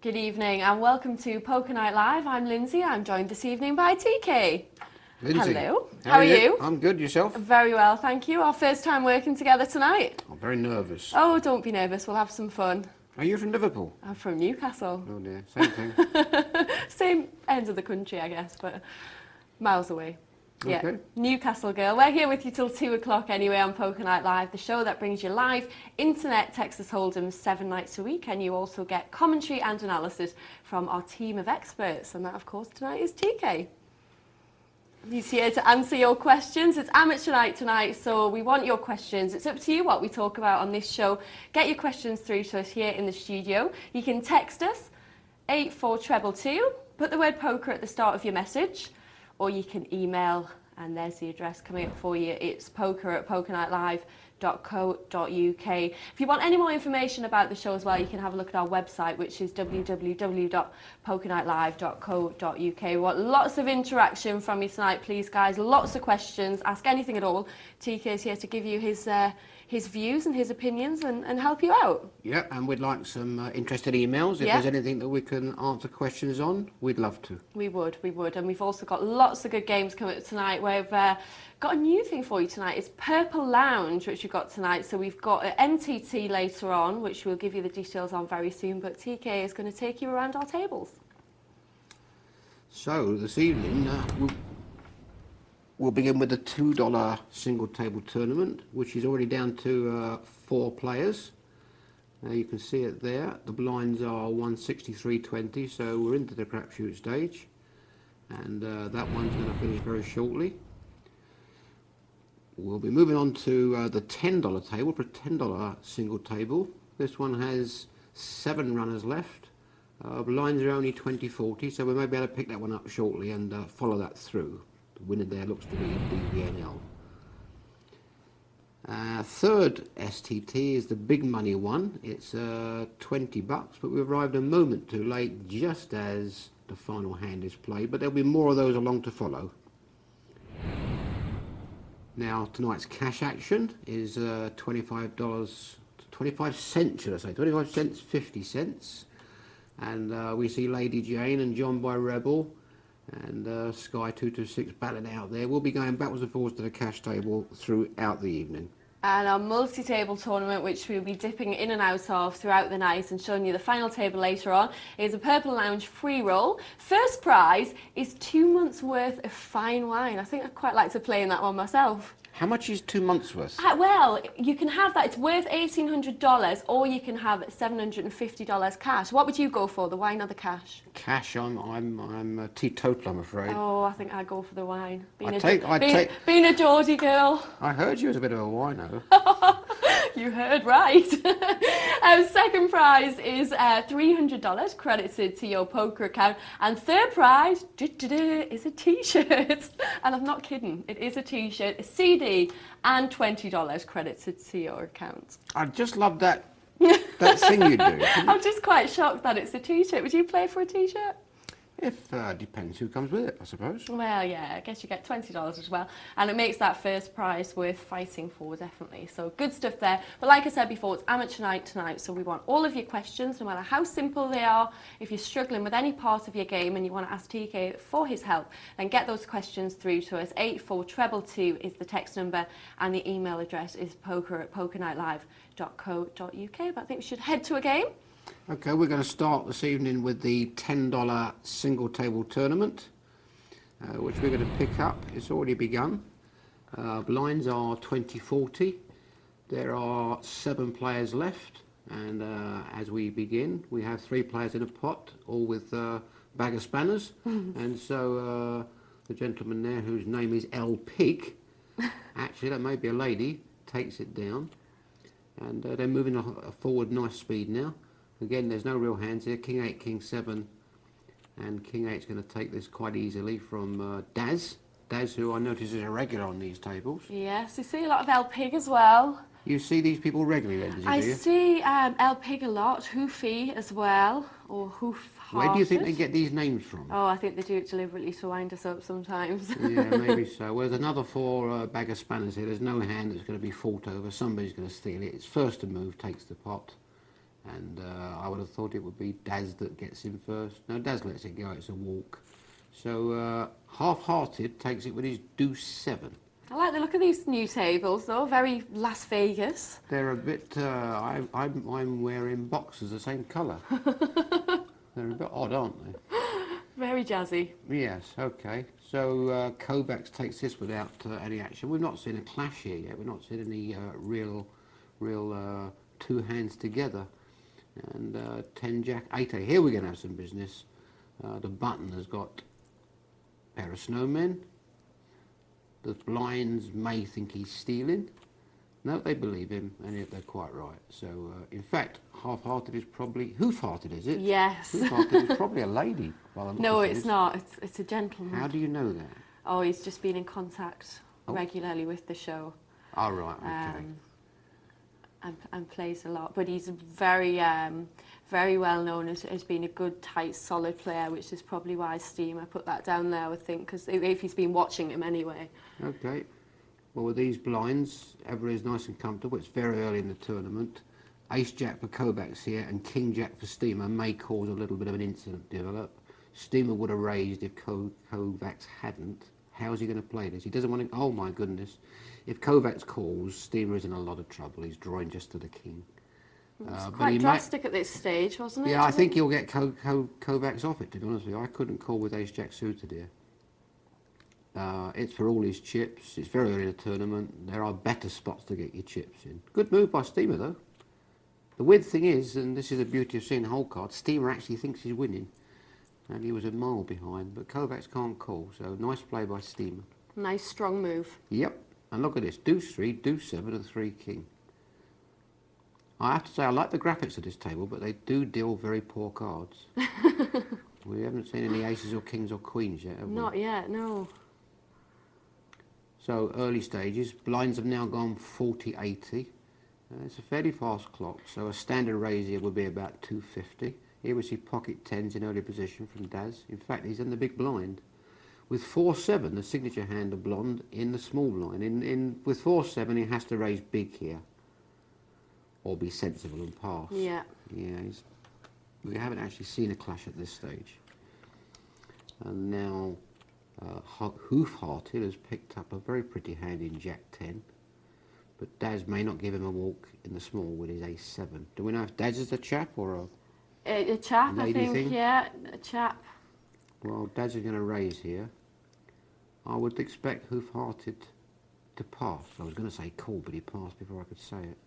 Good evening and welcome to Poker Night Live. I'm Lyndsay. I'm joined this evening by TK. Lyndsay. Hello. How are you? I'm good. Yourself? Very well, thank you. Our first time working together tonight. I'm very nervous. Oh, don't be nervous. We'll have some fun. Are you from Liverpool? I'm from Newcastle. Oh dear, same thing. Same end of the country, I guess, but miles away. Yeah, Okay. Newcastle girl. We're here with you till 2 o'clock anyway on Poker Night Live, the show that brings you live internet Texas Hold'em 7 nights a week, and you also get commentary and analysis from our team of experts, and that of course tonight is TK. He's here to answer your questions. It's amateur night tonight, so we want your questions. It's up to you what we talk about on this show. Get your questions through to us here in the studio. You can text us 84222, put the word poker at the start of your message, or you can email, and there's the address coming up for you. It's poker@pokernightlive.co.uk. If you want any more information about the show as well, you can have a look at our website, which is www.pokernightlive.co.uk. We want lots of interaction from you tonight, please, guys. Lots of questions. Ask anything at all. TK is here to give you his views and his opinions and help you out. Yeah, and we'd like some interested emails. If there's anything that we can answer questions on, we'd love to. We would. And we've also got lots of good games coming up tonight. We've got a new thing for you tonight. It's Purple Lounge, which we've got tonight. So we've got an MTT later on, which we'll give you the details on very soon. But TK is going to take you around our tables. So, this evening, we'll begin with the $2 single table tournament, which is already down to 4 players. You can see it there. The blinds are 163.20, so we're into the crapshoot stage. And that one's going to finish very shortly. We'll be moving on to the $10 table, for a $10 single table. This one has 7 runners left. Blinds are only 20.40, so we may be able to pick that one up shortly and follow that through. The winner there looks to be DVNL. Third STT is the big money one. It's $20, but we arrived a moment too late, just as the final hand is played, but there'll be more of those along to follow. Now, tonight's cash action is $25, 25 cents, should I say, 25 cents, 50 cents. And we see Lady Jane and John by Rebel and Sky 226 battling out there. We'll be going backwards and forwards to the cash table throughout the evening. And our multi-table tournament, which we'll be dipping in and out of throughout the night and showing you the final table later on, is a Purple Lounge free roll. First prize is 2 months' worth of fine wine. I think I'd quite like to play in that one myself. How much is 2 months worth? Well, you can have that. It's worth $1,800, or you can have $750 cash. What would you go for, the wine or the cash? Cash, I'm a teetotal, I'm afraid. Oh, I think I'd go for the wine. Being a Geordie girl. I heard you was a bit of a wino. You heard right. Second prize is $300 credited to your poker account, and third prize is a T-shirt. And I'm not kidding. It is a T-shirt, a CD, and $20 credited to your account. I just love that thing you do. I'm just quite shocked that it's a T-shirt. Would you play for a T-shirt? If depends who comes with it, I suppose. Well, yeah, I guess you get $20 as well, and it makes that first prize worth fighting for, definitely. So good stuff there. But like I said before, it's amateur night tonight, so we want all of your questions, no matter how simple they are. If you're struggling with any part of your game and you want to ask TK for his help, then get those questions through to us. 84222 is the text number, and the email address is poker@pokernightlive.co.uk. But I think we should head to a game. Okay, we're going to start this evening with the $10 single table tournament, which we're going to pick up. It's already begun. Blinds are 20.40. There are 7 players left, and as we begin, we have 3 players in a pot, all with bag of spanners. And so the gentleman there, whose name is L Pig, actually that may be a lady, takes it down, and they're moving forward nice speed now. Again, there's no real hands here. King 8, King 7, and King 8's going to take this quite easily from Daz. Daz, who I notice is a regular on these tables. Yes, you see a lot of El Pig as well. You see these people regularly, then, do you? I see El Pig a lot, Hoofy as well, or Hoof. Where do you think they get these names from? Oh, I think they do it deliberately to wind us up sometimes. Yeah, maybe so. Well, there's another 4 bag of spanners here. There's no hand that's going to be fought over. Somebody's going to steal it. It's first to move takes the pot. And I would have thought it would be Daz that gets in first. No, Daz lets it go, it's a walk. So Half-Hearted takes it with his deuce 7. I like the look of these new tables, though. Very Las Vegas. They're a bit... I'm wearing boxers the same colour. They're a bit odd, aren't they? Very jazzy. Yes, okay. So Kovacs takes this without any action. We've not seen a clash here yet. We've not seen any real two hands together. And 10 Jack, 8 A. Here we're going to have some business. The button has got a pair of snowmen. The blinds may think he's stealing. No, they believe him, and they're quite right. So, in fact, Half-Hearted is probably... Hoof-Hearted, is it? Yes. Hoof-Hearted is probably a lady. No, it's not. It's a gentleman. How do you know that? Oh, he's just been in contact regularly with the show. Oh, right, okay. And plays a lot. But he's very, very well known as being a good, tight, solid player, which is probably why Steamer put that down there, I would think, because if he's been watching him anyway. Okay. Well, with these blinds, everybody's nice and comfortable. It's very early in the tournament. Ace-Jack for Kovacs here and King-Jack for Steamer may cause a little bit of an incident develop. Steamer would have raised if Kovacs hadn't. How's he going to play this? He doesn't want to... Oh, my goodness. If Kovacs calls, Steamer is in a lot of trouble. He's drawing just to the king. It's quite drastic at this stage, wasn't it? Yeah, I think he'll get Kovacs off it, to be honest with you. I couldn't call with Ace-Jack suited here. It's for all his chips. It's very early in the tournament. There are better spots to get your chips in. Good move by Steamer, though. The weird thing is, and this is the beauty of seeing the whole card, Steamer actually thinks he's winning. And he was a mile behind, but Kovacs can't call, so nice play by Steamer. Nice, strong move. Yep. And look at this. Deuce 3, Deuce 7 and 3 King. I have to say, I like the graphics of this table, but they do deal very poor cards. We haven't seen any aces or kings or queens yet, have we? Not yet, no. So, early stages. Blinds have now gone 40-80. It's a fairly fast clock, so a standard raise here would be about 250. Here we see pocket tens in early position from Daz. In fact, he's in the big blind. With 4-7, the signature hand of blonde in the small blind. With 4-7, he has to raise big here. Or be sensible and pass. Yeah. Yeah, we haven't actually seen a clash at this stage. And now... Hoof-Hearted has picked up a very pretty hand in Jack 10, but Daz may not give him a walk in the small with his Ace 7. Do we know if Daz is a chap or a chap? I think, thing? Yeah, a chap. Well, Daz is going to raise here. I would expect Hoof-Hearted to pass. I was going to say call, but he passed before I could say it.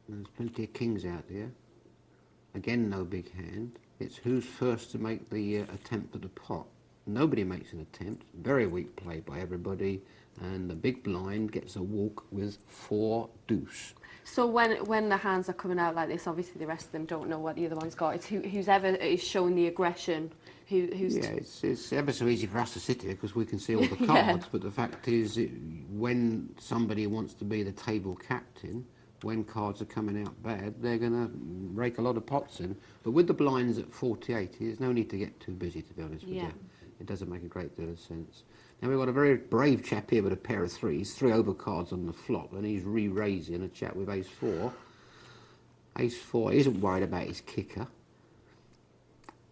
And there's plenty of kings out there. Again, no big hand. It's who's first to make the attempt at the pot. Nobody makes an attempt. Very weak play by everybody. And the big blind gets a walk with 4 deuce. So when the hands are coming out like this, obviously the rest of them don't know what the other one's got. It's who's ever is showing the aggression. Who's yeah, it's ever so easy for us to sit here because we can see all the cards. But the fact is, when somebody wants to be the table captain, when cards are coming out bad, they're going to rake a lot of pots in. But with the blinds at 40-80, there's no need to get too busy, to be honest with you. It doesn't make a great deal of sense. Now we've got a very brave chap here with a pair of 3s, 3 overcards on the flop, and he's re-raising a chap with Ace 4. Ace 4 isn't worried about his kicker,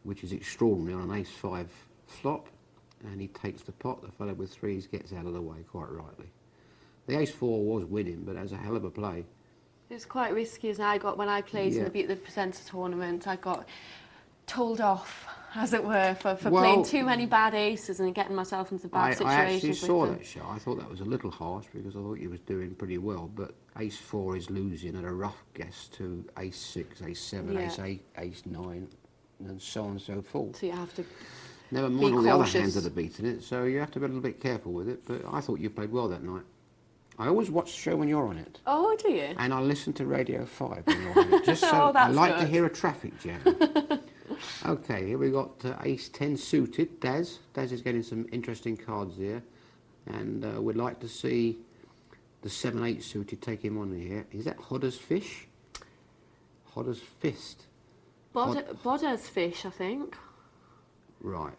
which is extraordinary on an Ace 5 flop, and he takes the pot. The fellow with 3s gets out of the way quite rightly. The Ace 4 was winning, but as a hell of a play. It's quite risky, as I got when I played in the presenter tournament. I got told off, as it were, for playing too many bad aces and getting myself into bad situations. I actually saw that shot. I thought that was a little harsh because I thought he was doing pretty well. But Ace 4 is losing at a rough guess to Ace 6, Ace 7, Ace 8, Ace 9, and so on and so forth. So you have to never mind all the other hands that are beating it. So you have to be a little bit careful with it. But I thought you played well that night. I always watch the show when you're on it. Oh, do you? And I listen to Radio 5 when you're on it, just so I like to hear a traffic jam. Okay, here we got Ace 10 suited, Daz. Daz is getting some interesting cards there. And we'd like to see the 7-8 suited take him on here. Is that Hodder's Fish? Hodder's Fist? Bodder's Fish, I think. Right.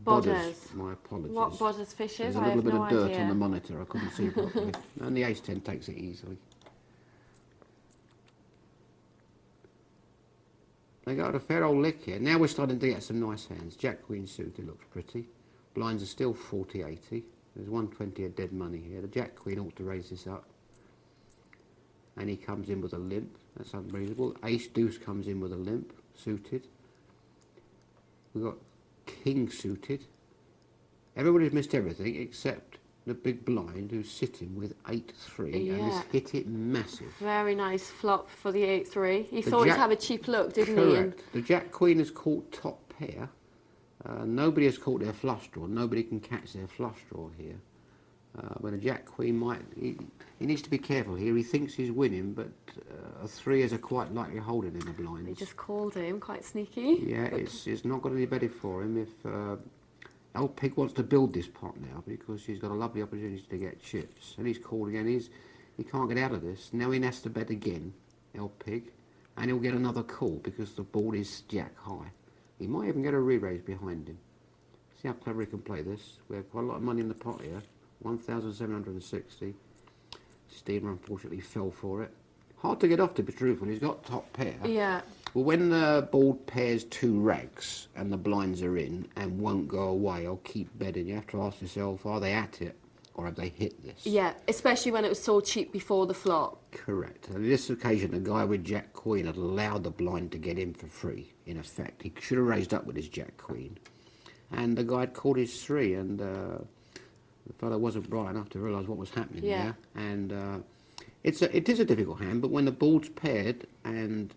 Bodders. My apologies. What Bodder's Fish is? There's a little bit of dirt on the monitor. I couldn't see properly. And the Ace 10 takes it easily. They got a fair old lick here. Now we're starting to get some nice hands. Jack Queen suited looks pretty. Blinds are still 40-80. There's 120 of dead money here. The Jack Queen ought to raise this up. And he comes in with a limp. That's unreasonable. Ace Deuce comes in with a limp, suited. We've got King suited. Everybody's missed everything except the big blind who's sitting with 8-3 and has hit it massive. Very nice flop for the 8-3. He thought he'd have a cheap look, didn't he? Correct. The Jack Queen has caught top pair. Nobody has caught their flush draw. Nobody can catch their flush draw here. But a Jack Queen might... He needs to be careful here. He thinks he's winning, but a 3 is a quite likely holding in the blinds. He just called him, quite sneaky. Yeah, it's not got any better for him if... Old Pig wants to build this pot now because he's got a lovely opportunity to get chips. And he's called again. He can't get out of this. Now he has to bet again, Old Pig. And he'll get another call because the board is jack high. He might even get a re-raise behind him. See how clever he can play this. We have quite a lot of money in the pot here. 1,760. Steamer unfortunately fell for it. Hard to get off, to be truthful. He's got top pair. Yeah. Well, when the board pairs 2 rags and the blinds are in and won't go away, I'll keep betting. You have to ask yourself, are they at it or have they hit this? Yeah, especially when it was so cheap before the flop. Correct. And on this occasion, the guy with Jack Queen had allowed the blind to get in for free, in effect. He should have raised up with his Jack Queen. And the guy had caught his 3, and the fellow wasn't bright enough to realise what was happening there. And it is a difficult hand, but when the board's paired and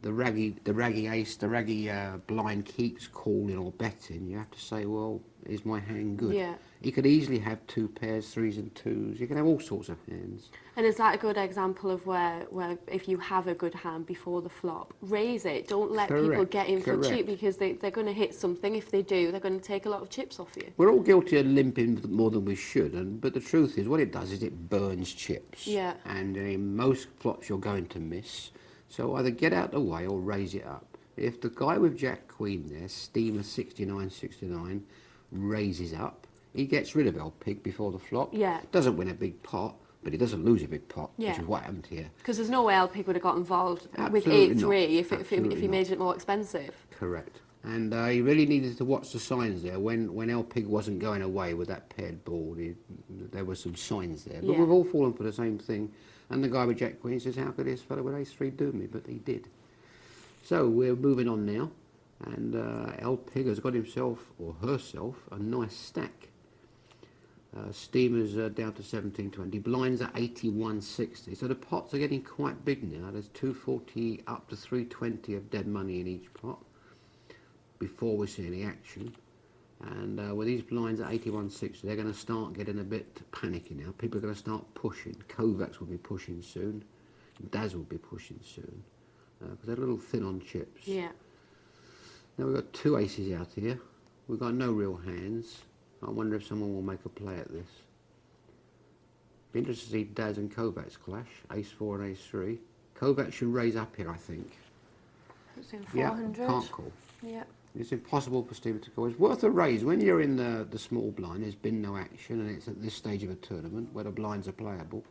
the raggy ace, the raggy blind keeps calling or betting, you have to say, well, is my hand good? Yeah. You could easily have 2 pairs, 3s and 2s. You can have all sorts of hands. And is that a good example of where if you have a good hand before the flop, raise it. Don't let people get in for cheap because they're going to hit something. If they do, they're going to take a lot of chips off you. We're all guilty of limping more than we should, but the truth is what it does is it burns chips. Yeah. And in most flops you're going to miss. So either get out the way or raise it up. If the guy with Jack Queen there, Steamer 69-69, raises up, he gets rid of Old Pig before the flop. Yeah. Doesn't win a big pot, but he doesn't lose a big pot, Yeah. which is what happened here. Because there's no way L Pig would have got involved with Absolutely 8-3 if Absolutely he made it more expensive. Correct. And he really needed to watch the signs there. When El Pig wasn't going away with that paired board, there were some signs there. But Yeah. we've all fallen for the same thing. And the guy with Jack Queen says, how could this fellow with ace-3 do me? But he did. So we're moving on now. And El Pig has got himself, or herself, a nice stack. Steamers down to 1720. Blinds are 8160. So the pots are getting quite big now. There's 240 up to 320 of dead money in each pot before we see any action. And with these blinds at 8160, they're going to start getting a bit panicky now. People are going to start pushing. Kovacs will be pushing soon. Daz will be pushing soon. Because they're a little thin on chips. Yeah. Now we've got 2 aces out here. We've got no real hands. I wonder if someone will make a play at this. Be interested to see Daz and Kovacs clash. Ace-4 and ace-3. Kovacs should raise up here, I think. It's in 400. Yeah, can't call. Yeah. It's impossible for Steamer to call. It's worth a raise. When you're in the small blind, there's been no action, and it's at this stage of a tournament where the blinds are playable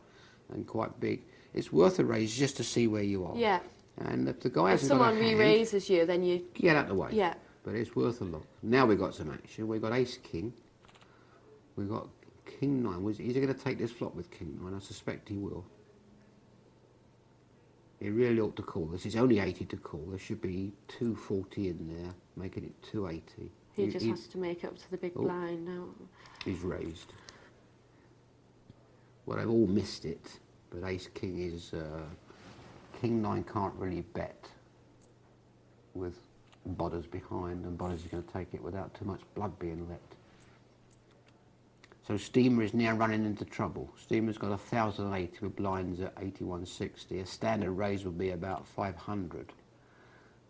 and quite big. It's worth a raise just to see where you are. Yeah. And if the guy If hasn't got a someone hand, re-raises you, then you... get out of the way. Yeah. But it's worth a look. Now we've got some action. We've got ace-king. We've got king-9. Is he going to take this flop with king-9? I suspect he will. He really ought to call this. It's only 80 to call. There should be 240 in there, making it 280. He just has to make up to the big blind now. He's raised. Well, they've all missed it, but ace-king is... king-9 can't really bet with Bodders behind, and Bodders is going to take it without too much blood being let. So Steamer is now running into trouble. Steamer's got 1,080 with blinds at 8160. A standard raise would be about 500.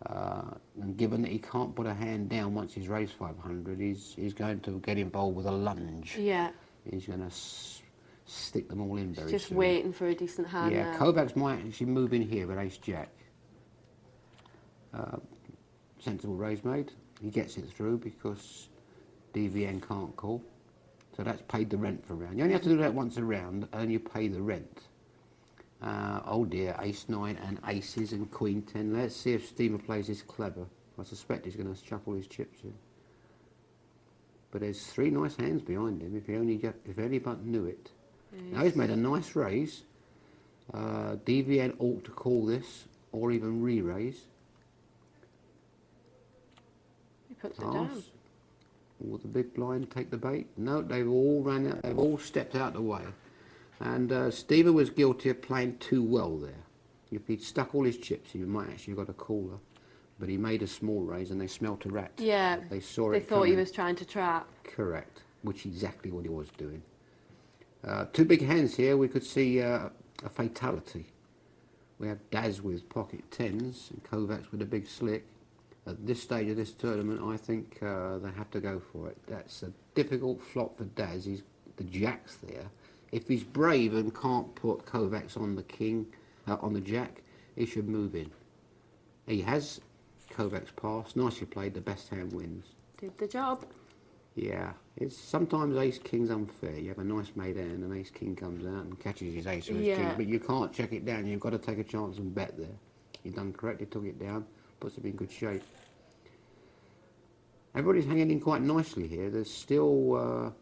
And given that he can't put a hand down once he's raised 500, he's going to get involved with a lunge. Yeah. He's going to stick them all in very Just soon. waiting for a decent hand. Yeah, Kovacs might actually move in here with ace-jack. Sensible raise made. He gets it through because DVN can't call. So that's paid the rent for a round. You only have to do that once a round and you pay the rent. Oh dear, ace-9 and aces and queen-10. Let's see if Steamer plays this clever. I suspect he's going to shuffle his chips in. But there's 3 nice hands behind him, if he only but knew it. Yes. Now he's made a nice raise. DVN ought to call this, or even re-raise. He puts it down. Will the big blind take the bait? No, they've all ran out, they've all stepped out of the way. And Steamer was guilty of playing too well there. If he'd stuck all his chips, he might actually have got a caller. But he made a small raise and they smelt a rat. Yeah, they saw they it thought coming. he was trying to trap. Correct, which is exactly what he was doing. 2 big hands here. We could see a fatality. We have Daz with pocket 10s and Kovacs with a big slick. At this stage of this tournament, I think they have to go for it. That's a difficult flop for Daz. He's the jacks there. If he's brave and can't put Kovacs on the king, on the jack, he should move in. He has Kovacs pass. Nicely played. The best hand wins. Did the job. Yeah. It's sometimes ace-king's unfair. You have a nice made hand and ace-king comes out and catches his ace or his king. But you can't check it down. You've got to take a chance and bet there. You've done correctly, took it down, puts him in good shape. Everybody's hanging in quite nicely here. There's still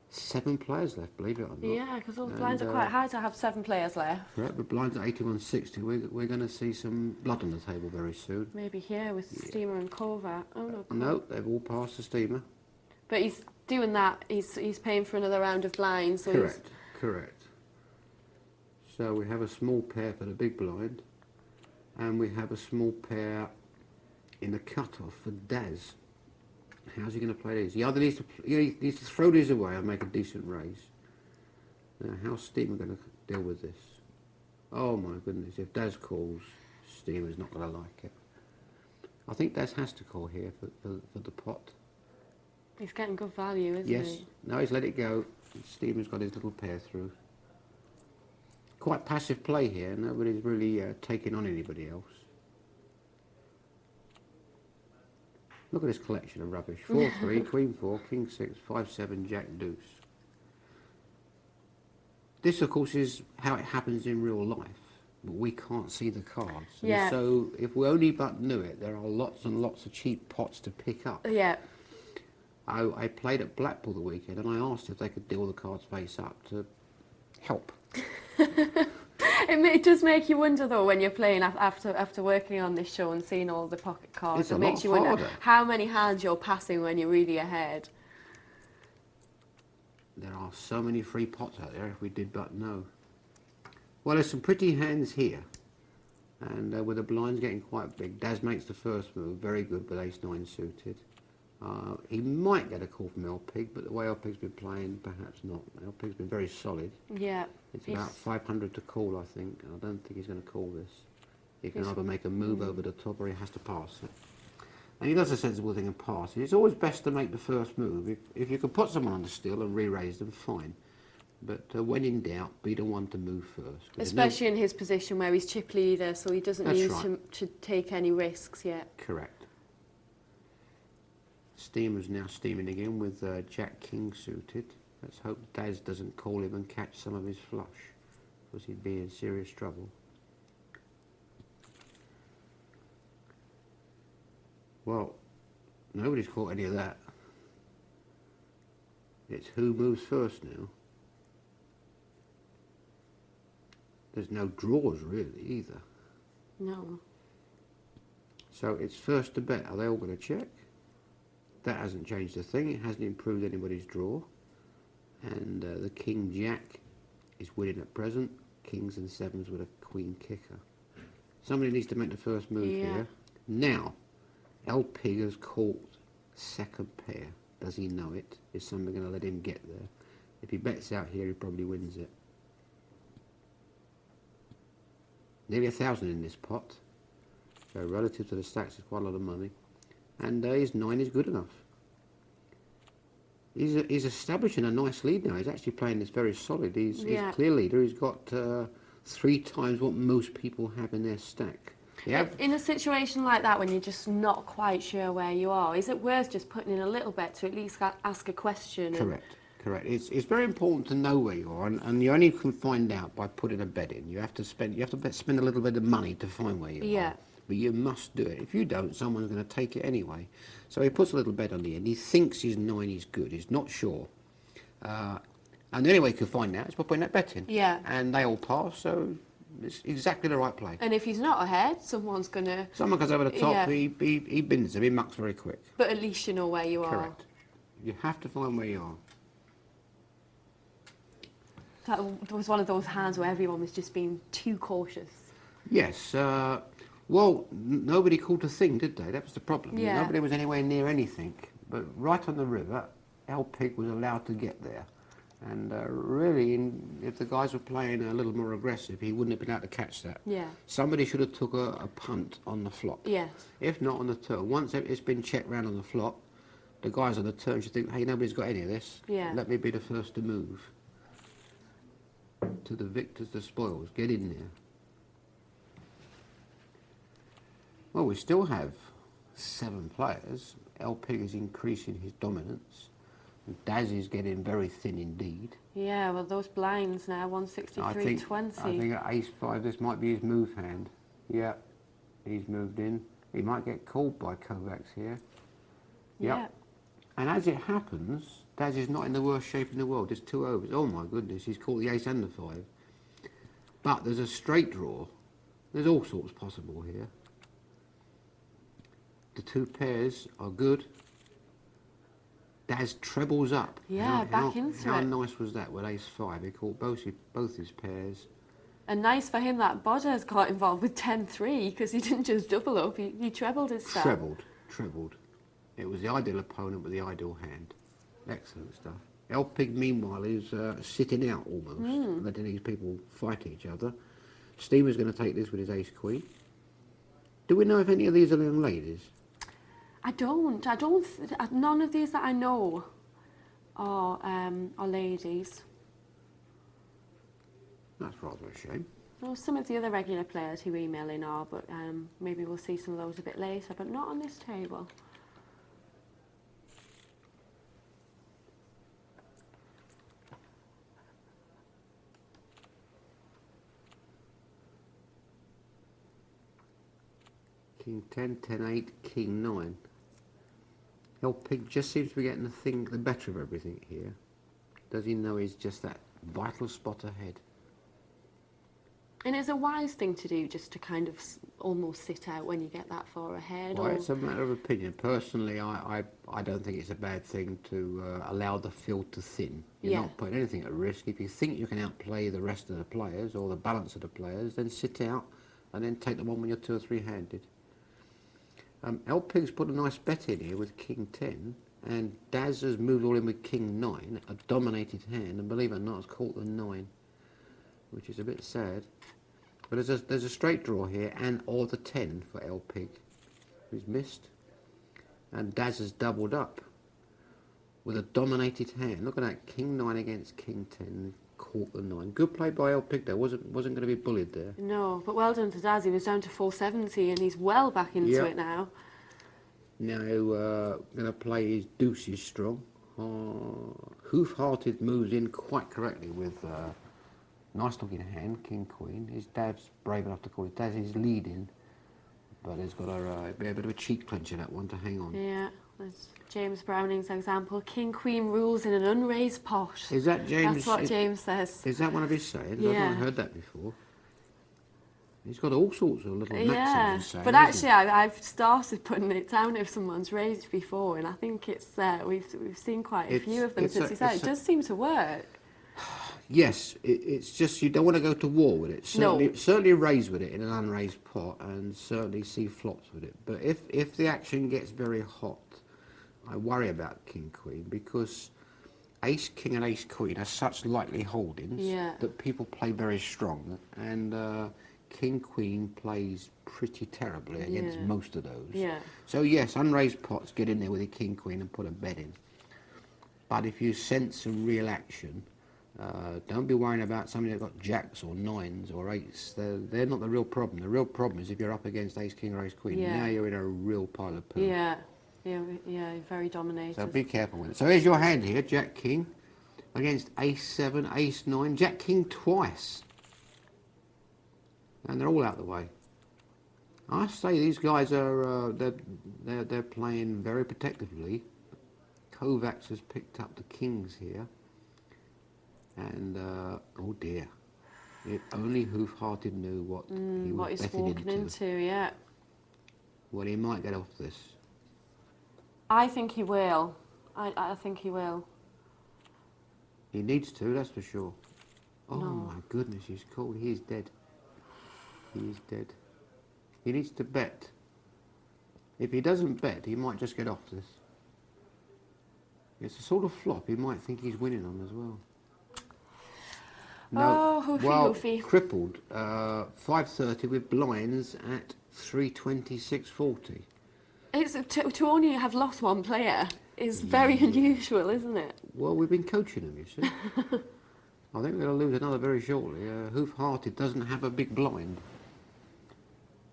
7 players left, believe it or not. Yeah, because all the blinds are quite high to have 7 players left. Correct, but blinds at 81.60. We're going to see some blood on the table very soon. Maybe here with Steamer and Kovac. Oh no. No, they've all passed the Steamer. But he's doing that. He's paying for another round of blinds. So correct, correct. So we have a small pair for the big blind, and we have a small pair in the cut-off for Daz. How's he going to play these? He either needs to throw these away and make a decent raise. Now, how's Steamer going to deal with this? Oh my goodness, if Daz calls, Steamer's not going to like it. I think Daz has to call here for the pot. He's getting good value, isn't he? Yes. No, he's let it go. Steamer's got his little pair through. Quite passive play here. Nobody's really taking on anybody else. Look at this collection of rubbish. 4-3, Queen 4, King 6, 5-7, Jack Deuce. This, of course, is how it happens in real life. But we can't see the cards. Yeah. And so if we only but knew it, there are lots and lots of cheap pots to pick up. Yeah. I played at Blackpool the weekend and I asked if they could deal the cards face up to help. It does make you wonder though when you're playing after working on this show and seeing all the pocket cards. It makes you wonder how many hands you're passing when you're really ahead. There are so many free pots out there if we did but know. Well, there's some pretty hands here. And with the blinds getting quite big, Daz makes the first move. Very good with ace-9 suited. He might get a call from LPig, but the way LPig's been playing, perhaps not. LPig's been very solid. Yeah. It's about 500 to call, I think. I don't think he's going to call this. He can either make a move over the top or he has to pass it. And he does a sensible thing and pass it. It's always best to make the first move. If you can put someone on the still and re-raise them, fine. But when in doubt, be the one to move first. Especially in his position where he's chip leader, so he doesn't need to take any risks yet. Correct. Steamer's now steaming again with Jack King suited. Let's hope Daz doesn't call him and catch some of his flush, because he'd be in serious trouble. Well, nobody's caught any of that. It's who moves first now. There's no draws really either. No. So it's first to bet. Are they all going to check? That hasn't changed a thing. It hasn't improved anybody's draw. And the King Jack is winning at present. Kings and 7s with a Queen kicker. Somebody needs to make the first move here. Now, LP has caught second pair. Does he know it? Is somebody going to let him get there? If he bets out here, he probably wins it. Nearly 1,000 in this pot. So relative to the stacks, it's quite a lot of money. And his 9 is good enough. He's establishing a nice lead now. He's actually playing this very solid. He's clear leader. He's got 3 times what most people have in their stack. In a situation like that, when you're just not quite sure where you are, is it worth just putting in a little bet to at least ask a question? Correct. Correct. It's very important to know where you are, and you only can find out by putting a bet in. You have to spend a little bit of money to find where you are. But you must do it. If you don't, someone's going to take it anyway. So he puts a little bet on the end. He thinks his 9 is good. He's not sure. And the only way you can find out is by putting that bet in. Yeah. And they all pass, so it's exactly the right play. And if he's not ahead, someone comes over the top, he bins them, he mucks very quick. But at least you know where you are. Correct. You have to find where you are. That was one of those hands where everyone was just being too cautious. Yes. Well, nobody called a thing, did they? That was the problem. Yeah. Nobody was anywhere near anything. But right on the river, El Pig was allowed to get there. And really, if the guys were playing a little more aggressive, he wouldn't have been able to catch that. Yeah. Somebody should have took a punt on the flop. Yes. If not on the turn. Once it's been checked round on the flop, the guys on the turn should think, hey, nobody's got any of this. Yeah. Let me be the first to move. To the victors, the spoils. Get in there. Well, we still have 7 players. El Pig is increasing his dominance. Daz is getting very thin indeed. Yeah, well, those blinds now, 163.20. I think at ace-5, this might be his move hand. Yeah, he's moved in. He might get called by Kovacs here. Yep. Yeah. And as it happens, Daz is not in the worst shape in the world. There's 2 overs. Oh my goodness, he's caught the ace and the 5. But there's a straight draw. There's all sorts possible here. The 2 pairs are good. Daz trebles up. Yeah, back into it. How nice was that with ace-5? He caught both his pairs. And nice for him that Bodder's got involved with 10-3 because he didn't just double up, he trebled his stuff. Trebled. It was the ideal opponent with the ideal hand. Excellent stuff. El Pig, meanwhile, is sitting out almost, letting these people fight each other. Steve is going to take this with his ace-queen. Do we know if any of these are young ladies? I don't. None of these that I know are ladies. That's rather a shame. Well, some of the other regular players who email in are, but maybe we'll see some of those a bit later, but not on this table. King 10, 10, 8, King 9. El Pig just seems to be getting the better of everything here. Does he know he's just that vital spot ahead? And it's a wise thing to do, just to kind of almost sit out when you get that far ahead. Well, it's a matter of opinion. Personally, I don't think it's a bad thing to allow the field to thin. You're not putting anything at risk. If you think you can outplay the rest of the players or the balance of the players, then sit out and then take them on when you're 2 or 3-handed. El Pig's put a nice bet in here with King 10, and Daz has moved all in with King 9, a dominated hand, and believe it or not, has caught the 9, which is a bit sad. But there's a straight draw here, or the 10 for El Pig, who's missed, and Daz has doubled up with a dominated hand. Look at that, King 9 against King 10. Caught the 9. Good play by El Pig there. Wasn't going to be bullied there. No, but well done to Daz. He was down to 470 and he's well back into it now. Now going to play his deuces strong. Hoof-hearted moves in quite correctly with nice looking hand, King Queen. His dad's brave enough to call it. Daz is leading, but he's got a bit of a cheek clencher that one to hang on. Yeah. There's James Browning's example, King Queen rules in an unraised pot. Is that James? That's what James says. Is that one of his sayings? Yeah. I've not heard that before. He's got all sorts of little maxims he's saying. But actually I've started putting it down if someone's raised before, and I think it's we've seen quite a few of them since he said it. Does seem to work. Yes, it's just you don't want to go to war with it. Certainly raise with it in an unraised pot, and certainly see flops with it. But if the action gets very hot, I worry about King Queen, because Ace King and Ace Queen are such likely holdings that people play very strong, and King Queen plays pretty terribly against most of those. Yeah. So yes, unraised pots, get in there with a King Queen and put a bet in. But if you sense some real action, don't be worrying about somebody that's got jacks or 9s or 8s. They're not the real problem. The real problem is if you're up against Ace King or Ace Queen. Yeah. Now you're in a real pile of poo. Yeah, very dominated. So be careful with it. So here's your hand here, Jack King. against ace-7, ace-9, jack-king twice. And they're all out of the way. I say these guys are they're playing very protectively. Kovacs has picked up the kings here, and oh dear, if only Hoof-Hearted knew what he was he's betting walking into. Yeah. Well, he might get off this. I think he will. I think he will. He needs to, that's for sure. Oh No. my goodness, he's called. He is dead. He is dead. He needs to bet. If he doesn't bet, he might just get off this. It's a sort of flop. He might think he's winning on as well. No, Oh, well, hoofy. crippled. 530 with blinds at 326.40. It's to only have lost one player is very unusual, isn't it? Well, we've been coaching him, you see. I think we're going to lose another very shortly. Hoof-Hearted doesn't have a big blind.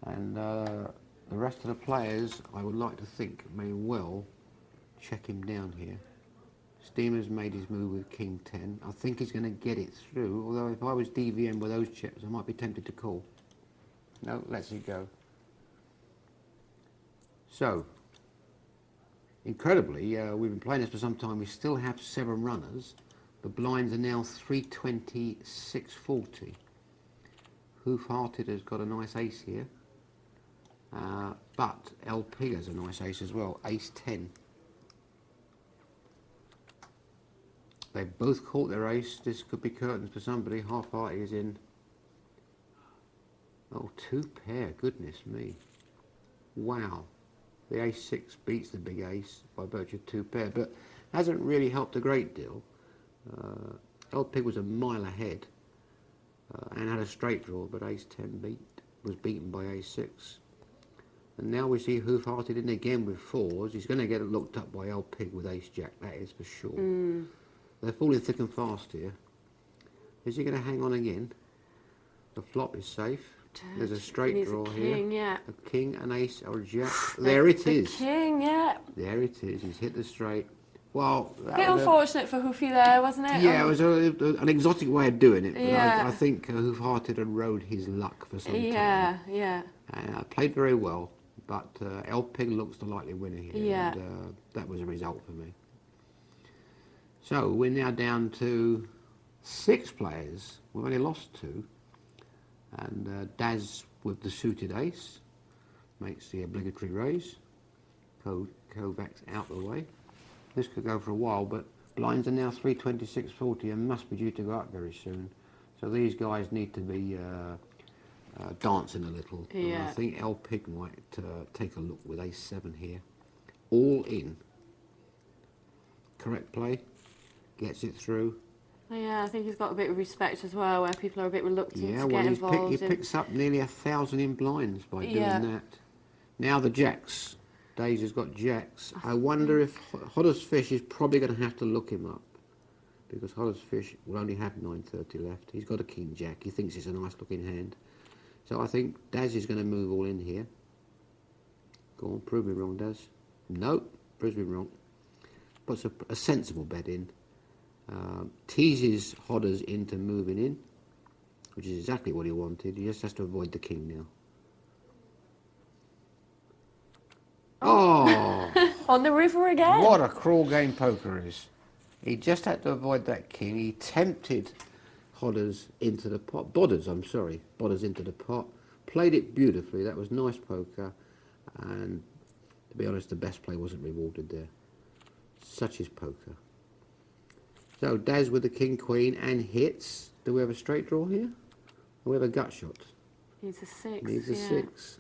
And the rest of the players, I would like to think, may well check him down here. Steamer's made his move with King 10. I think he's going to get it through, although if I was DVM with those chips, I might be tempted to call. No, lets it go. So, incredibly, we've been playing this for some time. We still have 7 runners. The blinds are now 326.40. Hoof-Hearted has got a nice ace here. But El Pig has a nice ace as well, ace 10. They've both caught their ace. This could be curtains for somebody. Half-Hearted is in. Oh, 2 pair, goodness me. Wow. The ace-6 beats the big ace by virtue of 2 pair, but hasn't really helped a great deal. El Pig was a mile ahead and had a straight draw, but ace-10 was beaten by ace-6. And now we see Hoof-Hearted in again with 4s. He's going to get looked up by El Pig with ace-jack, that is for sure. They're falling thick and fast here. Is he going to hang on again? The flop is safe. There's a straight draw here. King, yeah. A king, an ace, or a jack. There it is. King, yeah. There it is. He's hit the straight. Well, A bit unfortunate for Hoofy there, wasn't it? Yeah, it was an exotic way of doing it. But Yeah. I think Hoof-Hearted had rode his luck for some time. Yeah. And played very well, but El Pig looks the likely winner here. Yeah. And that was a result for me. So we're now down to 6 players. We've only lost 2. And Daz with the suited ace makes the obligatory raise. Kovacs out the way. This could go for a while, but blinds are now 326.40 and must be due to go up very soon. So these guys need to be dancing a little. Yeah. And I think El Pig might take a look with ace-7 here. All in. Correct play. Gets it through. Yeah, I think he's got a bit of respect as well, where people are a bit reluctant to get well, involved he picks up nearly 1,000 in blinds by doing Yeah. that. Now the jacks. Daisy's got jacks. I wonder if Hodders Fish is probably going to have to look him up, because Hodders Fish will only have 930 left. He's got a king jack. He thinks it's a nice looking hand. So I think Daz is going to move all in here. Go on, prove me wrong, Daz. No, proves me wrong. Puts a sensible bet in. Teases Hodders into moving in, which is exactly what he wanted. He just has to avoid the king now. Oh! On the river again. What a cruel game poker is. He just had to avoid that king. He tempted Hodders into the pot. Bodders into the pot. Played it beautifully. That was nice poker. And to be honest, the best play wasn't rewarded there. Such is poker. So Daz with the king queen and hits. Do we have a straight draw here? Or we have a gut shot? Needs a 6. Needs a 6.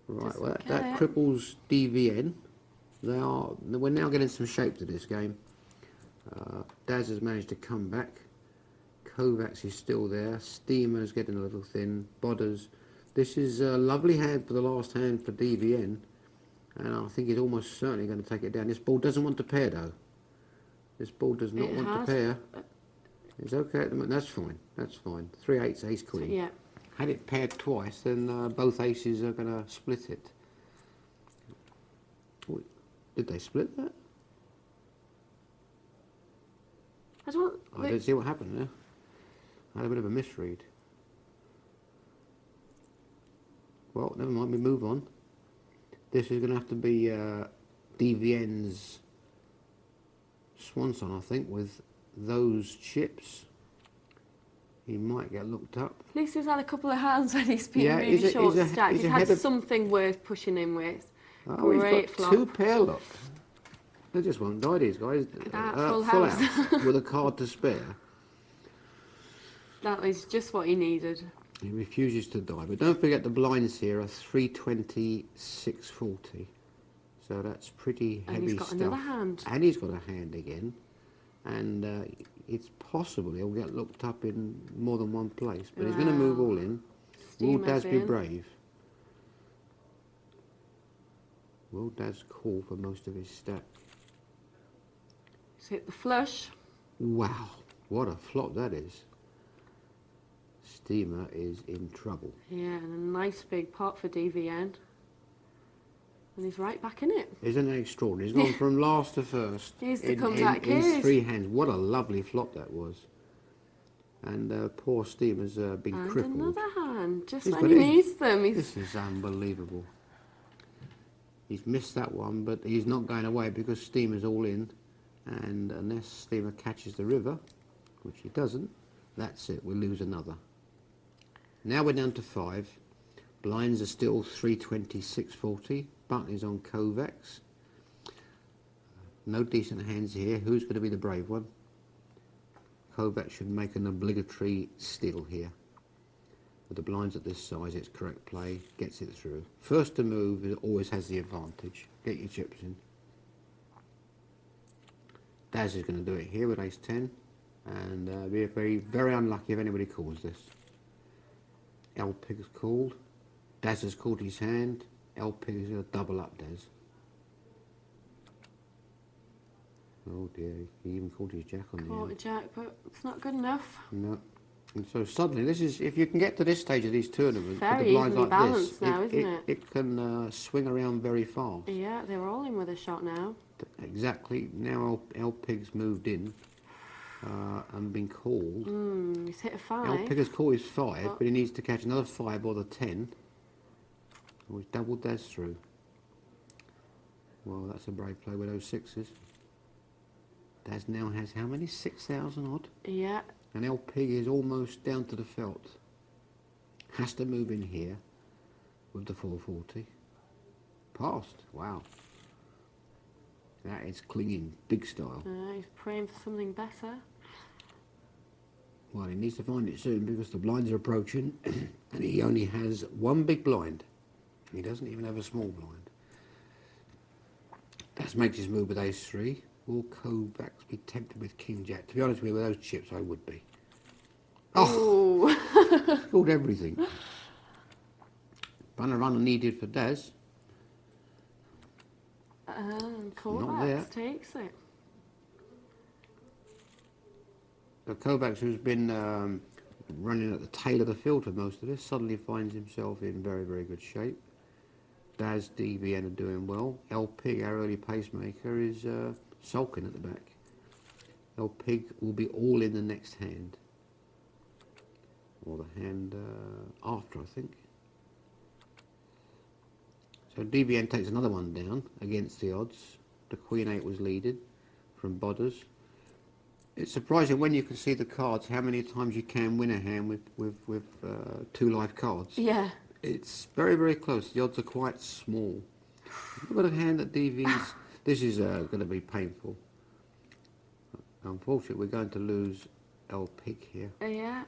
Right, Doesn't well, get that it. cripples DVN. We're now getting some shape to this game. Daz has managed to come back. Kovacs is still there. Steamer's getting a little thin. Bodders. This is a lovely hand for the last hand for DVN. And I think he's almost certainly going to take it down. This ball doesn't want to pair, though. This ball does not want to pair. It's okay at the moment. That's fine. That's fine. 3/8 ace queen. Yeah. Had it paired twice, then both aces are going to split it. Oh, did they split that? I don't... I didn't see what happened there. I had a bit of a misread. Well, never mind, we move on. This is going to have to be DVN's Swanson, I think, with those chips. He might get looked up. At least he's had a couple of hands when he's been really short stacked. He's had something worth pushing in with. Oh, Great he's got flop. 2 pair luck. They just won't die, these guys. Full house. With a card to spare. That was just what he needed. He refuses to die. But don't forget the blinds here are 320, 640. So that's pretty heavy stuff. And he's got another hand. And he's got a hand again. And it's possible he'll get looked up in more than one place. But he's going to move all in. Will Daz be brave? Will Daz call for most of his stack? He's hit the flush. Wow, what a flop that is. Steamer is in trouble. Yeah, and a nice big pot for DVN. And he's right back in it. Isn't that extraordinary? He's gone from last to first. He's the comeback in 3 hands. What a lovely flop that was. And poor Steamer's been and crippled. Another hand, just when he needs them. This is unbelievable. He's missed that one, but he's not going away because Steamer's all in. And unless Steamer catches the river, which he doesn't, that's it. We'll lose another. Now we're down to 5. Blinds are still 320, 640. Button is on Kovacs. No decent hands here. Who's going to be the brave one? Kovacs should make an obligatory steal here. With the blinds at this size, it's correct play. Gets it through. First to move always has the advantage. Get your chips in. Daz is going to do it here with ace-10. And be very, very unlucky if anybody calls this. L-Pig has called. Daz has called his hand. L-Pig is going to double up Daz. Oh dear, he even called his jack on the end. Caught a jack, but it's not good enough. No. And so suddenly, this is, if you can get to this stage of these tournaments, with the Very blinds evenly like balanced this, now, isn't it? It can swing around very fast. Yeah, they're all in with a shot now. Exactly. Now L-Pig's moved in and been called. He's hit a 5. L-Pig has called his 5, but he needs to catch another 5 or the 10. Oh, he's doubled Daz through. Well, that's a brave play with those 6s. Daz now has how many? 6,000 odd? Yeah. And L-Pig is almost down to the felt. Has to move in here with the 440. Passed. Wow. That is clinging, big style. He's praying for something better. Well, he needs to find it soon because the blinds are approaching and he only has 1 big blind. He doesn't even have a small blind. Daz makes his move with ace-3. Will Kovacs be tempted with king-jack? To be honest with you, with those chips, I would be. Oh! Called everything. Run needed for Daz. Kovacs takes it. Kovacs, who's been running at the tail of the field for most of this, suddenly finds himself in very, very good shape. Daz, DVN are doing well. L-Pig, our early pacemaker, is sulking at the back. L-Pig will be all in the next hand. Or the hand after, I think. So DVN takes another one down against the odds. The Queen-8 was leaded from Bodders. It's surprising when you can see the cards how many times you can win a hand with 2 live cards. Yeah. It's very, very close. The odds are quite small. Look at a hand that DV's... This is going to be painful. Unfortunately, we're going to lose L-Pig here. Yeah.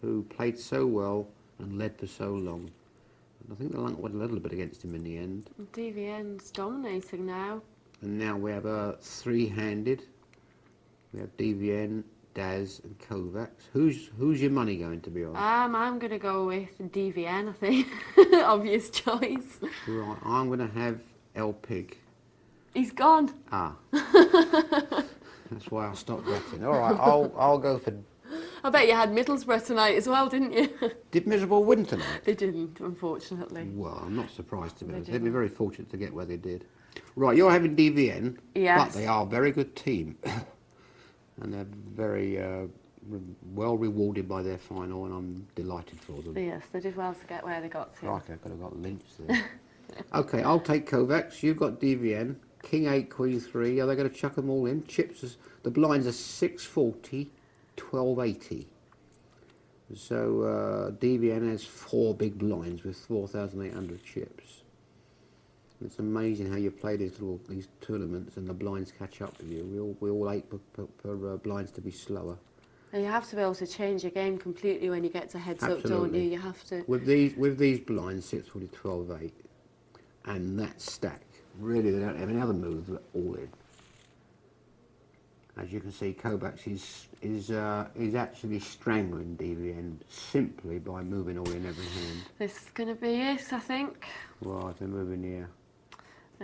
Who played so well and led for so long. And I think the luck went a little bit against him in the end. DVN's dominating now. And now we have a 3-handed. We have DVN, Daz and Kovacs. Who's your money going to be on? I'm going to go with DVN, I think. Obvious choice. Right, I'm going to have L-Pig. He's gone. Ah. That's why I stopped betting. All right, I'll go for... I bet you had Middlesbrough tonight as well, didn't you? Did Miserable win tonight? They didn't, unfortunately. Well, I'm not surprised to be honest. They'd be very fortunate to get where they did. Right, you're having DVN, yes. but they are a very good team. and they're very well rewarded by their final, and I'm delighted for them. Yes, they did well to get where they got to. Right, I could have got Lyndsay there. Okay, I'll take Kovacs. You've got DVN. King 8, Queen 3. Are they going to chuck them all in? Chips, the blinds are 640, 1280. So DVN has 4 big blinds with 4,800 chips. It's amazing how you play these tournaments and the blinds catch up with you. We all ache for blinds to be slower. And you have to be able to change your game completely when you get to heads up, don't you? You have to. With these blinds, 640, 12.8, and that stack, really they don't have any other moves. They're all in. As you can see, Kovacs is actually strangling DVN simply by moving all in every hand. This is going to be it, I think. Right, they're moving here.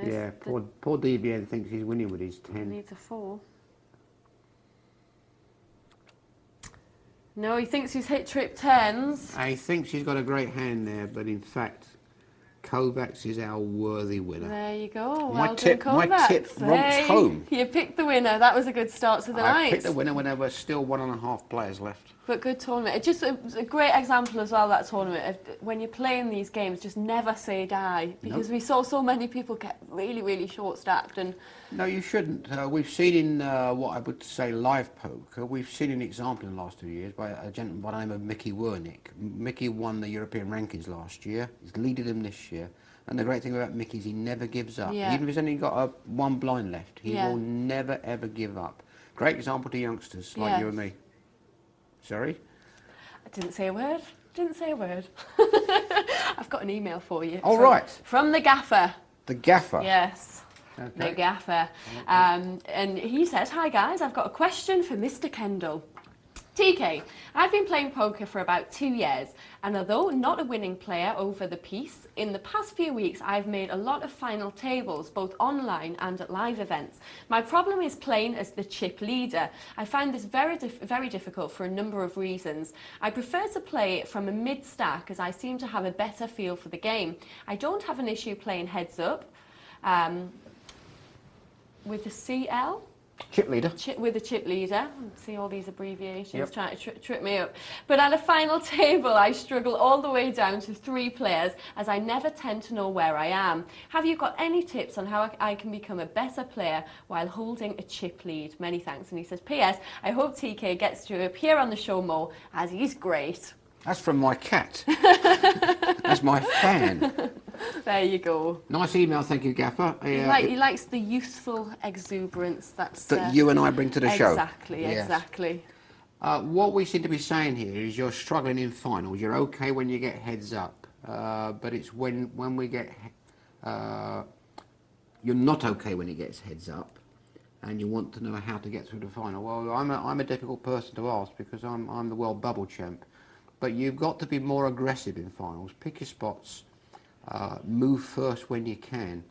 Yeah, poor DVN thinks he's winning with his 10. Needs a 4. No, he thinks he's hit trip 10s. He thinks he's got a great hand there, but in fact, Kovacs is our worthy winner. There you go. My Well tip done, Kovacs. romps home. You picked the winner. That was a good start to the night. I picked the winner when there were still 1.5 players left. But good tournament. It was a great example as well, that tournament. When you're playing these games, just never say die. Because we saw so many people get really, really short-stacked. And no, you shouldn't. We've seen in what I would say live poker, we've seen an example in the last 2 years by a gentleman by the name of Mickey Wernick. Mickey won the European rankings last year. He's leaded them this year. And the great thing about Mickey is he never gives up. Yeah. Even if he's only got one blind left, he will never, ever give up. Great example to youngsters like you and me. Sorry? I didn't say a word. Didn't say a word. I've got an email for you. Oh, right. From the gaffer. The gaffer? Yes. Okay. The gaffer. And he says, "Hi guys, I've got a question for Mr. Kendal. TK, I've been playing poker for about 2 years, and although not a winning player over the piece, in the past few weeks I've made a lot of final tables, both online and at live events. My problem is playing as the chip leader. I find this very difficult for a number of reasons. I prefer to play from a mid-stack as I seem to have a better feel for the game. I don't have an issue playing heads up with the CL. Chip leader. With the chip leader. See all these abbreviations trying to trip me up. But at a final table, I struggle all the way down to 3 players as I never tend to know where I am. Have you got any tips on how I can become a better player while holding a chip lead? Many thanks." And he says, "P.S. I hope TK gets to appear on the show more as he's great." That's from my cat. That's my fan. There you go. Nice email, thank you, Gaffer. He likes the youthful exuberance that you and I bring to the show. Exactly, yes. Exactly. What we seem to be saying here is you're struggling in finals. You're okay when you get heads up, but it's when we get... you're not okay when it gets heads up, and you want to know how to get through the final. Well, I'm a difficult person to ask because I'm the world bubble champ, but you've got to be more aggressive in finals. Pick your spots. Move first when you can.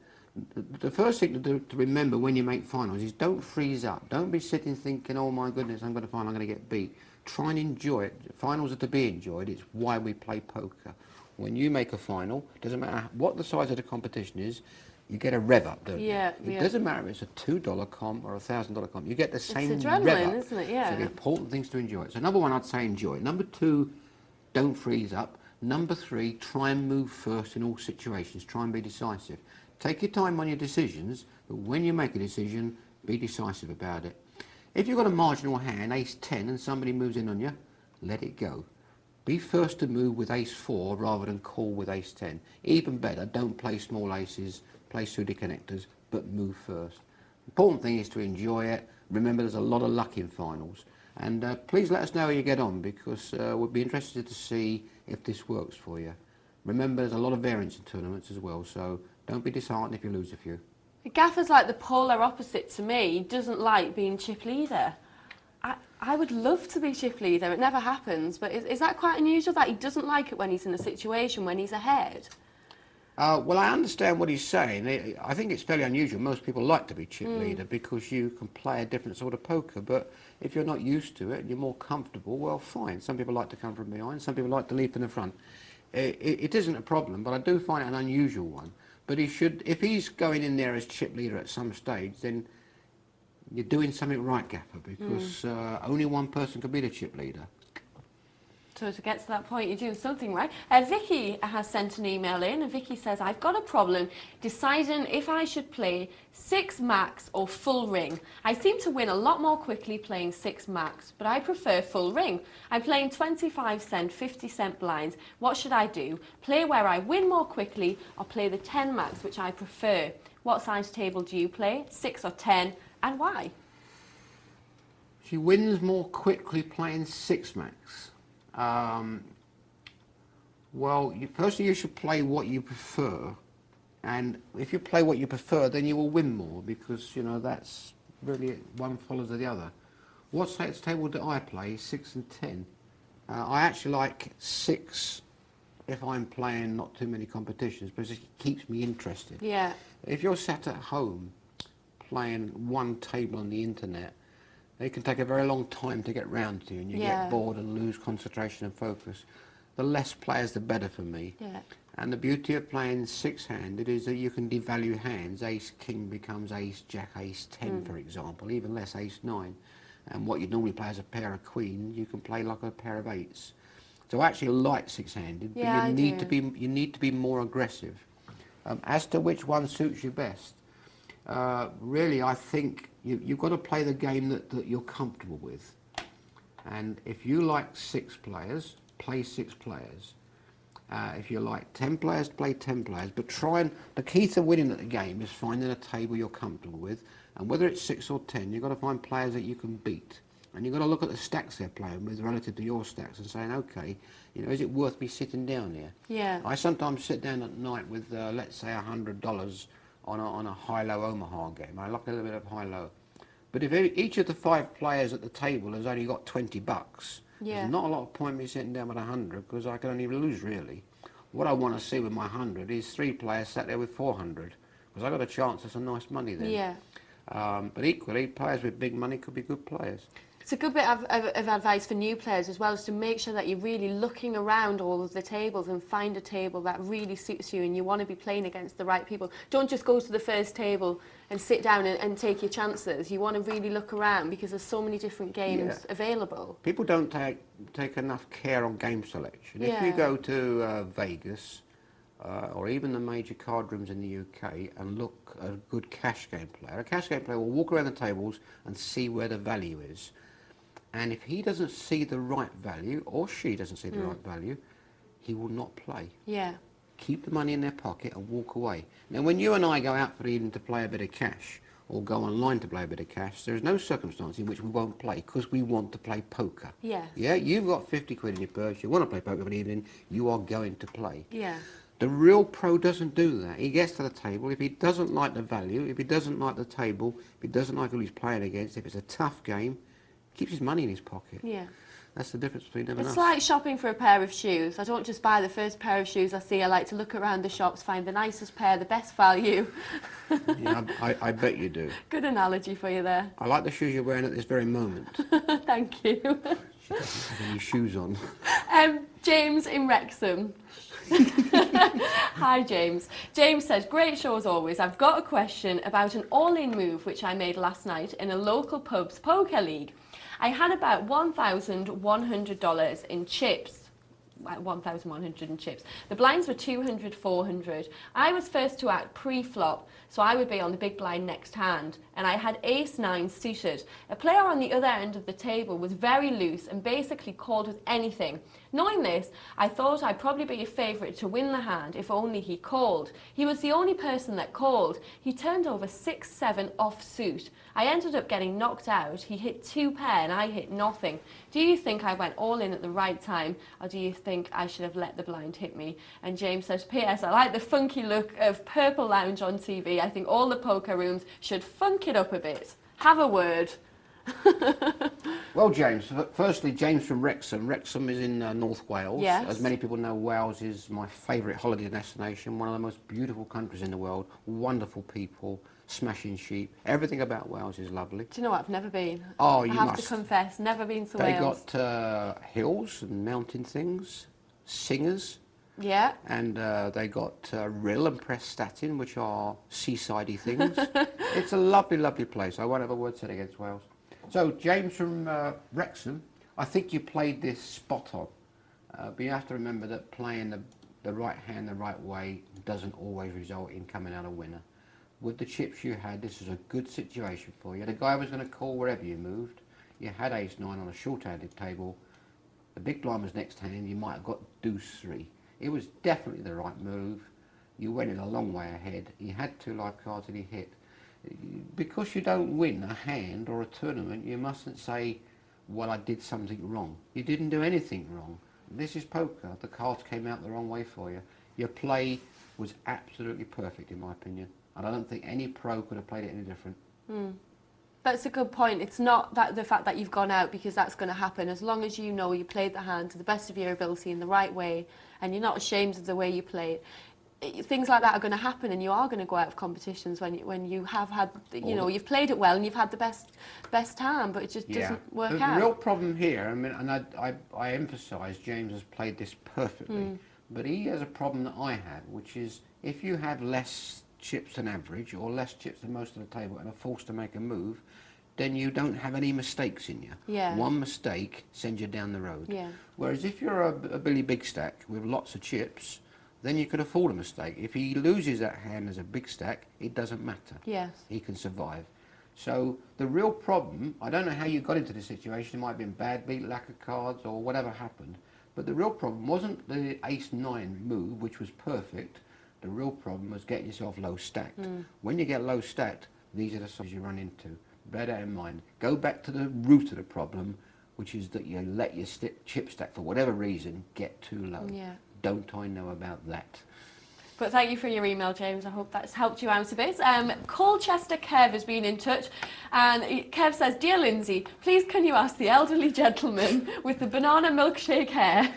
The first thing to remember when you make finals is don't freeze up. Don't be sitting thinking, "Oh my goodness, I'm going to get beat." Try and enjoy it. Finals are to be enjoyed. It's why we play poker. When you make a final, doesn't matter what the size of the competition is, you get a rev up, don't you? It doesn't matter if it's a $2 comp or a $1,000 comp. You get the same it's rev adrenaline, up. isn't it? Yeah. So the important things to enjoy it. So number 1, I'd say enjoy it. Number 2, don't freeze up. Number 3, try and move first in all situations. Try and be decisive. Take your time on your decisions, but when you make a decision, be decisive about it. If you've got a marginal hand, ace-10, and somebody moves in on you, let it go. Be first to move with ace-4 rather than call with ace-10. Even better, don't play small aces, play suited connectors, but move first. The important thing is to enjoy it. Remember, there's a lot of luck in finals. And please let us know how you get on, because we'll be interested to see if this works for you. Remember, there's a lot of variance in tournaments as well, so don't be disheartened if you lose a few. Gaffer's like the polar opposite to me. He doesn't like being chip leader. I would love to be chip leader. It never happens, but is that quite unusual that he doesn't like it when he's in a situation when he's ahead? Well, I understand what he's saying. I think it's fairly unusual. Most people like to be chip leader because you can play a different sort of poker, but if you're not used to it and you're more comfortable, well, fine. Some people like to come from behind, some people like to lead from the front. It isn't a problem, but I do find it an unusual one. But he should, if he's going in there as chip leader at some stage, then you're doing something right, Gaffer, because only one person can be the chip leader. So to get to that point, you're doing something right. Vicky has sent an email in, and Vicky says, I've got a problem deciding if I should play 6 max or full ring. I seem to win a lot more quickly playing 6 max, but I prefer full ring. I'm playing 25 cent, 50 cent blinds. What should I do? Play where I win more quickly, or play the 10 max, which I prefer? What size table do you play? 6 or 10, and why? She wins more quickly playing 6 max. Well, firstly you should play what you prefer, and if you play what you prefer, then you will win more, because, you know, that's really one follows the other. What size table do I play? 6 and 10. I actually like 6 if I'm playing not too many competitions, because it keeps me interested. Yeah. If you're sat at home playing one table on the internet, it can take a very long time to get round to, and you get bored and lose concentration and focus. The less players, the better for me. Yeah. And the beauty of playing 6-handed is that you can devalue hands. Ace King becomes Ace Jack, Ace 10, for example, even less Ace 9. And what you normally play as a pair of queens, you can play like a pair of 8s. So I actually like 6-handed, but you need to be more aggressive. As to which one suits you best, really, I think you've got to play the game that you're comfortable with. And if you like 6 players, play 6 players. If you like 10 players, play 10 players. But the key to winning at the game is finding a table you're comfortable with. And whether it's 6 or 10, you've got to find players that you can beat. And you've got to look at the stacks they're playing with relative to your stacks and saying, okay, you know, is it worth me sitting down here? Yeah. I sometimes sit down at night with, let's say, $100 on a high-low Omaha game. I like a little bit of high-low. But if each of the 5 players at the table has only got $20, there's not a lot of point me sitting down with 100, because I can only lose, really. What I want to see with my 100 is 3 players sat there with 400, because I got a chance of some nice money then. Yeah. But equally, players with big money could be good players. It's a good bit of advice for new players as well, is to make sure that you're really looking around all of the tables and find a table that really suits you, and you want to be playing against the right people. Don't just go to the first table and sit down and take your chances. You want to really look around, because there's so many different games available. People don't take enough care on game selection. If you go to Vegas, or even the major card rooms in the UK, and look at a good cash game player, a cash game player will walk around the tables and see where the value is. And if he doesn't see the right value, or she doesn't see the right value, he will not play. Yeah. Keep the money in their pocket and walk away. Now, when you and I go out for the evening to play a bit of cash, or go online to play a bit of cash, there is no circumstance in which we won't play, because we want to play poker. Yes. Yeah, you've got 50 quid in your purse, you want to play poker for the evening, you are going to play. Yeah. The real pro doesn't do that. He gets to the table. If he doesn't like the value, if he doesn't like the table, if he doesn't like who he's playing against, if it's a tough game, keeps his money in his pocket. Yeah. That's the difference between them and us. It's like shopping for a pair of shoes. I don't just buy the first pair of shoes I see. I like to look around the shops, find the nicest pair, the best value. Yeah, I bet you do. Good analogy for you there. I like the shoes you're wearing at this very moment. Thank you. She doesn't have any shoes on. James in Wrexham. Hi James. James says, great show as always. I've got a question about an all-in move which I made last night in a local pub's poker league. I had about $1,100 in chips. 1,100 in chips. The blinds were 200, 400. I was first to act pre-flop, so I would be on the big blind next hand, and I had ace-9 suited. A player on the other end of the table was very loose and basically called with anything. Knowing this, I thought I'd probably be a favourite to win the hand if only he called. He was the only person that called. He turned over 6-7 off suit. I ended up getting knocked out. He hit 2 pair and I hit nothing. Do you think I went all in at the right time, or do you think I should have let the blind hit me? And James says, P.S. I like the funky look of Purple Lounge on TV. I think all the poker rooms should funk it up a bit. Have a word. Well, James, firstly, James from Wrexham. Wrexham is in North Wales. Yes. As many people know, Wales is my favourite holiday destination, one of the most beautiful countries in the world, wonderful people, smashing sheep. Everything about Wales is lovely. Do you know what? I've never been. Oh, you I have must. to confess, never been to They Wales. got hills and mountain things, singers, Yeah. And they got Rill and Prestatyn, which are seasidey things. It's a lovely, lovely place. I won't have a word said against Wales. So, James from Wrexham, I think you played this spot on. But you have to remember that playing the right hand the right way doesn't always result in coming out a winner. With the chips you had, this is a good situation for you. The guy was going to call wherever you moved. You had ace-9 on a short-handed table. The big blind was next hand. You might have got deuce-3. It was definitely the right move. You went in a long way ahead. He had 2 live cards and he hit. Because you don't win a hand or a tournament, you mustn't say, well, I did something wrong. You didn't do anything wrong. This is poker. The cards came out the wrong way for you. Your play was absolutely perfect, in my opinion. And I don't think any pro could have played it any different. That's a good point. It's not that the fact that you've gone out because that's going to happen. As long as you know you played the hand to the best of your ability in the right way and you're not ashamed of the way you played, things like that are going to happen, and you are going to go out of competitions when you have had, you've played it well and you've had the best hand, but it just doesn't work out. The real problem here, I mean, and I emphasise James has played this perfectly, but he has a problem that I have, which is if you have less chips than average or less chips than most of the table and are forced to make a move, then you don't have any mistakes in you. Yeah. One mistake sends you down the road. Yeah. Whereas if you're a Billy Big Stack with lots of chips, then you could afford a mistake. If he loses that hand as a big stack, it doesn't matter. Yes. He can survive. So the real problem, I don't know how you got into this situation, it might have been bad beat, lack of cards or whatever happened, but the real problem wasn't the ace-9 move, which was perfect. The real problem was getting yourself low stacked. When you get low stacked, these are the sides you run into. Bear that in mind. Go back to the root of the problem, which is that you let your chip stack, for whatever reason, get too low. Yeah. Don't I know about that? But thank you for your email, James. I hope that's helped you out a bit. Colchester Kev has been in touch, and Kev says, "Dear Lyndsay, please can you ask the elderly gentleman with the banana milkshake hair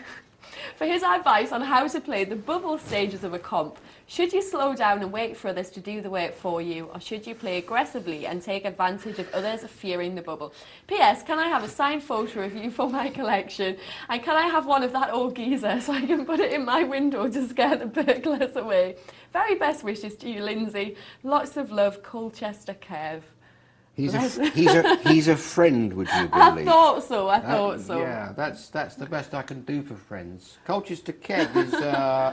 for his advice on how to play the bubble stages of a comp? Should you slow down and wait for others to do the work for you, or should you play aggressively and take advantage of others fearing the bubble? P.S. Can I have a signed photo of you for my collection? And can I have one of that old geezer so I can put it in my window to scare the burglars away? Very best wishes to you, Lyndsay. Lots of love, Colchester Kev." He's a friend, would you believe? I thought so. Yeah, that's the best I can do for friends. Colchester Kev is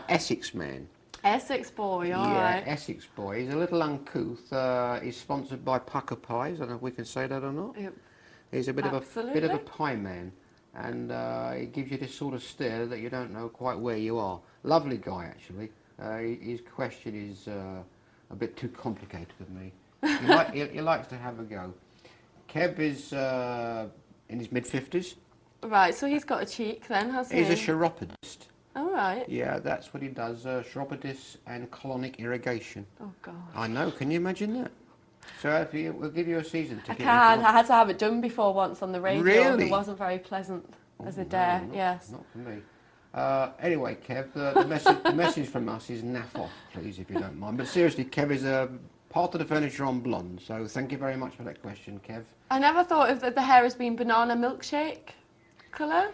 Essex man. Essex boy, all right. Yeah, Essex boy. He's a little uncouth. He's sponsored by Pucker Pies. I don't know if we can say that or not. Yep. He's a bit of a pie man, and he gives you this sort of stare that you don't know quite where you are. Lovely guy, actually. His question is a bit too complicated for me. He likes to have a go. Kev is in his mid-50s. Right, so he's got a cheek then, hasn't he? He's a chiropodist. All right. Yeah, that's what he does, chiropodist and colonic irrigation. Oh, God. I know, can you imagine that? So we'll give you a season ticket. I can. I had to have it done before once on the radio. Really? It wasn't very pleasant as a dare, yes. Not for me. Anyway, Kev, the message from us is naff off, please, if you don't mind. But seriously, Kev is a part of the furniture on blonde, so thank you very much for that question, Kev. I never thought of the hair as being banana milkshake colour.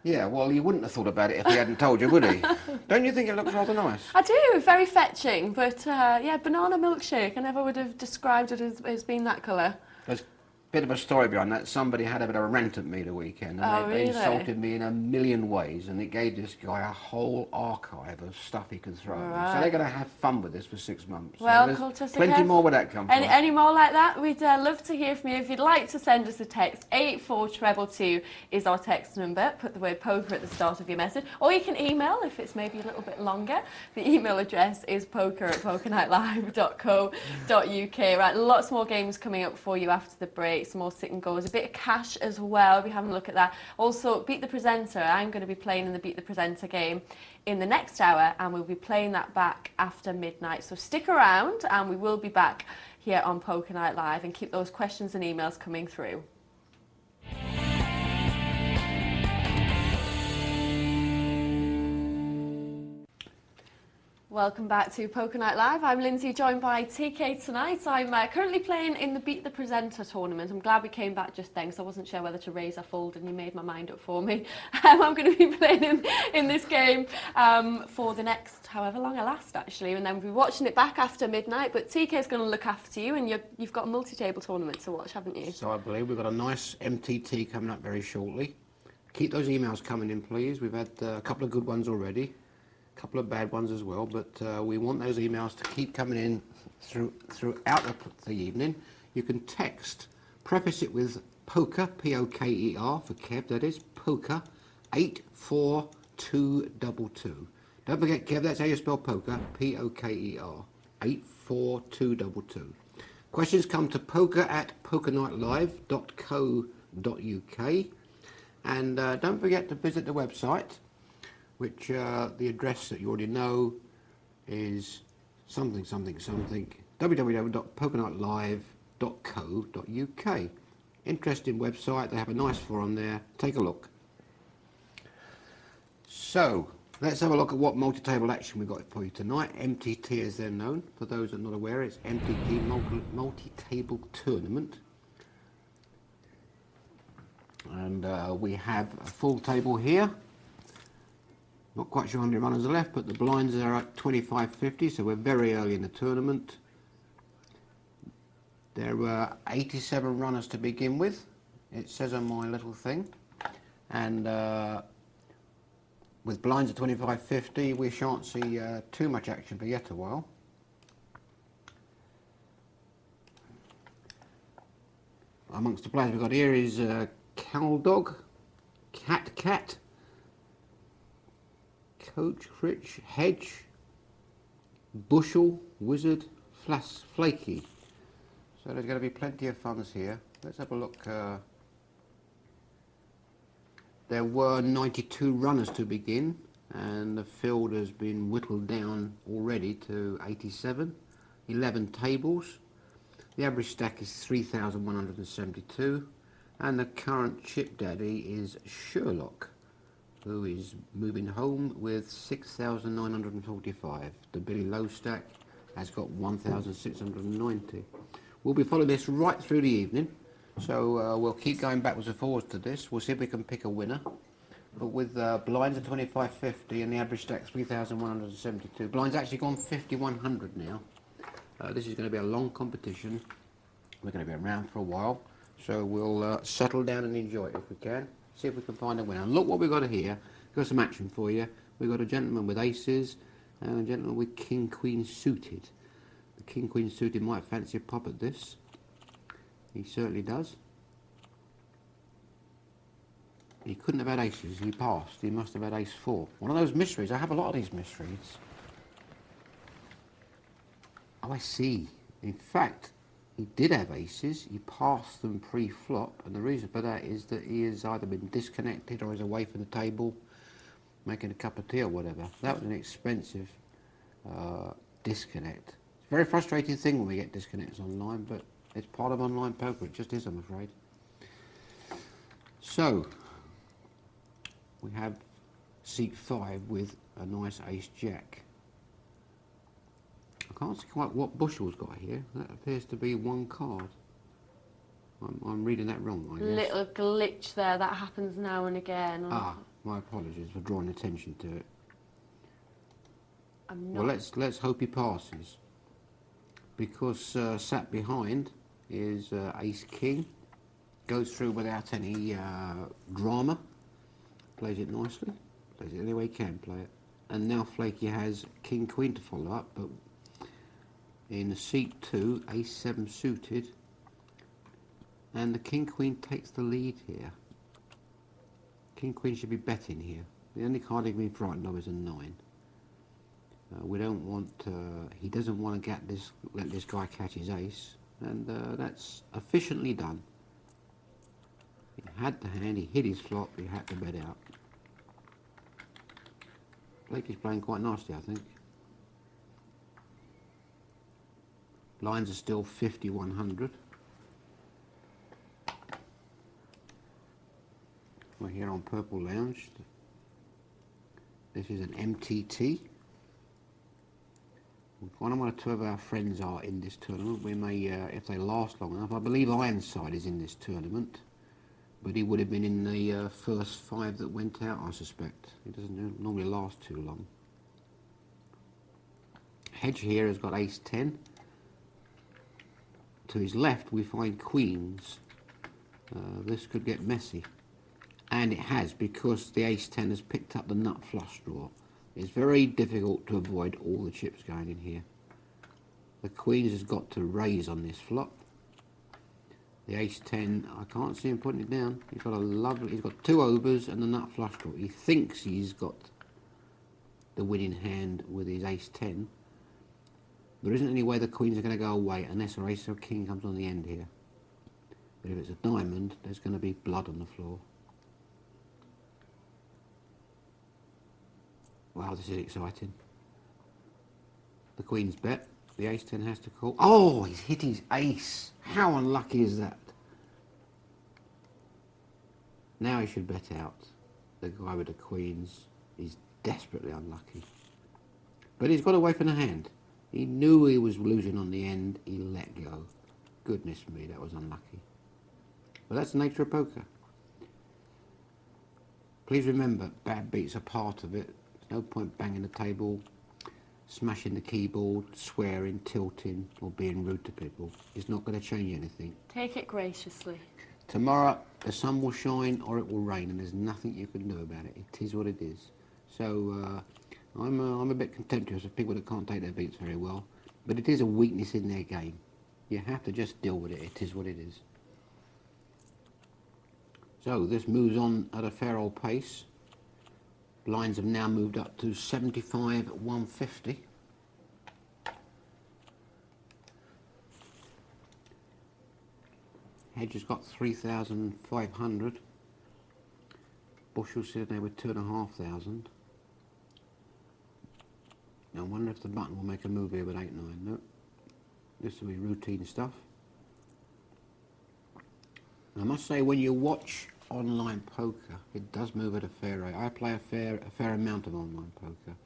Yeah, well, you wouldn't have thought about it if he hadn't told you, would he? Don't you think it looks rather nice? I do, very fetching, but yeah, banana milkshake. I never would have described it as being that colour. There's a bit of a story behind that. Somebody had a bit of a rant at me the weekend, and they insulted me in a million ways, and it gave this guy a whole archive of stuff he can throw at me. So they're going to have fun with this for 6 months. Well, so there's plenty more where that comes from. Any more like that? We'd love to hear from you. If you'd like to send us a text, 84222 is our text number. Put the word poker at the start of your message. Or you can email if it's maybe a little bit longer. The email address is poker@pokernightlive.co.uk. Right, lots more games coming up for you after the break. Some more sit and goes, a bit of cash as well. We'll be having a look at that. Also, Beat the Presenter. I'm going to be playing in the Beat the Presenter game in the next hour, and we'll be playing that back after midnight. So stick around, and we will be back here on Poker Night Live, and keep those questions and emails coming through. Welcome back to Poker Night Live. I'm Lyndsay, joined by TK tonight. I'm currently playing in the Beat the Presenter tournament. I'm glad we came back just then because I wasn't sure whether to raise or fold and you made my mind up for me. I'm going to be playing in this game for the next however long I last actually, and then we'll be watching it back after midnight, but TK's going to look after you and you've got a multi-table tournament to watch, haven't you? So I believe we've got a nice MTT coming up very shortly. Keep those emails coming in, please. We've had a couple of good ones already. Couple of bad ones as well, but we want those emails to keep coming in throughout the evening. You can text, preface it with poker, P-O-K-E-R for Kev, that is, poker, 84222. Don't forget, Kev, that's how you spell poker, P-O-K-E-R, 84222. Questions come to poker@pokernightlive.co.uk, and don't forget to visit the website, which the address that you already know is www.pokernightlive.co.uk. Interesting website, they have a nice forum there, take a look. So, let's have a look at what multi-table action we've got for you tonight. MTT as they're known, for those that are not aware, it's MTT, multi-table tournament. And we have a full table here. Not quite sure how many runners are left, but the blinds are at 25.50, so we're very early in the tournament. There were 87 runners to begin with, it says on my little thing. And with blinds at 25.50, we shan't see too much action for yet a while. Amongst the players we've got here is Kendal, Cat, Coach, Rich, Hedge, Bushel, Wizard, Flaky. So there's going to be plenty of funds here. Let's have a look. There were 92 runners to begin, and the field has been whittled down already to 87. 11 tables. The average stack is 3,172, and the current chip daddy is Sherlock, who is moving home with 6,945. The Billy Low stack has got 1,690. We'll be following this right through the evening, so we'll keep going backwards and forwards to this. We'll see if we can pick a winner. But with blinds at 25.50 and the average stack 3,172, blinds actually gone 5,100 now. This is going to be a long competition. We're going to be around for a while, so we'll settle down and enjoy it if we can. See if we can find a winner. And look what we've got here. We've got some action for you. We've got a gentleman with aces and a gentleman with king-queen suited. The king-queen suited might fancy a pop at this. He certainly does. He couldn't have had aces. He passed. He must have had ace-4. One of those mysteries. I have a lot of these mysteries. Oh, I see. In fact, he did have aces, he passed them pre-flop, and the reason for that is that he has either been disconnected or is away from the table making a cup of tea or whatever. That was an expensive disconnect. It's a very frustrating thing when we get disconnects online, but it's part of online poker, it just is, I'm afraid. So, we have seat 5 with a nice ace-jack. I can't see quite what Bushel's got here. That appears to be one card. I'm reading that wrong, I guess. Little glitch there, that happens now and again. Ah, my apologies for drawing attention to it. Well, let's hope he passes. Because sat behind is ace-king. Goes through without any drama. Plays it nicely. Plays it any way he can play it. And now Flaky has king-queen to follow up, but in seat 2, ace-7 suited, and the king-queen takes the lead here. King-queen should be betting here. The only card he can be frightened of is a 9. We don't want, he doesn't want to let this guy catch his ace, and that's efficiently done. He had the hand, he hit his flop, he had to bet out. Blake is playing quite nicely, I think. Lines are still 5,100. We're here on Purple Lounge. This is an MTT. One or two of our friends are in this tournament. We may, if they last long enough. I believe Ironside is in this tournament, but he would have been in the first 5 that went out, I suspect. He doesn't normally last too long. Hedge here has got ace 10. To his left we find queens. This could get messy. And it has, because the ace 10 has picked up the nut flush draw. It's very difficult to avoid all the chips going in here. The queens has got to raise on this flop. The ace 10, I can't see him putting it down. He's got 2 overs and the nut flush draw. He thinks he's got the winning hand with his ace 10. There isn't any way the queens are going to go away unless our ace or king comes on the end here. But if it's a diamond, there's going to be blood on the floor. Wow, this is exciting. The queen's bet. The ace 10 has to call. Oh, he's hit his ace. How unlucky is that? Now he should bet out. The guy with the queens is desperately unlucky. But he's got away from the hand. He knew he was losing on the end. He let go. Goodness me, that was unlucky. But that's the nature of poker. Please remember, bad beats are part of it. There's no point banging the table, smashing the keyboard, swearing, tilting, or being rude to people. It's not going to change anything. Take it graciously. Tomorrow the sun will shine or it will rain, and there's nothing you can do about it. It is what it is. So I'm a bit contemptuous of people that can't take their beats very well, but it is a weakness in their game. You have to just deal with it. It is what it is. So this moves on at a fair old pace. Blinds have now moved up to 75, 150. Hedge has got 3,500. Bushell's sitting there with 2,500. I wonder if the button will make a move here with 8-9. No. This will be routine stuff. I must say, when you watch online poker, it does move at a fair rate. I play a fair amount of online poker,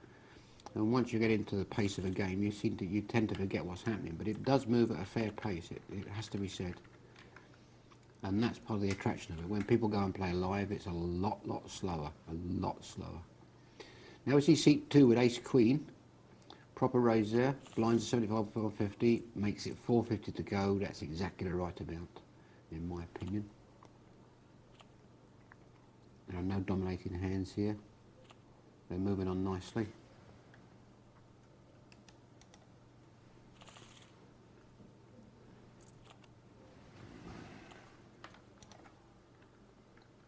and once you get into the pace of a game, you tend to forget what's happening. But it does move at a fair pace. It has to be said, and that's part of the attraction of it. When people go and play live, it's a lot slower, a lot slower. Now we see seat 2 with ace queen. Proper raise there. Blinds 75, 450, makes it 450 to go. That's exactly the right amount, in my opinion. There are no dominating hands here. They're moving on nicely.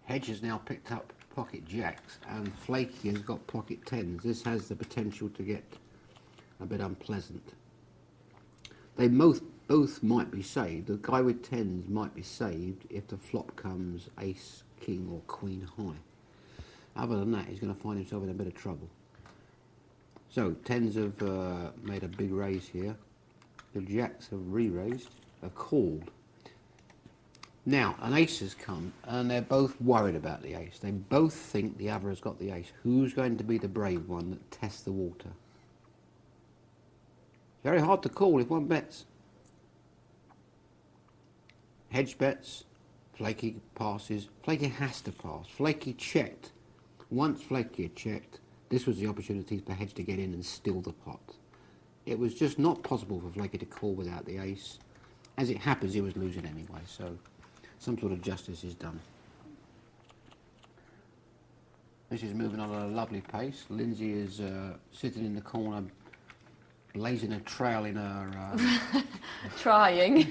Hedge has now picked up pocket jacks, and Flaky has got pocket tens. This has the potential to get a bit unpleasant. They both might be saved. The guy with tens might be saved if the flop comes ace, king or queen high. Other than that, he's going to find himself in a bit of trouble. So tens have made a big raise here. The jacks have re-raised, have called. Now an ace has come, and they're both worried about the ace. They both think the other has got the ace. Who's going to be the brave one that tests the water? Very hard to call if one bets. Hedge bets. Flaky passes. Flaky has to pass. Flaky checked. Once Flaky had checked, this was the opportunity for Hedge to get in and steal the pot. It was just not possible for Flaky to call without the ace. As it happens, he was losing anyway, so some sort of justice is done. This is moving on at a lovely pace. Lyndsay is sitting in the corner, blazing a trail in her...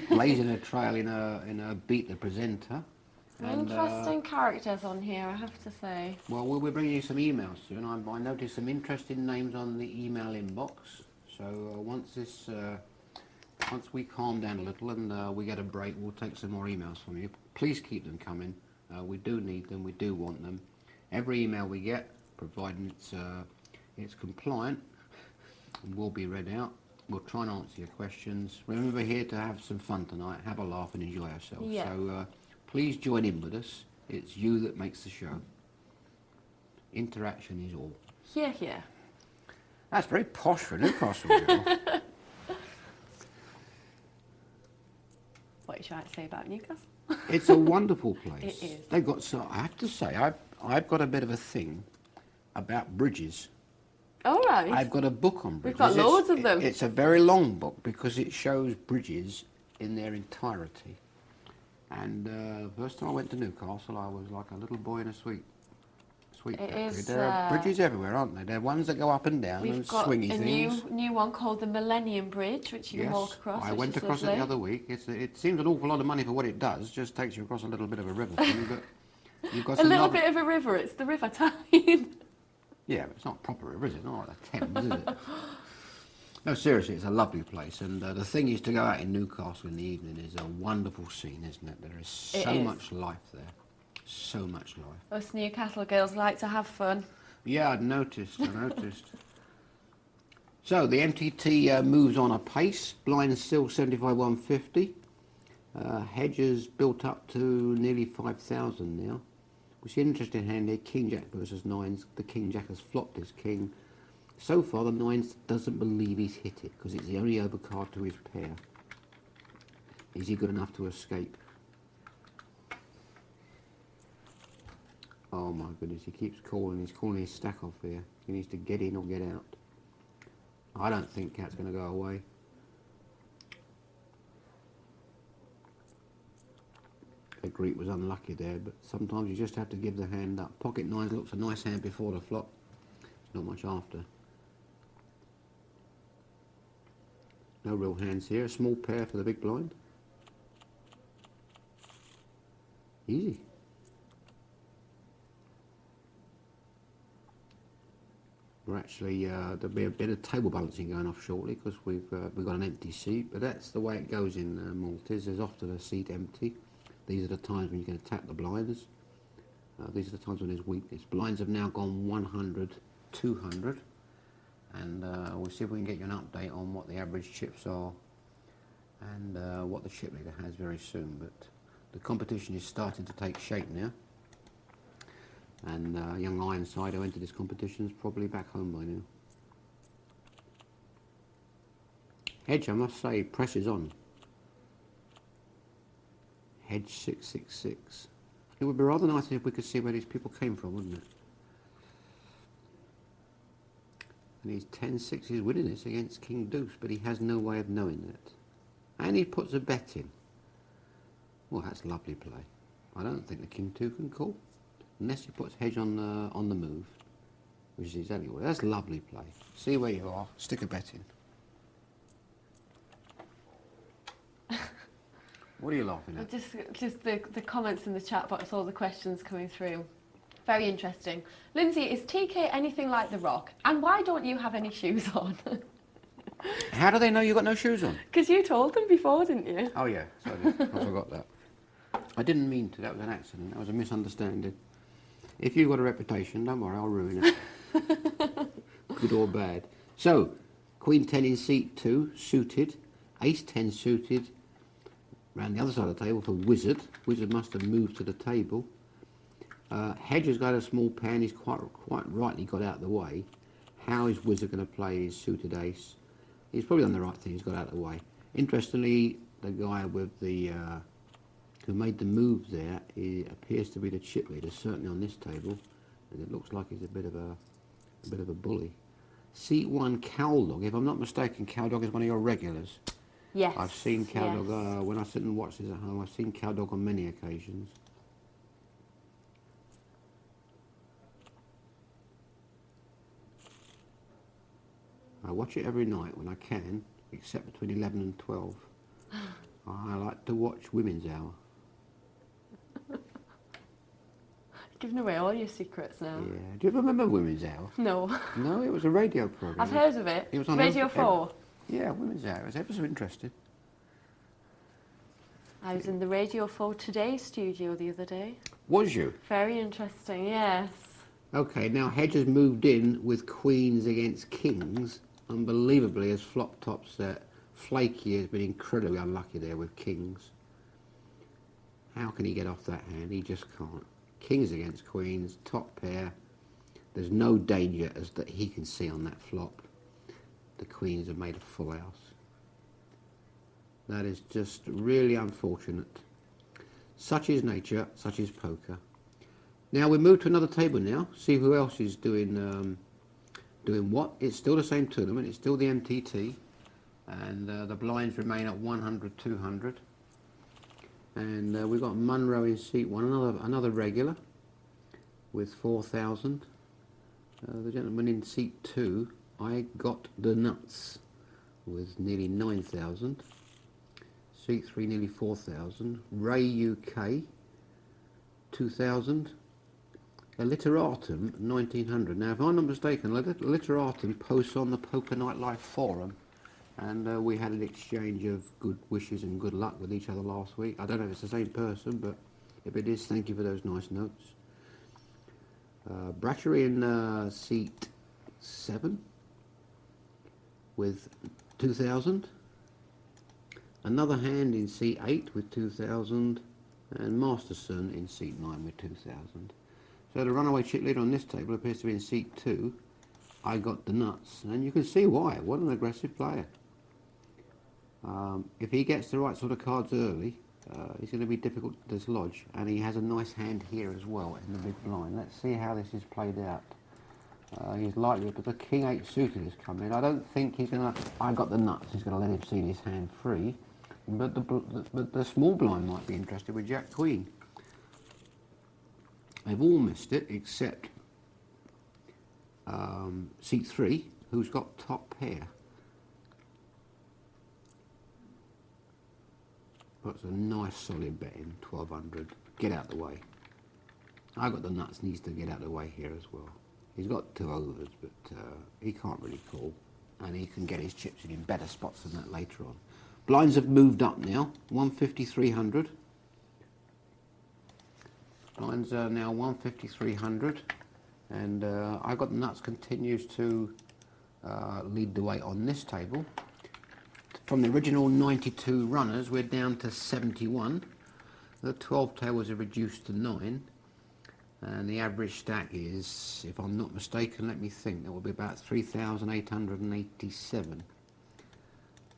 blazing a trail in her Beat the Presenter. And, interesting characters on here, I have to say. Well, we'll be bringing you some emails soon. I noticed some interesting names on the email inbox. So once we calm down a little and we get a break, we'll take some more emails from you. Please keep them coming. We do need them. We do want them. Every email we get, providing it's compliant, will be read out. We'll try and answer your questions. Remember, we're here to have some fun tonight, have a laugh and enjoy ourselves. Yeah. So please join in with us. It's you that makes the show. Interaction is all. Here, here. That's very posh for Newcastle. what you might say about Newcastle. It's a wonderful place. It is. They've got, so I have to say, I've got a bit of a thing about bridges. All right. I've got a book on bridges. We've got loads of them. It's a very long book because it shows bridges in their entirety. And first time I went to Newcastle, I was like a little boy in a sweet factory. There are bridges everywhere, aren't there? There are ones that go up and down and swingy things. We've got a new one called the Millennium Bridge, which you can walk across. I went across it the other week. It seems an awful lot of money for what it does. Just takes you across a little bit of a river thing, but you've got a little bit of a river. It's the River Tyne. Yeah, but it's not a proper river, is it? Not like the Thames, is it? No, seriously, it's a lovely place. And the thing is, to go out in Newcastle in the evening is a wonderful scene, isn't it? There is so much life there. So much life. Us Newcastle girls like to have fun. Yeah, I noticed. So, the MTT moves on apace. Blinds still 75 150. Hedges built up to nearly 5,000 now. We see an interesting hand here, King Jack versus nines. The King Jack has flopped his king. So far, the nines doesn't believe he's hit it because it's the only overcard to his pair. Is he good enough to escape? Oh my goodness, he keeps calling. He's calling his stack off here. He needs to get in or get out. I don't think Cat's going to go away. The Greek was unlucky there, but sometimes you just have to give the hand up. Pocket nines looks a nice hand before the flop. Not much after. No real hands here. A small pair for the big blind. Easy. We're actually there'll be a bit of table balancing going off shortly because we've got an empty seat, but that's the way it goes in Maltese. There's often a seat empty. These are the times when you can attack the blinds. These are the times when there's weakness. Blinds have now gone 100, 200, and we'll see if we can get you an update on what the average chips are and what the chip leader has very soon. But the competition is starting to take shape now. And young Ironside who entered this competition is probably back home by now. Hedge, I must say, pressure's on. Hedge 666. It would be rather nice if we could see where these people came from, wouldn't it? And he's 10-6, he's winning this against King Deuce, but he has no way of knowing that. And he puts a bet in. Well, that's lovely play. I don't think the King 2 can call. Unless he puts hedge on the move, which is exactly what. That's lovely play. See where you are. Stick a bet in. What are you laughing at? Just the comments in the chat box, all the questions coming through. Very interesting. Lyndsay, is TK anything like The Rock? And why don't you have any shoes on? How do they know you got no shoes on? Because you told them before, didn't you? Oh yeah, sorry, I forgot that. I didn't mean to. That was an accident. That was a misunderstanding. If you've got a reputation, don't worry, I'll ruin it. Good or bad. So, Queen 10 in seat 2, suited. Ace 10 suited. Round the other side of the table for Wizard. Wizard must have moved to the table. Hedge has got a small pair and he's quite rightly got out of the way. How is Wizard going to play his suited ace? He's probably done the right thing, he's got out of the way. Interestingly, the guy with the... who made the move there, he appears to be the chip leader, certainly on this table, and it looks like he's a bit of a bully. Seat 1 Cowdog, if I'm not mistaken, Cowdog is one of your regulars. Yes. I've seen Cowdog when I sit and watch this at home. I've seen Cowdog on many occasions. I watch it every night when I can, except between 11 and 12. I like to watch Women's Hour. Giving away all your secrets now. Yeah. Do you ever remember Women's Hour? No. No, it was a radio programme. I've heard of it. It was on Radio 4. Yeah, Women's Hour. It was ever so interesting. I was in the Radio 4 Today studio the other day. Was you? Very interesting, yes. Okay, now Hedge has moved in with queens against kings. Unbelievably, as flop tops that Flaky has been incredibly unlucky there with kings. How can he get off that hand? He just can't. Kings against queens, top pair. There's no danger as that he can see on that flop. The queens have made a full house. That is just really unfortunate. Such is nature, such is poker. Now we move to another table now, see who else is doing what. It's still the same tournament, it's still the MTT, and the blinds remain at 100, 200. And we've got Munro in seat 1, another regular with 4,000. The gentleman in seat 2, I got the nuts with nearly 9,000. Seat 3 nearly 4,000. Ray UK 2,000. Alliteratum 1,900. Now if I'm not mistaken, Alliteratum posts on the Poker Night Live forum, and we had an exchange of good wishes and good luck with each other last week. I don't know if it's the same person, but if it is, thank you for those nice notes. Brashery in seat 7 with 2,000. Another hand in seat 8 with 2,000, and Masterson in seat 9 with 2,000. So the runaway chip leader on this table appears to be in seat 2. I got the nuts, and you can see why. What an aggressive player. If he gets the right sort of cards early, he's going to be difficult to dislodge, and he has a nice hand here as well in the big blind. Let's see how this is played out. He's likely, but the King 8 suited has come in. I don't think he's going to, I got the nuts, he's going to let him see his hand free, but the small blind might be interested with Jack Queen. They've all missed it except seat 3, who's got top pair. Puts a nice solid bet in, 1,200. Get out the way. I got the nuts, needs to get out the way here as well. He's got 2 overs, but he can't really call, and he can get his chips in better spots than that later on. Blinds have moved up now, 150, 300. Blinds are now 150, 300, and I got the nuts continues to lead the way on this table. From the original 92 runners, we're down to 71. The 12 tables are reduced to 9, and the average stack is, if I'm not mistaken, let me think, that will be about 3,887.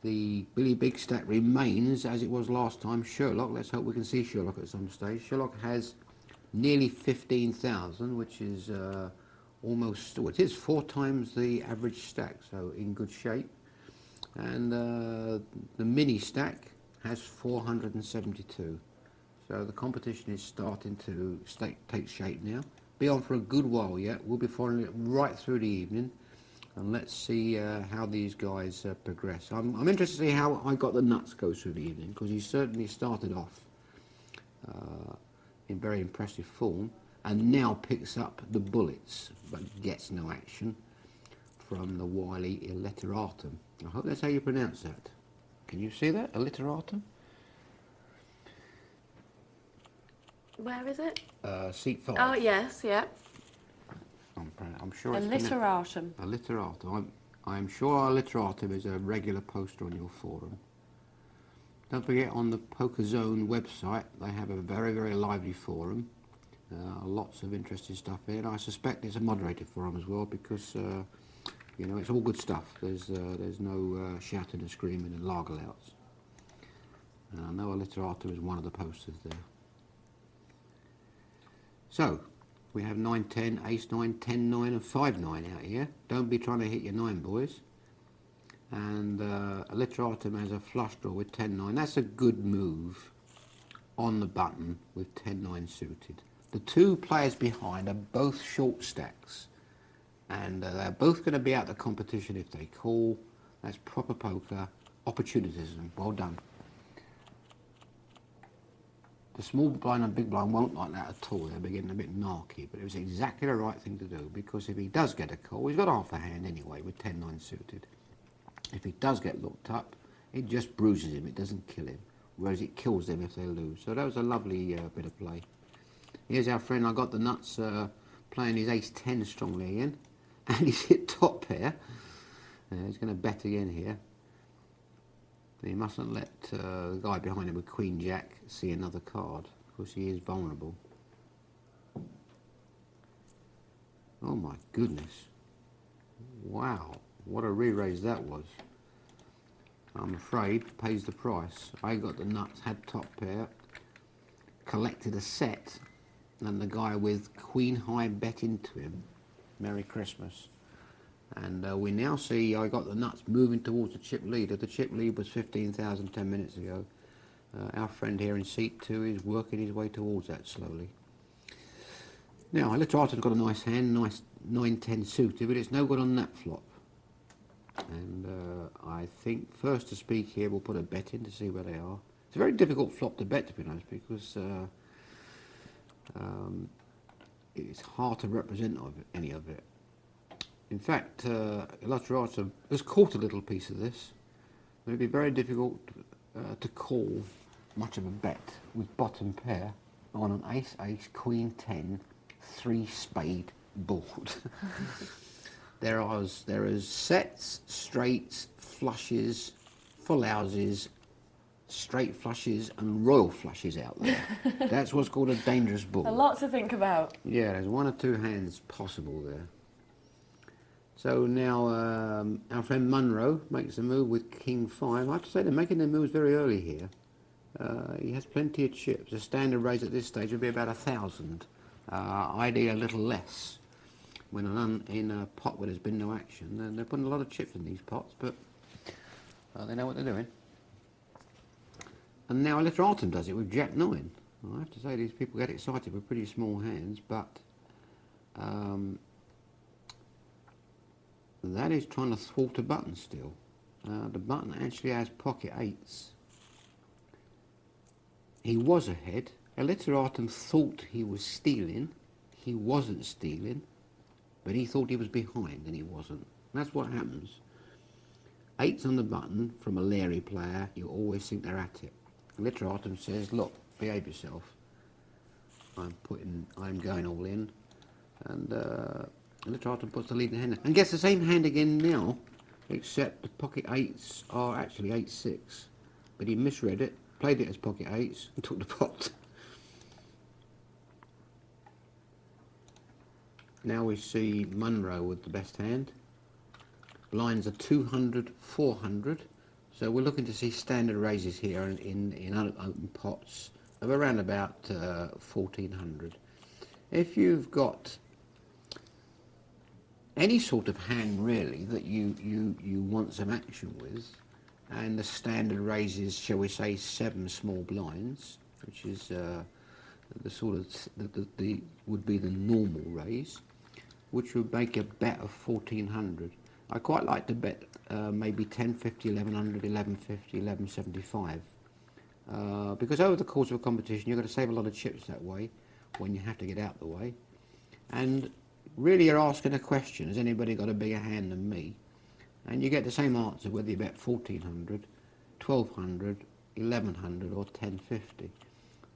The Billy Big stack remains as it was last time. Sherlock, let's hope we can see Sherlock at some stage. Sherlock has nearly 15,000, which is almost, well, it is 4 times the average stack, so in good shape. And the mini stack has 472. So the competition is starting to take shape now. Be on for a good while yet. We'll be following it right through the evening, and let's see how these guys progress. I'm interested to see how I got the nuts go through the evening, because he certainly started off in very impressive form, and now picks up the bullets, but gets no action from the wily Illiteratum. I hope that's how you pronounce that. Can you see that? Illiteratum? Where is it? Seat 5. Oh, yes, yeah. I'm sure it's Illiteratum. Illiteratum. I'm sure Illiteratum is a regular poster on your forum. Don't forget, on the Poker Zone website, they have a very, very lively forum. Lots of interesting stuff here. And I suspect it's a moderated forum as well, because you know, it's all good stuff. There's no shouting and screaming and lager louts. I know Alliteratum is one of the posters there. So, we have 9-10, Ace-9, 10-9 and 5-9 out here. Don't be trying to hit your 9, boys. And Alliteratum has a flush draw with 10-9. That's a good move on the button with 10-9 suited. The 2 players behind are both short stacks, and they're both going to be out the competition if they call. That's proper poker, opportunism. Well done. The small blind and big blind won't like that at all. They'll be getting a bit narky, but it was exactly the right thing to do, because if he does get a call, he's got half a hand anyway with 10-9 suited. If he does get looked up, it just bruises him, it doesn't kill him, whereas it kills them if they lose. So that was a lovely bit of play. Here's our friend, I got the nuts, playing his ace-10 strongly again, and he's hit top pair. He's going to bet again here. He mustn't let the guy behind him with Queen Jack see another card, because he is vulnerable. Oh my goodness. Wow, what a re-raise that was. I'm afraid, pays the price. I got the nuts, had top pair, collected a set, and the guy with queen high bet into him. Merry Christmas. And we now see I got the nuts moving towards the chip leader. The chip lead was 15,000 10 minutes ago. Our friend here in seat 2 is working his way towards that slowly. Now, Literatum's got a nice hand, nice 9-10 suited, but it's no good on that flop. And I think first to speak here, we'll put a bet in to see where they are. It's a very difficult flop to bet, to be honest, because it's hard to represent any of it. In fact, Literatum has caught a little piece of this. It would be very difficult to call much of a bet with bottom pair on an ace, queen 10, 3 spade board. There is sets, straights, flushes, full houses, straight flushes and royal flushes out there. That's what's called a dangerous board. A lot to think about. Yeah, there's 1 or 2 hands possible there. So now our friend Munro makes a move with king 5. I have to say they're making their moves very early here. He has plenty of chips. A standard raise at this stage would be about 1,000. Ideally a little less. When in a pot where there's been no action, and they're putting a lot of chips in these pots, but they know what they're doing. And now Literatum does it with Jack 9. I have to say these people get excited with pretty small hands, but that is trying to thwart a button still. The button actually has pocket 8s. He was ahead. Literatum thought he was stealing. He wasn't stealing, but he thought he was behind and he wasn't. And that's what happens. 8s on the button from a Larry player, you always think they're at it. Literatum says, look, behave yourself. I'm going all in. And Literatum puts the leading hand and gets the same hand again now, except the pocket 8s are actually 8-6. But he misread it, played it as pocket 8s and took the pot. Now we see Munro with the best hand. Blinds are 200, 400. So we're looking to see standard raises here in unopened pots of around about 1,400. If you've got any sort of hand really that you want some action with, and the standard raises, shall we say, 7 small blinds, which is the sort of would be the normal raise, which would make a bet of 1,400. I quite like to bet maybe 1050, 1100, 1150, 1175, because over the course of a competition you're going to save a lot of chips that way when you have to get out the way. And really you're asking a question, has anybody got a bigger hand than me? And you get the same answer whether you bet 1,400, 1,200, 1,100 or 1050.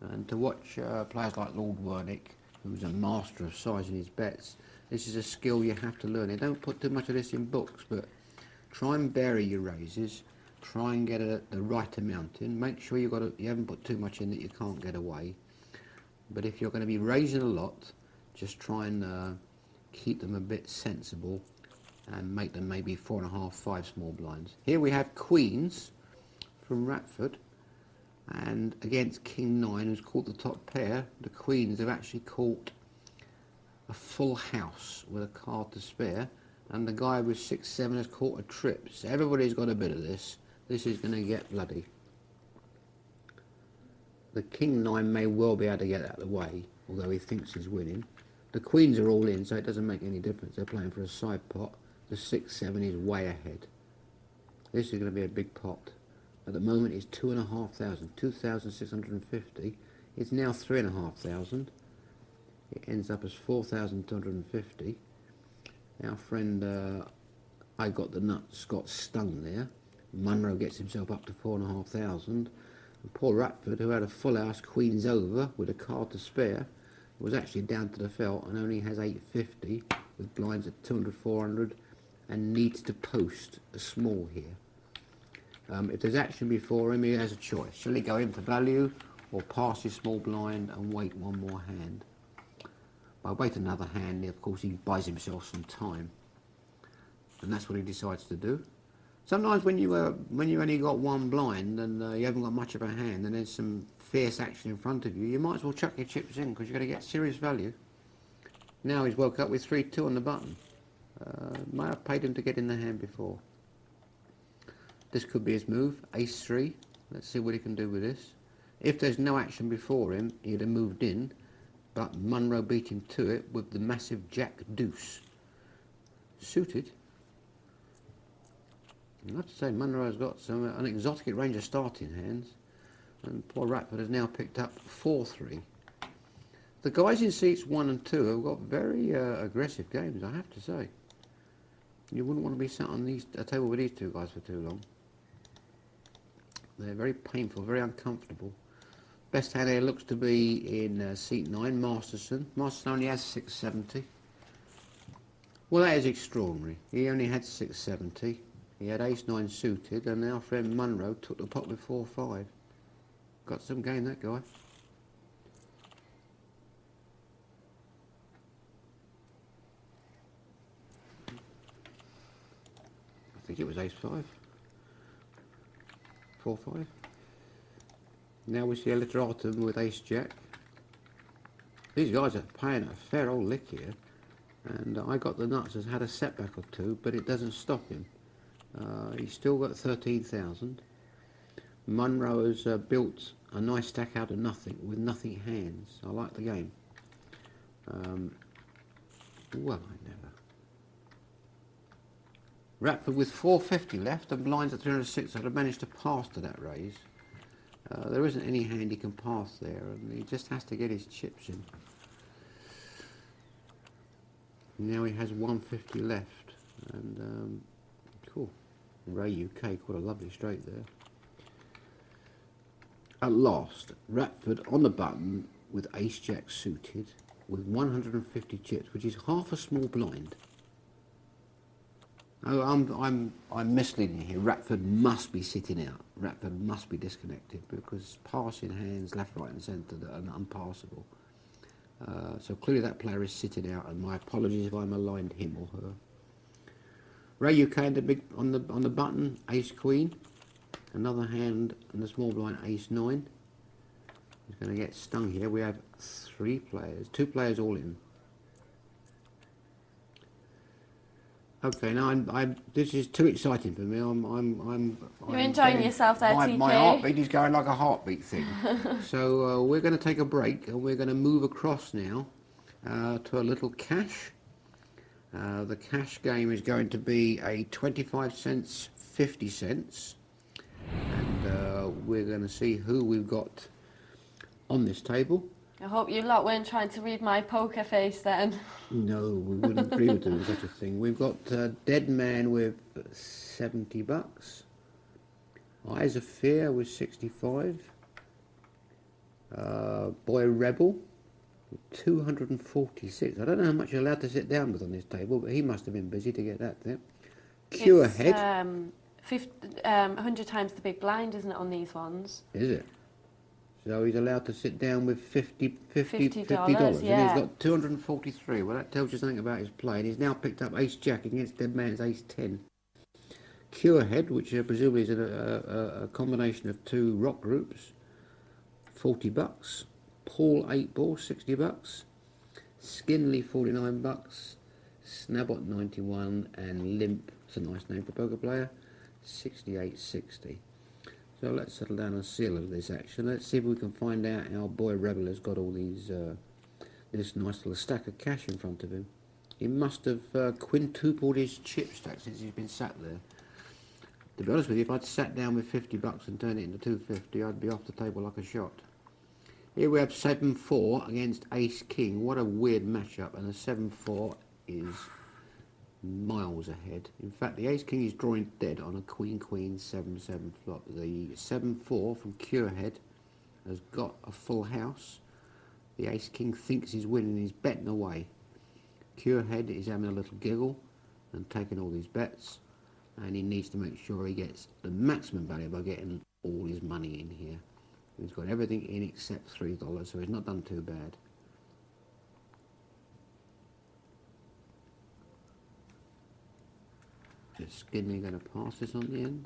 And to watch players like Lord Wernick, who's a master of sizing his bets, this is a skill you have to learn. They don't put too much of this in books, but try and vary your raises, try and get the right amount in, make sure you haven't put too much in that you can't get away. But if you're going to be raising a lot, just try and keep them a bit sensible and make them maybe 4.5, 5 small blinds. Here we have queens from Ratford, and against king 9, who's caught the top pair. The queens have actually caught a full house with a card to spare, and the guy with 6-7 has caught a trip. So everybody's got a bit of this. This is going to get bloody. The king 9 may well be able to get out of the way, although he thinks he's winning. The queens are all in, so it doesn't make any difference. They're playing for a side pot. The 6-7 is way ahead. This is going to be a big pot. At the moment it's 2,500, 2,650. It's now 3,500. It ends up as 4,250. Our friend, I got the nuts, got stung there. Munro gets himself up to 4,500. And poor Ratford, who had a full house queens over with a card to spare, was actually down to the felt and only has 850 with blinds at 200, 400 and needs to post a small here. If there's action before him, he has a choice. Shall he go in for value or pass his small blind and wait one more hand? By wait another hand, of course, he buys himself some time. And that's what he decides to do. Sometimes when you only got one blind and you haven't got much of a hand and there's some fierce action in front of you, you might as well chuck your chips in because you're going to get serious value. Now he's woke up with 3-2 on the button. Might have paid him to get in the hand before. This could be his move, ace-3. Let's see what he can do with this. If there's no action before him, he'd have moved in, but Munro beat him to it with the massive jack-deuce. Suited. I have to say, Munro's got an exotic range of starting hands, and poor Ratford has now picked up 4-3. The guys in seats 1 and 2 have got very aggressive games, I have to say. You wouldn't want to be sat on a table with these two guys for too long. They're very painful, very uncomfortable. Best hand here looks to be in seat 9, Masterson. Masterson only has 670. Well, that is extraordinary. He only had 670. He had ace-9 suited, and our friend Munro took the pot with 4-5. Got some game, that guy. I think it was ace-5. 4-5. Now we see a literatum with ace-jack. These guys are paying a fair old lick here, and I got the nuts, has had a setback or two, but it doesn't stop him. He's still got 13,000. Munro has built a nice stack out of nothing with nothing hands. I like the game. Well, I never. Ratford with 450 left and blinds at 306. I'd have managed to pass to that raise. There isn't any hand he can pass there, and he just has to get his chips in. Now he has 150 left, and cool. Ray UK caught a lovely straight there. At last, Ratford on the button with ace-jack suited with 150 chips, which is half a small blind. Oh, I'm misleading here. Ratford must be sitting out. Ratford must be disconnected because passing hands left, right, and centre that are unpassable. So clearly that player is sitting out, and my apologies if I maligned him or her. Ray UK on the button, ace queen. Another hand in the small blind, ace 9. He's going to get stung here. We have 3 players, 2 players all in. Okay, now this is too exciting for me. You're enjoying yourself there, TK. My heartbeat is going like a heartbeat thing. So we're going to take a break, and we're going to move across now to a little cash. The cash game is going to be a 25 cents, 50 cents, and we're going to see who we've got on this table. I hope you lot weren't trying to read my poker face then. No, we wouldn't agree with doing such a thing. We've got Dead Man with 70 bucks. Eyes of Fear with 65. Boy Rebel with 246. I don't know how much you're allowed to sit down with on this table, but he must have been busy to get that there. Cure Head. 100 times the big blind, isn't it, on these ones? Is it? So he's allowed to sit down with $50, yeah. And he's got 243. Well, that tells you something about his play. And he's now picked up ace-jack against Dead Man's ace-10. Cure Head, which presumably is a combination of 2 rock groups, 40 bucks. Paul 8 Ball, 60 bucks. Skinley, 49 bucks. Snabot, 91. And Limp, it's a nice name for a poker player, 68.60. So let's settle down and see a little of this action. Let's see if we can find out how Boy Rebel has got all these, this nice little stack of cash in front of him. He must have quintupled his chip stack since he's been sat there. To be honest with you, if I'd sat down with 50 bucks and turned it into 250, I'd be off the table like a shot. Here we have 7-4 against Ace King. What a weird matchup, and the 7-4 is miles ahead. In fact, the Ace King is drawing dead on a Queen-Queen 7-7 flop. The 7-4 from Curehead has got a full house. The Ace King thinks he's winning, he's betting away. Curehead is having a little giggle and taking all these bets, and he needs to make sure he gets the maximum value by getting all his money in here. He's got everything in except $3, so he's not done too bad. Is Skinny going to pass this on the end?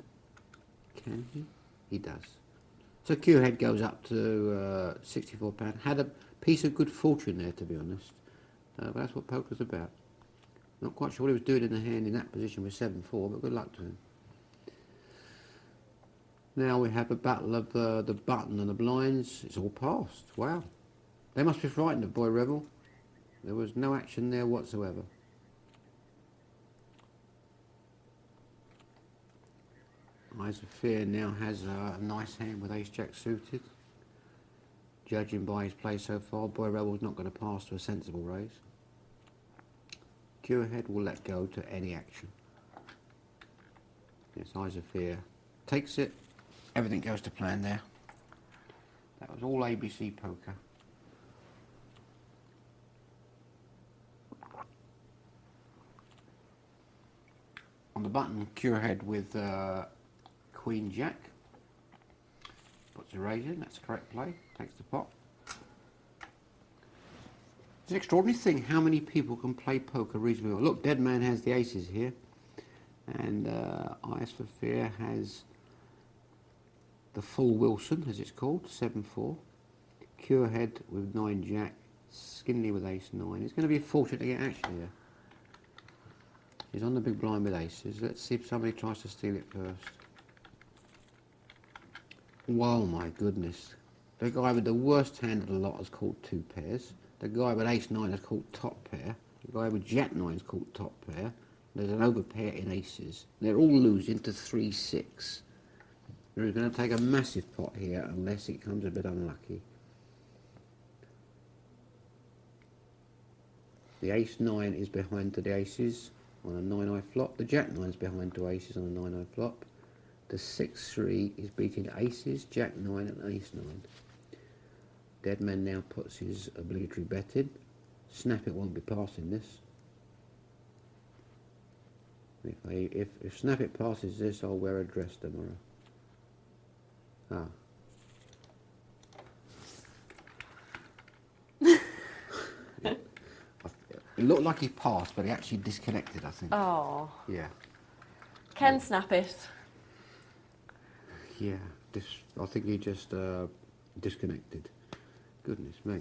Can he? He does. So Q head goes up to £64. Had a piece of good fortune there, to be honest. But that's what poker's about. Not quite sure what he was doing in the hand in that position with 7-4, but good luck to him. Now we have a battle of the button and the blinds. It's all passed. Wow. They must be frightened of Boy Rebel. There was no action there whatsoever. Eyes of Fear now has a nice hand with Ace-Jack suited. Judging by his play so far, Boy Rebel's not going to pass to a sensible raise. Q ahead will let go to any action. Yes, Eyes of Fear takes it. Everything goes to plan there. That was all ABC poker. On the button, Q ahead with Queen Jack. Puts a raise in, that's the correct play. Takes the pot. It's an extraordinary thing how many people can play poker reasonably well. Look, Dead Man has the aces here. And Eyes for Fear has the full Wilson, as it's called, 7-4. Q ahead with 9 Jack. Skinny with Ace 9. It's going to be fortunate to get action here. He's on the big blind with aces. Let's see if somebody tries to steal it first. Whoa, my goodness. The guy with the worst hand of the lot has called 2 pairs. The guy with Ace 9 has called top pair. The guy with Jack 9 has called top pair. There's an overpair in aces. They're all losing to 3-6. They're going to take a massive pot here unless it comes a bit unlucky. The Ace 9 is behind to the aces on a 9-eye flop. The Jack 9 is behind to aces on a 9-eye flop. The 6-3 is beating aces, Jack 9 and Ace 9. Dead Man now puts his obligatory bet in. Snap It won't be passing this. If Snap It passes this, I'll wear a dress tomorrow. Ah. It looked like he passed, but he actually disconnected, I think. Oh. Yeah. Ken Snap It. Yeah, I think he just disconnected. Goodness me.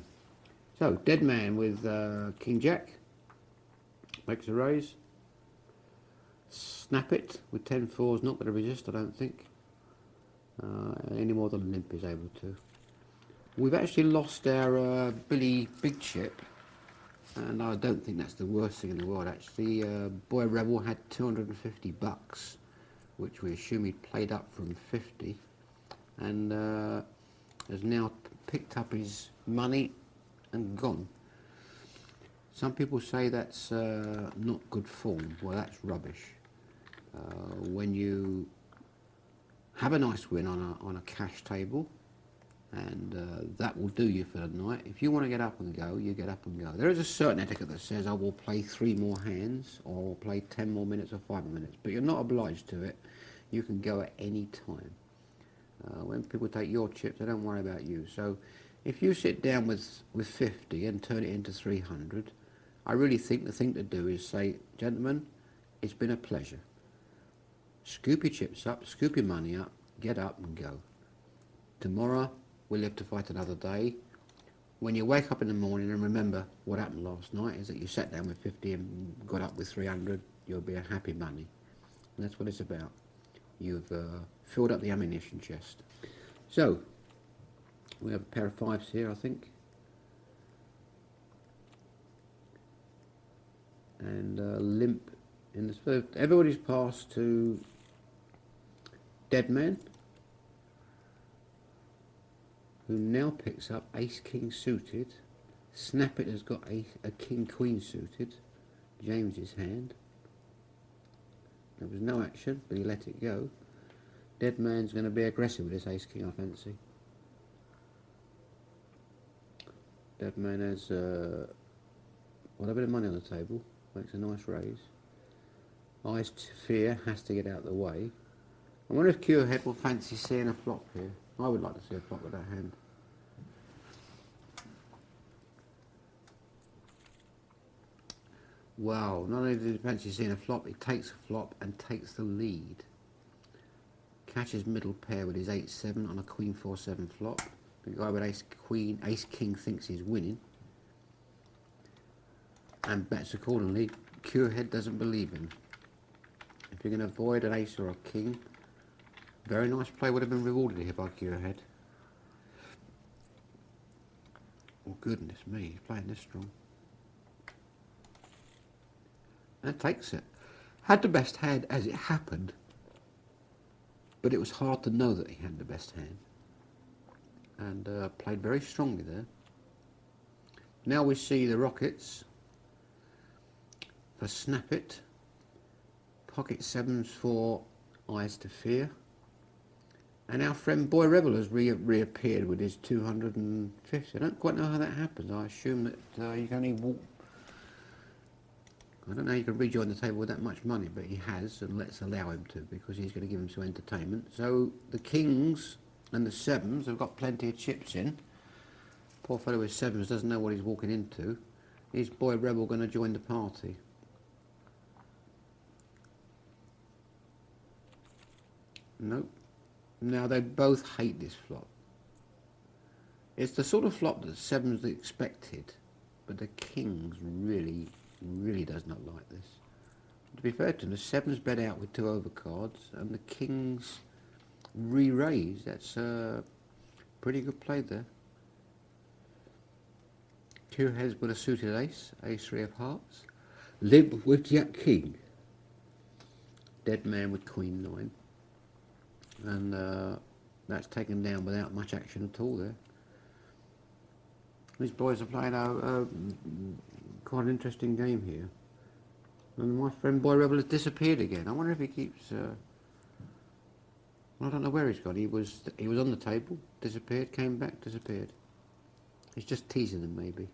So, Dead Man with King Jack. Makes a raise. Snap It with 10-4 is not going to resist, I don't think. Any more than Limp is able to. We've actually lost our Billy Big Chip. And I don't think that's the worst thing in the world, actually. Boy Rebel had $250, which we assume he'd played up from 50, and has now picked up his money and gone. Some people say that's not good form. Well, that's rubbish. When you have a nice win on a cash table, and that will do you for the night. If you want to get up and go, you get up and go. There is a certain etiquette that says I will play 3 more hands, or I'll play 10 more minutes or 5 more minutes, but you're not obliged to it. You can go at any time. When people take your chips, they don't worry about you. So if you sit down with 50 and turn it into 300, I really think the thing to do is say, gentlemen, it's been a pleasure. Scoop your chips up, scoop your money up, get up and go. Tomorrow, we'll live to fight another day. When you wake up in the morning and remember what happened last night is that you sat down with 50 and got up with 300, you'll be a happy money. And that's what it's about. You've filled up the ammunition chest. So, we have a pair of 5s here, I think. And Limp in the first. Everybody's passed to Dead Man, who now picks up Ace-King suited. Snap It has got a King-Queen suited, James's hand. There was no action, but he let it go. Dead Man's going to be aggressive with this Ace-King, I fancy. Dead Man has quite a bit of money on the table, makes a nice raise. Eyes to Fear has to get out of the way. I wonder if Q Head will fancy seeing a flop here. I would like to see a flop with that hand. Well, not only does he fancy seeing a flop, he takes a flop and takes the lead. Catches middle pair with his 8-7 on a Queen 4-7 flop. The guy with Ace-King thinks he's winning. And bets accordingly. Curehead doesn't believe him. If you're going to avoid an ace or a king, very nice play would have been rewarded here by Curehead. Oh goodness me, he's playing this strong. And takes it. Had the best hand as it happened, but it was hard to know that he had the best hand. And played very strongly there. Now we see the rockets for Snap It. Pocket sevens for Eyes to Fear. And our friend Boy Rebel has reappeared with his 250. I don't quite know how that happens. I assume that you can only walk. I don't know how you can rejoin the table with that much money, but he has, and let's allow him to, because he's going to give him some entertainment. So the kings and the sevens have got plenty of chips in. Poor fellow with sevens doesn't know what he's walking into. Is Boy Rebel going to join the party? Nope. Now they both hate this flop. It's the sort of flop that sevens expected, but the kings really does not like this. To be fair to him, the sevens bet out with 2 overcards, and the kings re-raise. That's a pretty good play there. Cureheads with a suited ace, ace-3 of hearts. Lib with Jack King. Dead man with Queen 9. And that's taken down without much action at all there. These boys are playing a quite an interesting game here. And my friend Boy Rebel has disappeared again. I wonder if he keeps... I don't know where he's gone. He was on the table, disappeared, came back, disappeared. He's just teasing them, maybe.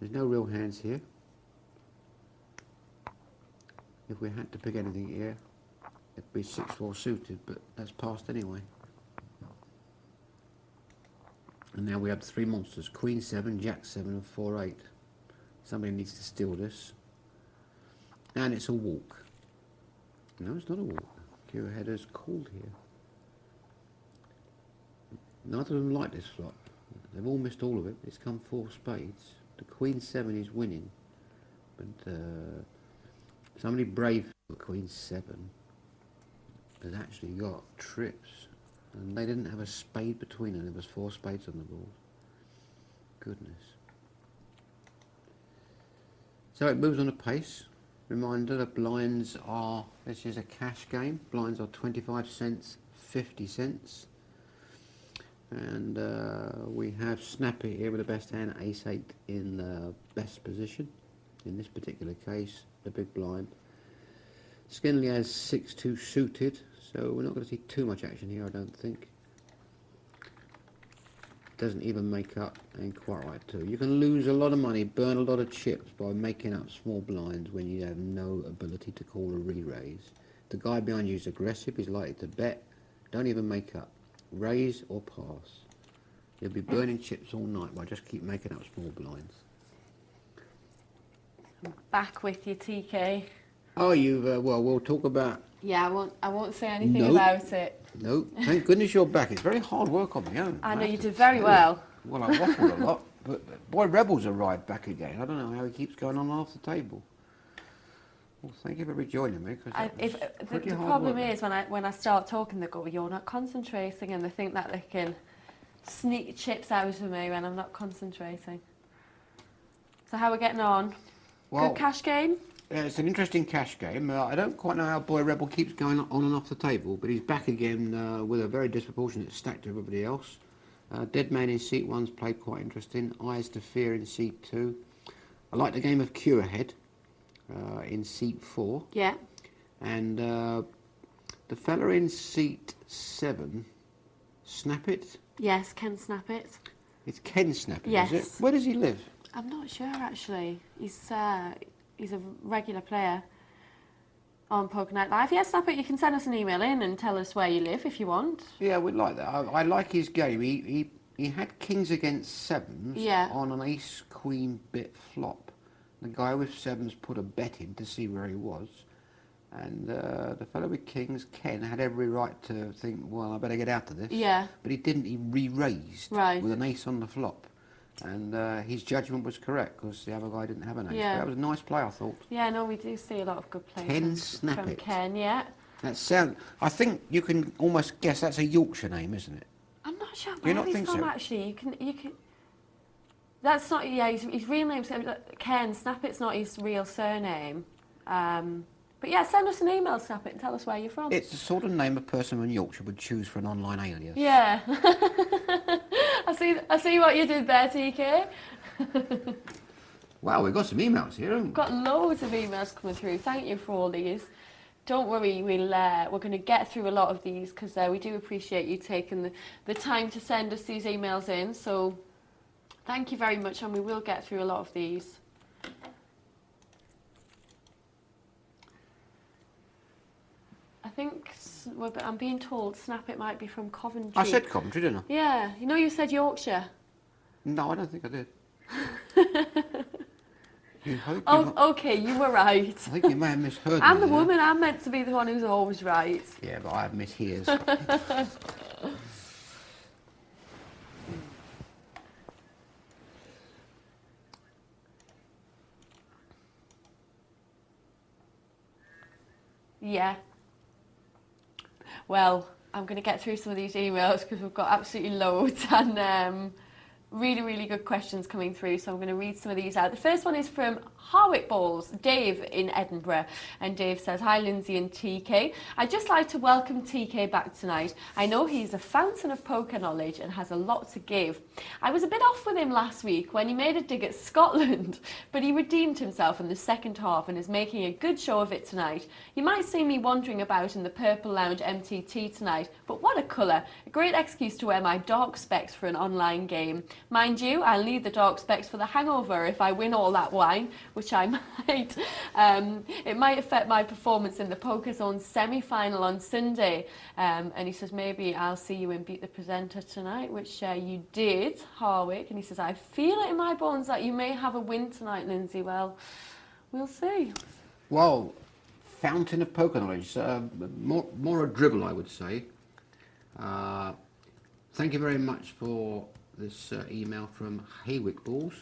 There's no real hands here. If we had to pick anything here, it'd be 6-4 suited, but that's passed anyway. And now we have 3 monsters: Queen 7, Jack 7 and 4-8. Somebody needs to steal this. And it's a walk. No, it's not a walk. Curehead has called here. Neither of them like this flop. They've all missed all of it. It's come 4 spades. The Queen 7 is winning. But somebody brave for Queen 7 has actually got trips. And they didn't have a spade between them. There was 4 spades on the board. Goodness. So it moves on a pace. Reminder, the blinds are, this is a cash game. Blinds are 25 cents, 50 cents. And we have Snap It here with the best hand, ace-8 in the best position. In this particular case, the big blind. Skinley has 6-2 suited, so we're not going to see too much action here, I don't think. Doesn't even make up, and quite right too. You can lose a lot of money, burn a lot of chips by making up small blinds when you have no ability to call a re-raise. The guy behind you is aggressive, he's likely to bet. Don't even make up. Raise or pass. You'll be burning chips all night by just keep making up small blinds. I'm back with you, TK. Oh, you've, well, we'll talk about... Yeah, I won't say anything about it. No, thank goodness you're back. It's very hard work on my own. I know you did very well. Well, I waffled a lot, but Boy Rebel's arrived back again. I don't know how he keeps going on off the table. Well, thank you for rejoining me. The problem is when I start talking, they go, "You're not concentrating," and they think that they can sneak chips out of me when I'm not concentrating. So how are we getting on? Well, good cash game? It's an interesting cash game. I don't quite know how Boy Rebel keeps going on and off the table, but he's back again with a very disproportionate stack to everybody else. Dead Man in seat 1's played quite interesting. Eyes to Fear in seat 2. I like the game of Curehead in seat 4. Yeah. And the fella in seat 7, Snap It? Yes, Ken Snap It. It's Ken Snap It, yes. is it? Where does he live? I'm not sure, actually. He's a regular player on Poker Night Live. Yeah, Snap It, you can send us an email in and tell us where you live if you want. Yeah, we'd like that. I like his game. He had kings against sevens on an ace-queen bit flop. The guy with 7's put a bet in to see where he was. And the fellow with kings, Ken, had every right to think, well, I better get out of this. Yeah. But he didn't. He re-raised with an ace on the flop. And his judgment was correct because the other guy didn't have an ace. Yeah. But that was a nice play, I thought. Yeah, no, we do see a lot of good plays Ken Snap from It. Ken, yeah. I think you can almost guess that's a Yorkshire name, isn't it? I'm not sure Do you where not he's think from, so? actually. You can... That's not... Yeah, his real name's Ken. Snap It's not his real surname. But yeah, send us an email, Snap It, and tell us where you're from. It's the sort of name a person in Yorkshire would choose for an online alias. Yeah. I see what you did there, TK. Wow, we've got some emails here, haven't we? We've got loads of emails coming through. Thank you for all these. Don't worry, we're going to get through a lot of these because we do appreciate you taking the time to send us these emails in. So thank you very much, and we will get through a lot of these. I think, I'm being told Snap It might be from Coventry. I said Coventry, didn't I? Yeah, you said Yorkshire. No, I don't think I did. Okay, you were right. I think you may have misheard me. I'm the there. woman, I'm meant to be the one who's always right. Yeah, but I have mishears. Yeah. Well, I'm going to get through some of these emails because we've got absolutely loads and really, really good questions coming through. So I'm going to read some of these out. The first one is from Harwick Balls, Dave in Edinburgh. And Dave says, hi, Lyndsay and TK. I'd just like to welcome TK back tonight. I know he's a fountain of poker knowledge and has a lot to give. I was a bit off with him last week when he made a dig at Scotland, but he redeemed himself in the second half and is making a good show of it tonight. You might see me wandering about in the Purple Lounge MTT tonight, but what a colour. A great excuse to wear my dark specs for an online game. Mind you, I'll need the dark specs for the hangover if I win all that wine, which I might. It might affect my performance in the Poker Zone semi-final on Sunday. And he says, maybe I'll see you in Beat the Presenter tonight, which you did, Harwick. And he says, I feel it in my bones that you may have a win tonight, Lyndsay. Well, we'll see. Well, fountain of poker knowledge. More a dribble, I would say. Thank you very much for this email from Haywick Balls.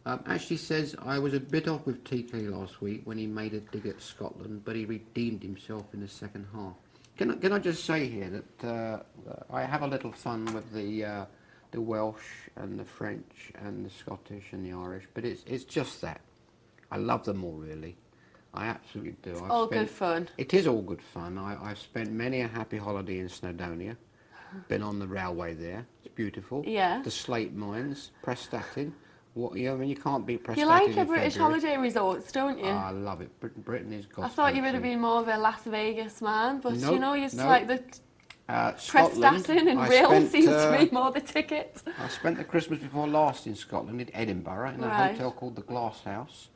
Actually says, I was a bit off with TK last week when he made a dig at Scotland, but he redeemed himself in the second half. Can I just say here that I have a little fun with the Welsh and the French and the Scottish and the Irish, but it's just that. I love them all, really. I absolutely do. All good fun. It is all good fun. I've spent many a happy holiday in Snowdonia. Been on the railway there. It's beautiful. Yeah. The slate mines, Prestatyn. You can't beat Prestatyn. You like in your British February. holiday resorts, don't you? I love it. Britain is God's I thought you would have country. been more of a Las Vegas man, but Nope, you just nope. like the Prestatyn and Rail seems to be more the ticket. I spent the Christmas before last in Scotland, in Edinburgh, in a hotel called the Glass House,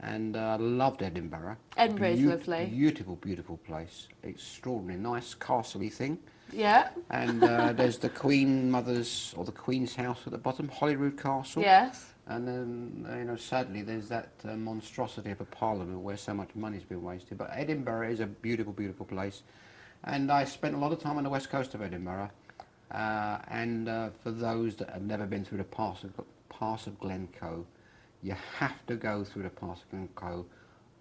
and loved Edinburgh. Edinburgh is lovely. Beautiful, beautiful place. Extraordinary, nice castle-y thing. Yeah. And there's the Queen Mother's, or the Queen's house at the bottom, Holyrood Castle. Yes. And then, sadly, there's that monstrosity of a parliament where so much money's been wasted. But Edinburgh is a beautiful, beautiful place. And I spent a lot of time on the west coast of Edinburgh. For those that have never been through the Pass of Glencoe, you have to go through the Pass of Glencoe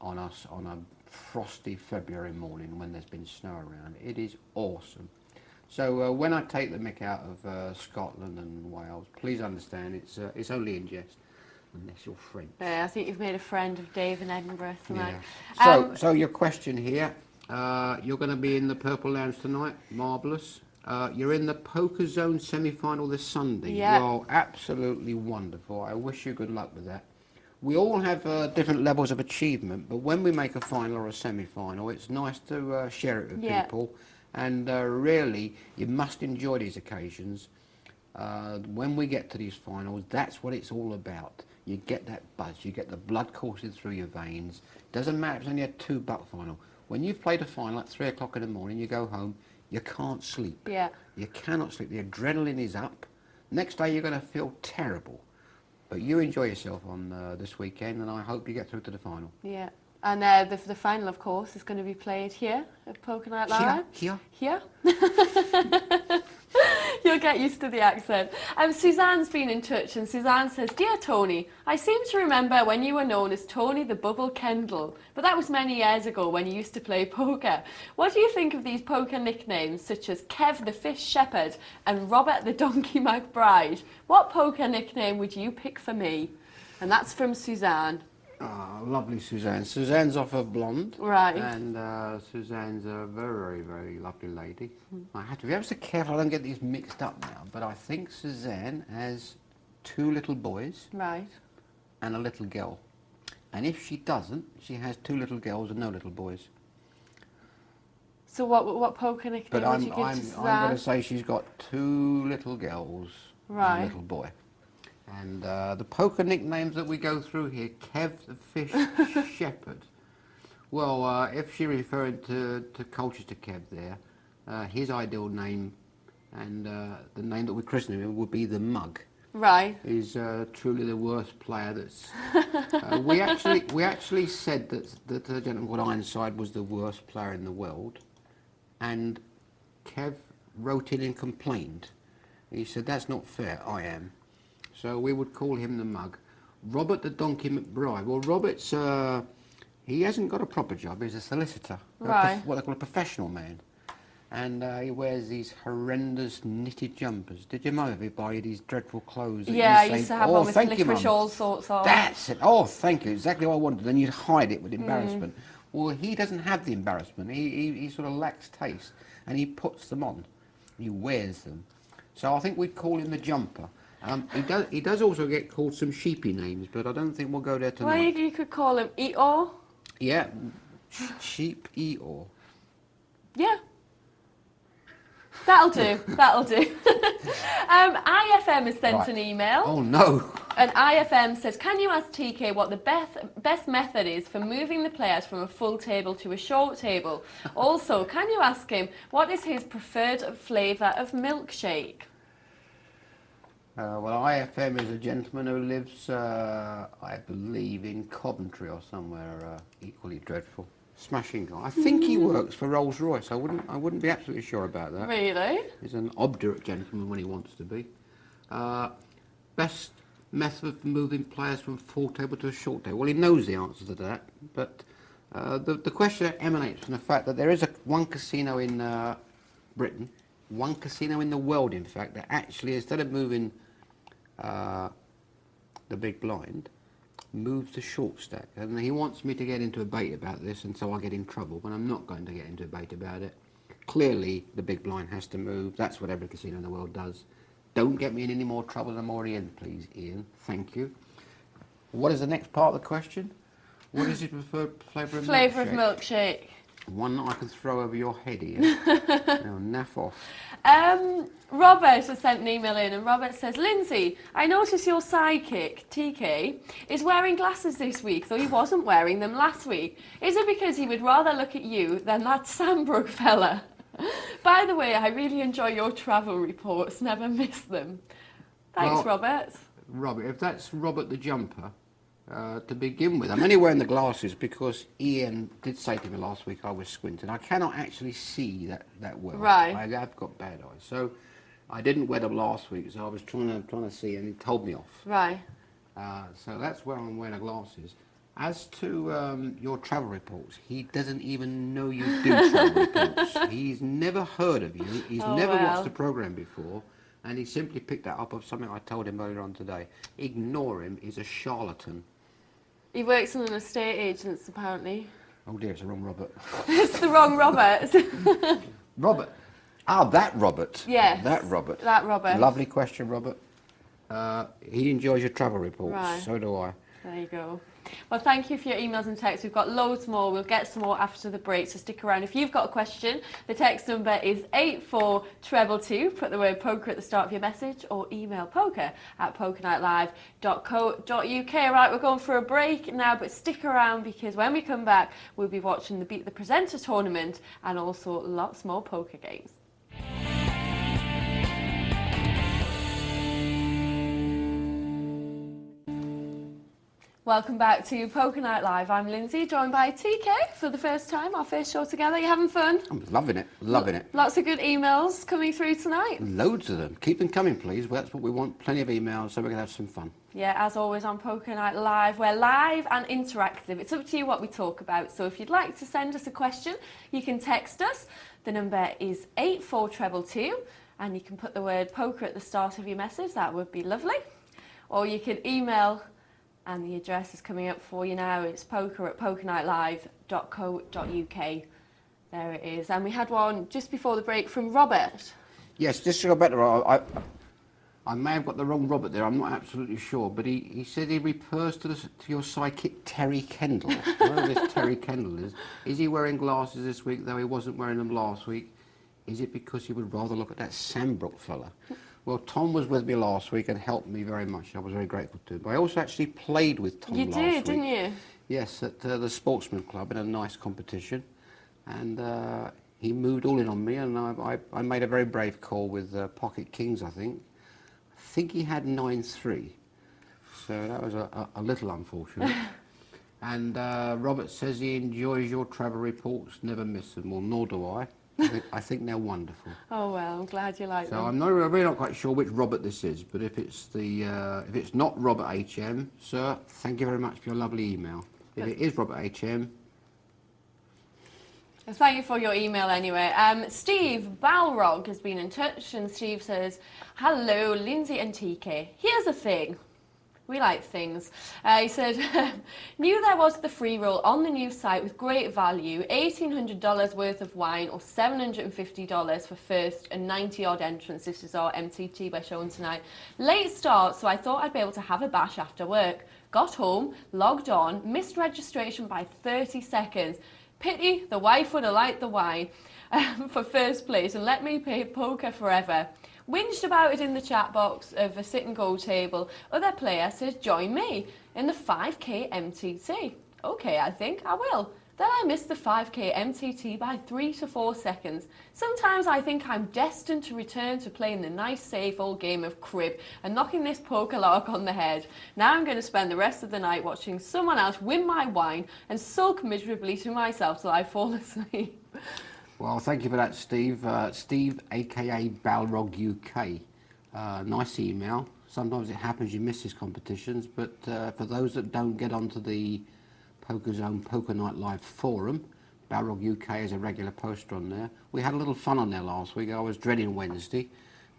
on a frosty February morning when there's been snow around. It is awesome. So when I take the mick out of Scotland and Wales, please understand it's only in jest, unless you're French. I think you've made a friend of Dave in Edinburgh tonight. Yeah. So your question here, you're going to be in the Purple Lounge tonight, marvellous. You're in the Poker Zone semi-final this Sunday. Yeah. Well, absolutely wonderful. I wish you good luck with that. We all have different levels of achievement, but when we make a final or a semi-final, it's nice to share it with people. And really, you must enjoy these occasions. When we get to these finals, that's what it's all about. You get that buzz, you get the blood coursing through your veins. Doesn't matter if it's only a $2 final. When you've played a final at 3 o'clock in the morning, you go home, you can't sleep. Yeah. You cannot sleep. The adrenaline is up. Next day, you're going to feel terrible. But you enjoy yourself on this weekend, and I hope you get through to the final. Yeah. And the final, of course, is going to be played here at Poker Night Live. Here. You'll get used to the accent. Suzanne's been in touch, and Suzanne says, "Dear Tony, I seem to remember when you were known as Tony the Bubble Kendal, but that was many years ago when you used to play poker. What do you think of these poker nicknames such as Kev the Fish Shepherd and Robert the Donkey McBride? What poker nickname would you pick for me?" And that's from Suzanne. Ah, lovely Suzanne. Suzanne's off her blonde. Right. And Suzanne's a very, very lovely lady. I have to be ever so careful I don't get these mixed up now, but I think Suzanne has 2 little boys. Right. And a little girl. And if she doesn't, she has 2 little girls and no little boys. So what poker nickname would you give to Suzanne? I'm going to say she's got 2 little girls and a little boy. And the poker nicknames that we go through here, Kev the Fish Shepherd. Well, if she's referring to Colchester Kev there, his ideal name and the name that we christen him would be the Mug. Right. He's truly the worst player that's... we actually said that a gentleman called Ironside was the worst player in the world, and Kev wrote in and complained. He said, "That's not fair, I am." So we would call him the Mug. Robert the Donkey McBride. Well, Robert's, he hasn't got a proper job. He's a solicitor. Right. What they call a professional man. And he wears these horrendous knitted jumpers. Did your mother buy you these dreadful clothes? That Yeah, I you say, used to have one with licorice all sorts of. That's it. Oh, thank you. Exactly what I wanted. Then you'd hide it with embarrassment. Well, he doesn't have the embarrassment. He sort of lacks taste. And he puts them on. He wears them. So I think we'd call him the Jumper. He does also get called some sheepy names, but I don't think we'll go there tonight. Well, you could call him Eeyore. Yeah, Sheep Eeyore. Yeah. That'll do. That'll do. IFM has sent an email. Oh no. And IFM says, "Can you ask TK what the best method is for moving the players from a full table to a short table? Also, can you ask him what is his preferred flavour of milkshake?" Well, IFM is a gentleman who lives, I believe, in Coventry or somewhere equally dreadful. Smashing guy. I think he works for Rolls-Royce. I wouldn't be absolutely sure about that. Really? He's an obdurate gentleman when he wants to be. Best method for moving players from full table to a short table. Well, he knows the answer to that, but the question emanates from the fact that there is one casino in Britain, one casino in the world, in fact, that actually, instead of moving the big blind, moves the short stack. And he wants me to get into a debate about this, and so I get in trouble, but I'm not going to get into a debate about it. Clearly, the big blind has to move. That's what every casino in the world does. Don't get me in any more trouble than I'm already in, please, Ian. Thank you. What is the next part of the question? What is your preferred flavour of milkshake? Flavour of milkshake. One that I can throw over your head, Ian. Now, naff off. Robert has sent an email in, and Robert says, "Lyndsay, I notice your sidekick, TK, is wearing glasses this week, though he wasn't wearing them last week. Is it because he would rather look at you than that Sandbrook fella? By the way, I really enjoy your travel reports. Never miss them." Thanks, Well, Robert. Robert, if that's Robert the Jumper, to begin with, I'm only wearing the glasses because Ian did say to me last week I was squinting. I cannot actually see that well. Right. I have got bad eyes. So I didn't wear them last week, so I was trying to see, and he told me off. Right. So that's where I'm wearing the glasses. As to your travel reports, he doesn't even know you do travel reports. He's never heard of you. He's never watched the programme before. And he simply picked that up of something I told him earlier on today. Ignore him. He's a charlatan. He works on an estate agents, apparently. Oh dear, it's the wrong Robert. It's the wrong Robert. Robert. Ah, that Robert. Yes. That Robert. That Robert. Lovely question, Robert. He enjoys your travel reports. Right. So do I. There you go. Well, thank you for your emails and texts. We've got loads more. We'll get some more after the break, so stick around. If you've got a question, the text number is 84222. Put the word poker at the start of your message, or email poker@pokernightlive.co.uk. Right, we're going for a break now, but stick around because when we come back, we'll be watching the Beat the Presenter tournament and also lots more poker games. Welcome back to Poker Night Live. I'm Lyndsay, joined by TK for the first time, our first show together. You having fun? I'm loving it, loving it. Lots of good emails coming through tonight. Loads of them. Keep them coming, please. Well, that's what we want, plenty of emails, so we can have some fun. Yeah, as always on Poker Night Live, we're live and interactive. It's up to you what we talk about. So if you'd like to send us a question, you can text us. The number is 84222, and you can put the word poker at the start of your message. That would be lovely. Or you can email, and the address is coming up for you now. It's poker@pokernightlive.co.uk. There it is. And we had one just before the break from Robert. Yes, just to go better, I may have got the wrong Robert there, I'm not absolutely sure, but he said he refers to your psychic Terry Kendal. Whoever this Terry Kendal is. Is he wearing glasses this week, though he wasn't wearing them last week? Is it because he would rather look at that Sandbrook fella? Well, Tom was with me last week and helped me very much. I was very grateful to him. But I also actually played with Tom last week. You did, didn't you? Yes, at the Sportsman Club in a nice competition. And he moved all in on me, and I made a very brave call with Pocket Kings, I think. I think he had 9-3. So that was a little unfortunate. And Robert says he enjoys your travel reports, never miss them. Well, nor do I. I think they're wonderful. Oh well, I'm glad you like them. So I'm really not quite sure which Robert this is, but if it's not Robert HM, sir, thank you very much for your lovely email. If it is Robert HM, thank you for your email anyway. Steve Balrog has been in touch, and Steve says, "Hello, Lyndsay and TK. Here's the thing. We like things." He said, "Knew there was the free roll on the new site with great value, $1,800 worth of wine or $750 for first and 90-odd entrants." This is our MTT we're showing tonight. "Late start, so I thought I'd be able to have a bash after work. Got home, logged on, missed registration by 30 seconds. Pity the wife would have liked the wine for first place and let me play poker forever. Whinged about it in the chat box of a sit and go table. Other player says join me in the 5k MTT. Okay, I think I will. Then I missed the 5k MTT by 3 to 4 seconds. Sometimes I think I'm destined to return to playing the nice safe old game of crib and knocking this poker lark on the head. Now I'm going to spend the rest of the night watching someone else win my wine and sulk miserably to myself till I fall asleep." well, thank you for that, Steve. Steve, a.k.a. Balrog UK. Nice email. Sometimes it happens you miss his competitions, but for those that don't get onto the Poker Zone Poker Night Live forum, Balrog UK is a regular poster on there. We had a little fun on there last week. I was dreading Wednesday,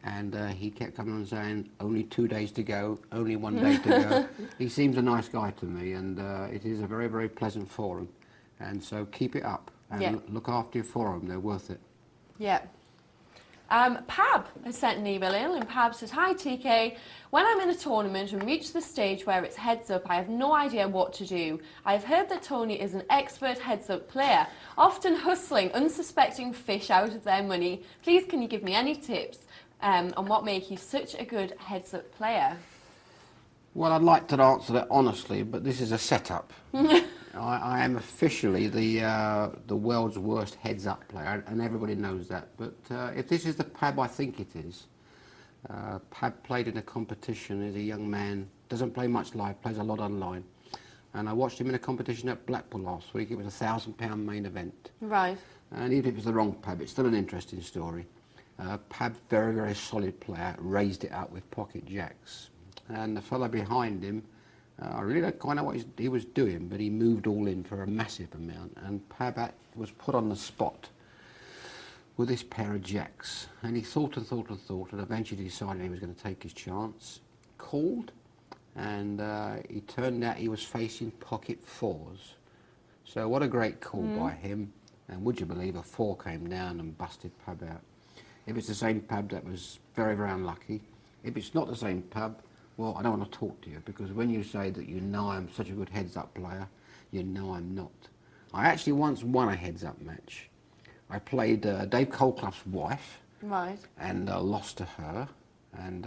and he kept coming on saying, only 2 days to go, only 1 day to go. He seems a nice guy to me, and it is a very, very pleasant forum. And so keep it up. And look after your forum, they're worth it. Yeah. Pab has sent an email in, and Pab says, "Hi TK, when I'm in a tournament and reach the stage where it's heads up, I have no idea what to do. I've heard that Tony is an expert heads up player, often hustling unsuspecting fish out of their money. Please can you give me any tips on what make you such a good heads up player?" Well, I'd like to answer that honestly, but this is a setup. I am officially the world's worst heads-up player, and everybody knows that. But if this is the Pab I think it is, Pab played in a competition as a young man, doesn't play much live, plays a lot online. And I watched him in a competition at Blackpool last week. It was a £1,000 main event. Right. And even if it was the wrong Pab, it's still an interesting story. Pab, very, very solid player, raised it up with pocket jacks. And the fellow behind him, I really don't quite know what he was doing, but he moved all in for a massive amount, and Pab was put on the spot with this pair of jacks, and he thought and thought and thought, and eventually decided he was going to take his chance, called, and it turned out he was facing pocket fours. So what a great call by him, and would you believe a 4 came down and busted Pab out. If it's the same Pab, that was very, very unlucky. If it's not the same Pab, well, I don't want to talk to you, because when you say that you know I'm such a good heads-up player, you know I'm not. I actually once won a heads-up match. I played Dave Colclough's wife, Right. and lost to her, and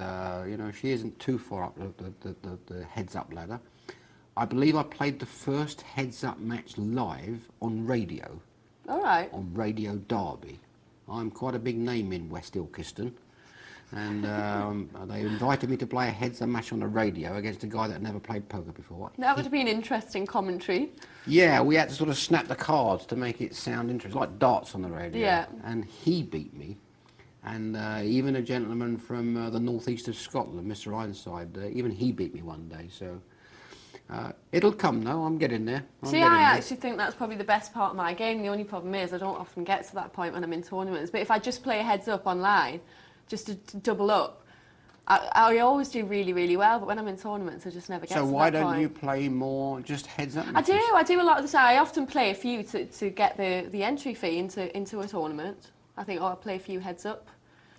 you know, she isn't too far up the heads-up ladder. I believe I played the first heads-up match live on radio. All right. On Radio Derby. I'm quite a big name in West Ilkeston. And they invited me to play a heads-up match on the radio against a guy that had never played poker before. That would have been interesting commentary. Yeah, we had to sort of snap the cards to make it sound interesting, like darts on the radio. Yeah. And he beat me. And even a gentleman from the northeast of Scotland, Mr. Ironside, even he beat me one day. So it'll come though, I'm getting there. See, I actually think that's probably the best part of my game. The only problem is I don't often get to that point when I'm in tournaments. But if I just play heads up online, just to double up, I always do really, really well. But when I'm in tournaments, I just never get to that point. So why don't you play more just heads up matches? I do a lot of the time. I often play a few to get the entry fee into a tournament. I think I'll play a few heads up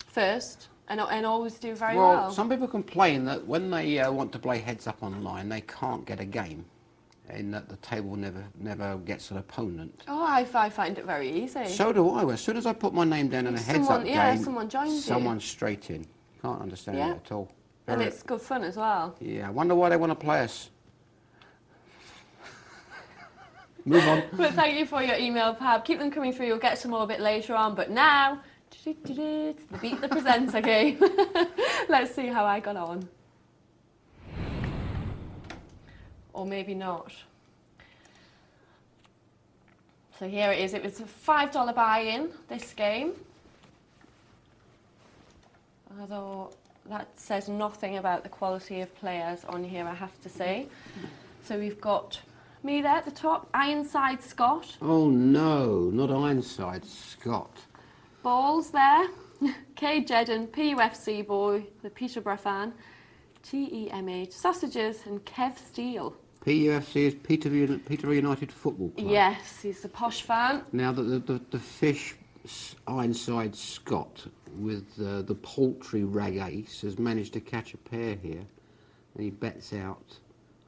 first and always do very well. Well, some people complain that when they want to play heads up online, they can't get a game, in that the table never gets an opponent. Oh, I find it very easy. So do I. As soon as I put my name down in a heads up game, someone joins someone's straight in. Can't understand it at all. And it's good fun as well. Yeah, I wonder why they want to play us. Move on. But thank you for your email, Pab. Keep them coming through. You'll get some more a bit later on. But now, the Beat the Presenter game. Let's see how I got on. Or maybe not. So here it is. It was a $5 buy-in, this game. Although that says nothing about the quality of players on here, I have to say. So we've got me there at the top, Ironside Scott. Oh no, not Ironside Scott. Balls there, K. Jedden, PUFC boy, the Peterborough fan, TEMH Sausages, and Kev Steele. PUFC is Peterborough United Football Club. Yes, he's the posh fan. Now the fish Ironside Scott with the poultry rag ace has managed to catch a pair here, and he bets out,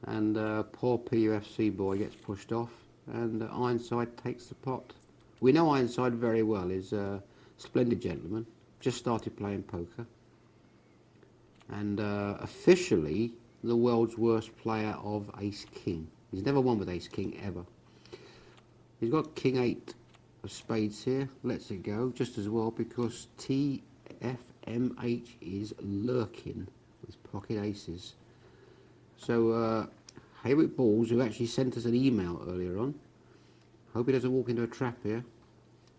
and poor PUFC boy gets pushed off, and Ironside takes the pot. We know Ironside very well. He's a splendid gentleman, just started playing poker, and officially the world's worst player of Ace King. He's never won with Ace King ever. He's got King 8 of spades here, lets it go just as well because TFMH is lurking with pocket aces. So Haywick Balls, who actually sent us an email earlier on, hope he doesn't walk into a trap here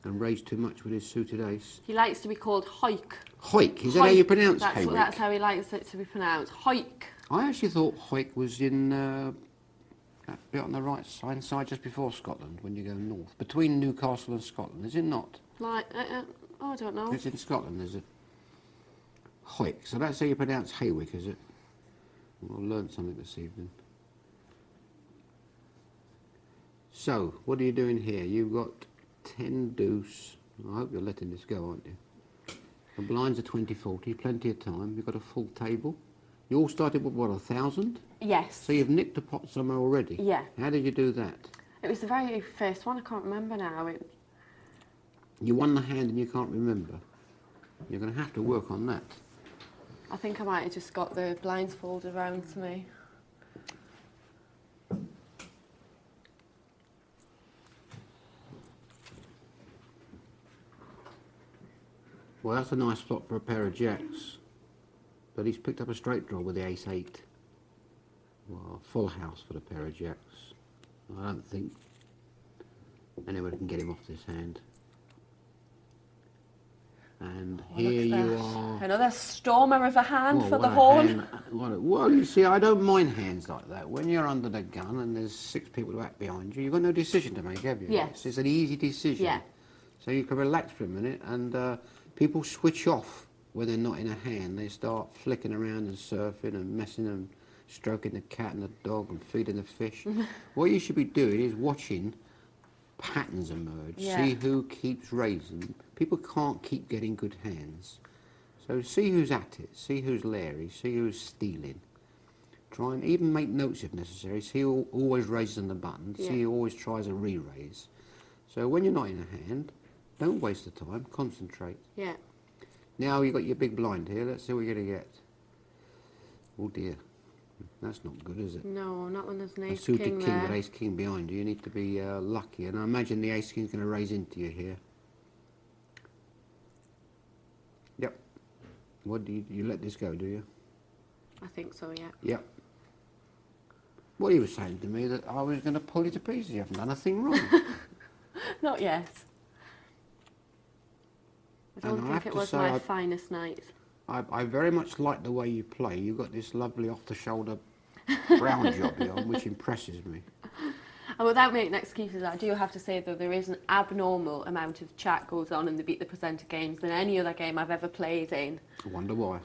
and raise too much with his suited ace. He likes to be called Hoik. Hoik, is that how you pronounce Haywick? That's how he likes it to be pronounced, Hoik. I actually thought Hoik was in that bit on the right side just before Scotland, when you go north. Between Newcastle and Scotland, is it not? Like, oh, I don't know. It's in Scotland, is it? Hoik, so that's how you pronounce Haywick, is it? We'll learn something this evening. So, what are you doing here? You've got 10 deuce. I hope you're letting this go, aren't you? The blinds are 20-40, plenty of time. You've got a full table. You all started with, what, 1,000? Yes. So you've nicked a pot somewhere already? Yeah. How did you do that? It was the very first one, I can't remember now. You won the hand and you can't remember. You're going to have to work on that. I think I might have just got the blinds folded around to me. Well, that's a nice flop for a pair of jacks. But he's picked up a straight draw with the ace 8. Well, full house for the pair of jacks. I don't think anyone can get him off this hand. And here you are. Another stormer of a hand for the Horne. Well, you see, I don't mind hands like that. When you're under the gun and there's 6 people to act behind you, you've got no decision to make, have you? Yes. It's an easy decision. Yeah. So you can relax for a minute, and people switch off when they're not in a hand. They start flicking around and surfing and messing and stroking the cat and the dog and feeding the fish. What you should be doing is watching patterns emerge, see who keeps raising. People can't keep getting good hands. So see who's at it, see who's leery, see who's stealing. Try and even make notes if necessary. See who always raises on the button, see who always tries a re-raise. So when you're not in a hand, don't waste the time, concentrate. Yeah. Now you've got your big blind here, let's see what you're going to get. Oh dear, that's not good, is it? No, not when there's an ace suited king king there. with ace king behind you, you need to be lucky. And I imagine the ace king's going to raise into you here. Yep. What do you let this go, do you? I think so, yeah. Yep. Well, he was saying to me that I was going to pull you to pieces. You haven't done a thing wrong. Not yet. I don't And I think have it to was say my finest night. I very much like the way you play. You've got this lovely off-the-shoulder brown job you're on, which impresses me. And without making excuses, I do have to say, though, there is an abnormal amount of chat goes on in the Beat the Presenter games than any other game I've ever played in. I wonder why.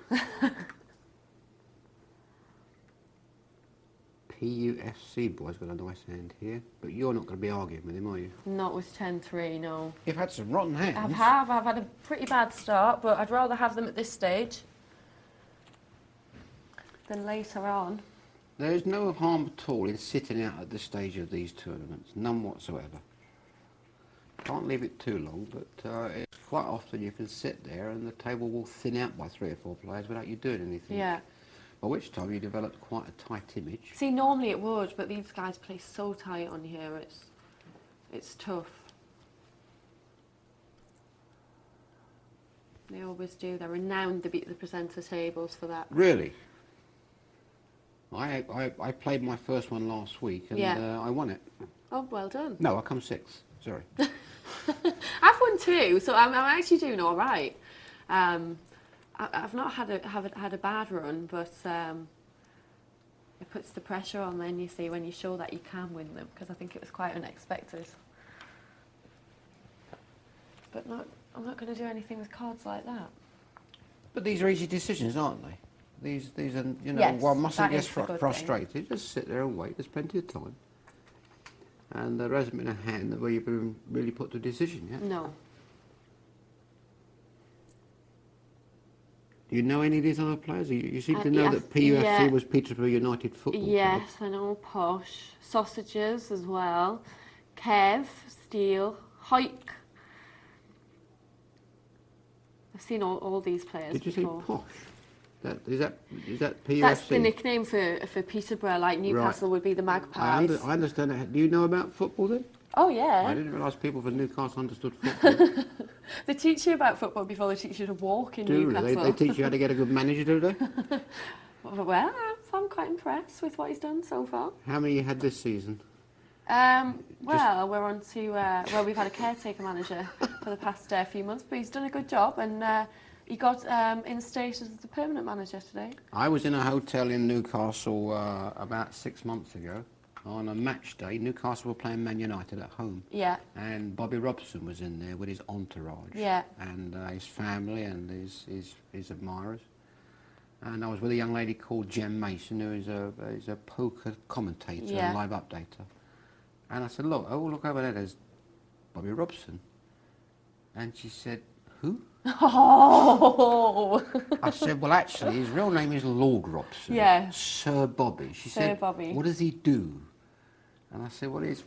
PUFC boy's got a nice hand here, but you're not going to be arguing with him, are you? Not with 10-3, no. You've had some rotten hands. I've had a pretty bad start, but I'd rather have them at this stage than later on. There is no harm at all in sitting out at this stage of these tournaments, none whatsoever. Can't leave it too long, but it's quite often you can sit there and the table will thin out by 3 or 4 players without you doing anything. Yeah. By which time you develop quite a tight image. See, normally it would, but these guys play so tight on here, it's tough. They always do. They're renowned, the Beat the Presenter tables for that. Really? I played my first one last week and I won it. Oh, well done. No, I come 6th. Sorry. I've won 2, so I'm actually doing all right. I've not had a bad run, but it puts the pressure on then, you see, when you show that you can win them, because I think it was quite unexpected. But I'm not going to do anything with cards like that. But these are easy decisions, aren't they? These are, you know, yes, one mustn't get the good frustrated. thing. Just sit there and wait. There's plenty of time. And there hasn't been a hand where you've been really put to a decision yet. No. Do you know any of these other players? You seem to know yes, that PUFC yeah. was Peterborough United Football Yes, Club. I know Posh. Sausages as well. Kev, Steele, Hoik. I've seen all these players Did you before. say Posh? Is that PUFC? That's the nickname for Peterborough, like Newcastle would be the Magpies. I understand that. Do you know about football then? Oh, yeah. I didn't realise people from Newcastle understood football. They teach you about football before they teach you to walk in Do Newcastle. they teach you how to get a good manager, do they? Well, I'm quite impressed with what he's done so far. How many you had this season? Well, we're on to, well, we've had a caretaker manager for the past few months, but he's done a good job, and he got instated as the permanent manager today. I was in a hotel in Newcastle about 6 months ago on a match day. Newcastle were playing Man United at home. Yeah. And Bobby Robson was in there with his entourage. Yeah. And his family and his admirers. And I was with a young lady called Jem Mason, who is a poker commentator and live updater. And I said, look over there, there's Bobby Robson. And she said, who? Oh! I said, well, actually, his real name is Lord Robson. Yeah. Sir Bobby. She said, Bobby. What does he do? And I said, well, he's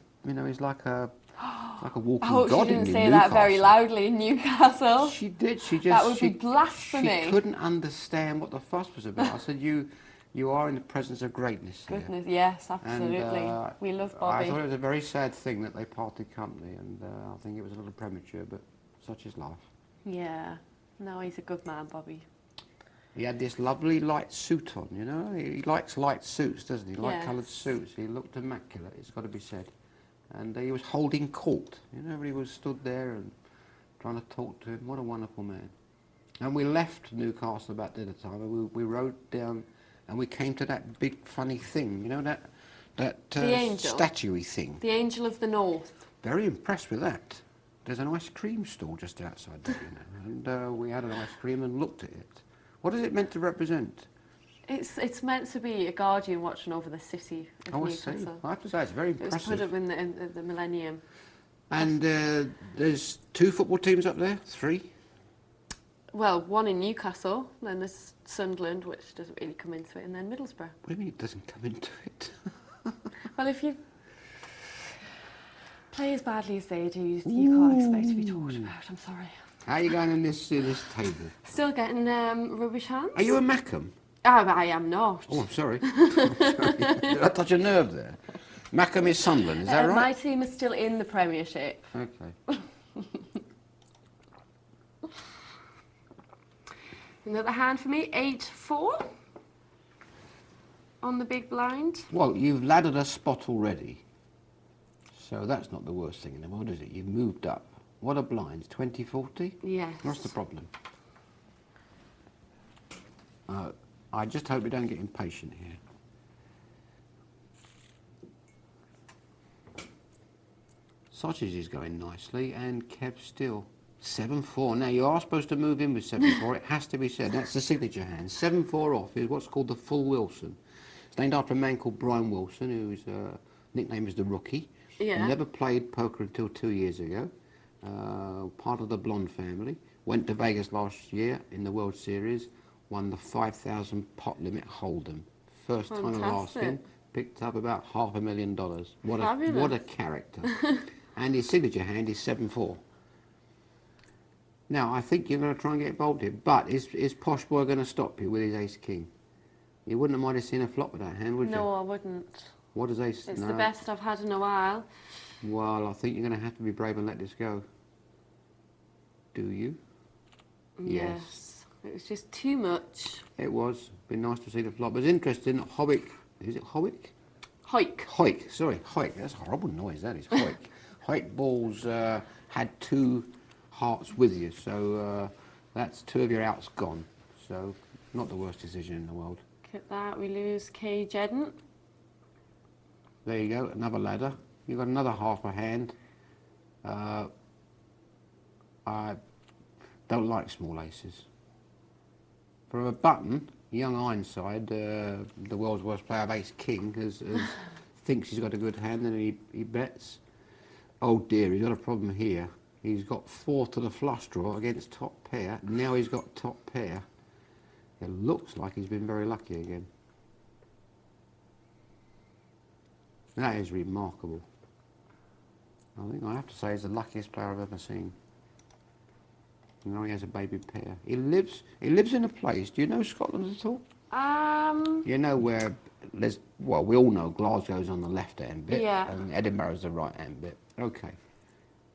like a walking I hope god she in didn't say Newcastle. that very loudly in Newcastle. She did. That would be blasphemy. She couldn't understand what the fuss was about. I said, you are in the presence of greatness here. Goodness, yes, absolutely. And, we love Bobby. I thought it was a very sad thing that they parted company, and I think it was a little premature, but such is life. Yeah. No, he's a good man, Bobby. He had this lovely light suit on, you know. He likes light suits, doesn't he? Light coloured suits. He looked immaculate, it's got to be said. And he was holding court. You know, everybody was stood there and trying to talk to him. What a wonderful man. And we left Newcastle about dinner time, and we rode down, and we came to that big funny thing, you know, that statue-y thing. The Angel of the North. Very impressed with that. There's an ice cream stall just outside there, you know, and we had an ice cream and looked at it. What is it meant to represent? It's meant to be a guardian watching over the city of Newcastle. I see. I have to say, it's very impressive. It was put up in the millennium. And there's 2 football teams up there? 3? Well, one in Newcastle, then there's Sunderland, which doesn't really come into it, and then Middlesbrough. What do you mean it doesn't come into it? Well, if you play as badly as they do, you can't expect to be talked about. I'm sorry. How are you going in this table? Still getting rubbish hands. Are you a Mackham? I am not. Oh, I'm sorry. I'm sorry. Did I touch a nerve there? Mackham is Sunderland, is that right? My team is still in the Premiership. Okay. Another hand for me, 8-4 on the big blind. Well, you've laddered a spot already, so that's not the worst thing in the world, is it? You've moved up. What are blinds, 20-40? Yes. What's the problem? I just hope we don't get impatient here. Sausage is going nicely, and Kev still. 7-4. Now, you are supposed to move in with 7-4. It has to be said. That's the signature hand. 7-4 off is what's called the full Wilson. It's named after a man called Brian Wilson, whose nickname is the Rookie. Yeah. Never played poker until 2 years ago. Part of the Blonde family. Went to Vegas last year in the World Series. Won the 5,000 pot limit Hold'em. First time of asking. Picked up about $500,000. What a character. And his signature hand is 7-4. Now, I think you're going to try and get involved here, but is Posh Boy going to stop you with his ace-king? You wouldn't have minded seeing a flop with that hand, would you? No, I wouldn't. What does ace... It's the best I've had in a while. Well, I think you're going to have to be brave and let this go. Do you? Yes. It was just too much. It was. Been nice to see the flop. It was interesting. Howick... Is it Howick? Hoik. Hoik, sorry. Hoik. That's a horrible noise, that is. Hoik. Hoik balls had 2 hearts with you, so that's 2 of your outs gone. So, not the worst decision in the world. Look at that, we lose K. Jedden. There you go, another ladder. You've got another half a hand. I don't like small aces. For a button, young Ironside, the world's worst player of ace-king, thinks he's got a good hand and he bets. Oh dear, he's got a problem here. He's got 4 to the flush draw against top pair. Now he's got top pair. It looks like he's been very lucky again. That is remarkable. I think I have to say he's the luckiest player I've ever seen. Now he has a baby pair. He lives in a place. Do you know Scotland at all? You know where there's, well, we all know Glasgow's on the left-hand bit, yeah, and Edinburgh's the right-hand bit. Okay.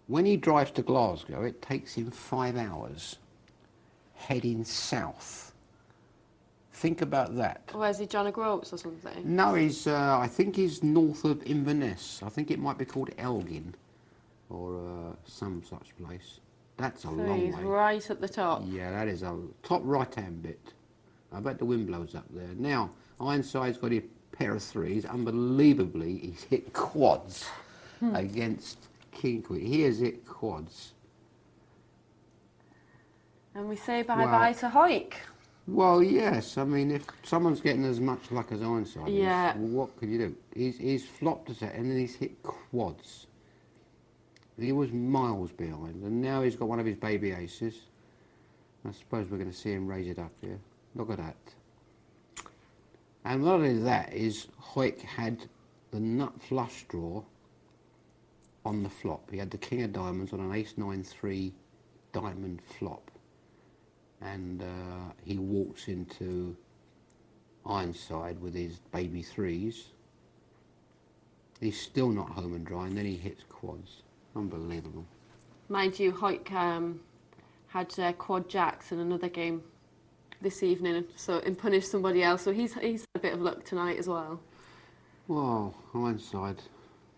When he drives to Glasgow, it takes him 5 hours heading south. Think about that. Where's he, John O'Groats or something? No, he's, I think he's north of Inverness. I think it might be called Elgin, or some such place. That's a long way. He's right at the top. Yeah, that is a top right-hand bit. I bet the wind blows up there. Now, Ironside's got a pair of 3s. Unbelievably, he's hit quads against King Queen. He has hit quads. And we say bye-bye to Hoik. Well, yes. I mean, if someone's getting as much luck as Ironside is, well, what could you do? He's flopped a set and then he's hit quads. He was miles behind, and now he's got one of his baby aces. I suppose we're going to see him raise it up here. Look at that. And not only that is Hoik had the nut flush draw on the flop. He had the king of diamonds on an ace-9-3 diamond flop. And he walks into Ironside with his baby 3s. He's still not home and dry, and then he hits quads. Unbelievable. Mind you, Hoik had quad jacks in another game this evening, so and punished somebody else. So he's had a bit of luck tonight as well. Wow, Ironside,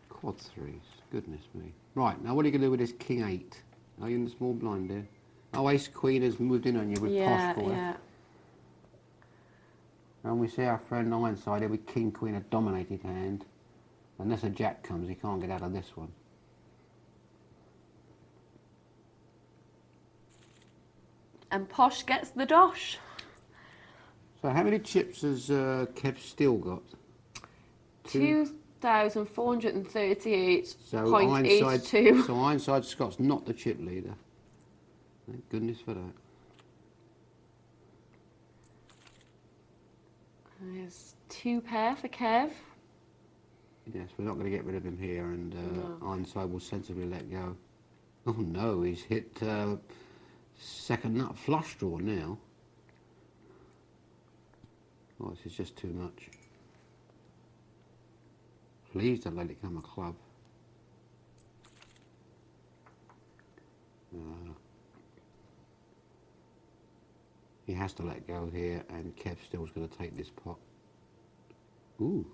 quad 3s. Goodness me. Right, now what are you going to do with this king 8? Are you in the small blind there? Oh, ace queen has moved in on you with Posh Boy. Yeah. And we see our friend Ironside here with king queen, a dominated hand. Unless a jack comes, he can't get out of this one. And Posh gets the dosh. So how many chips has Kev still got? 2,438.82. So Ironside Scott's not the chip leader. Thank goodness for that. There's 2 pair for Kev. Yes, we're not going to get rid of him here, and No. Ironside will sensibly let go. Oh no, he's hit second nut flush draw now. Oh, this is just too much. Please don't let it come a club. He has to let go here, and Kev still's going to take this pot. Ooh.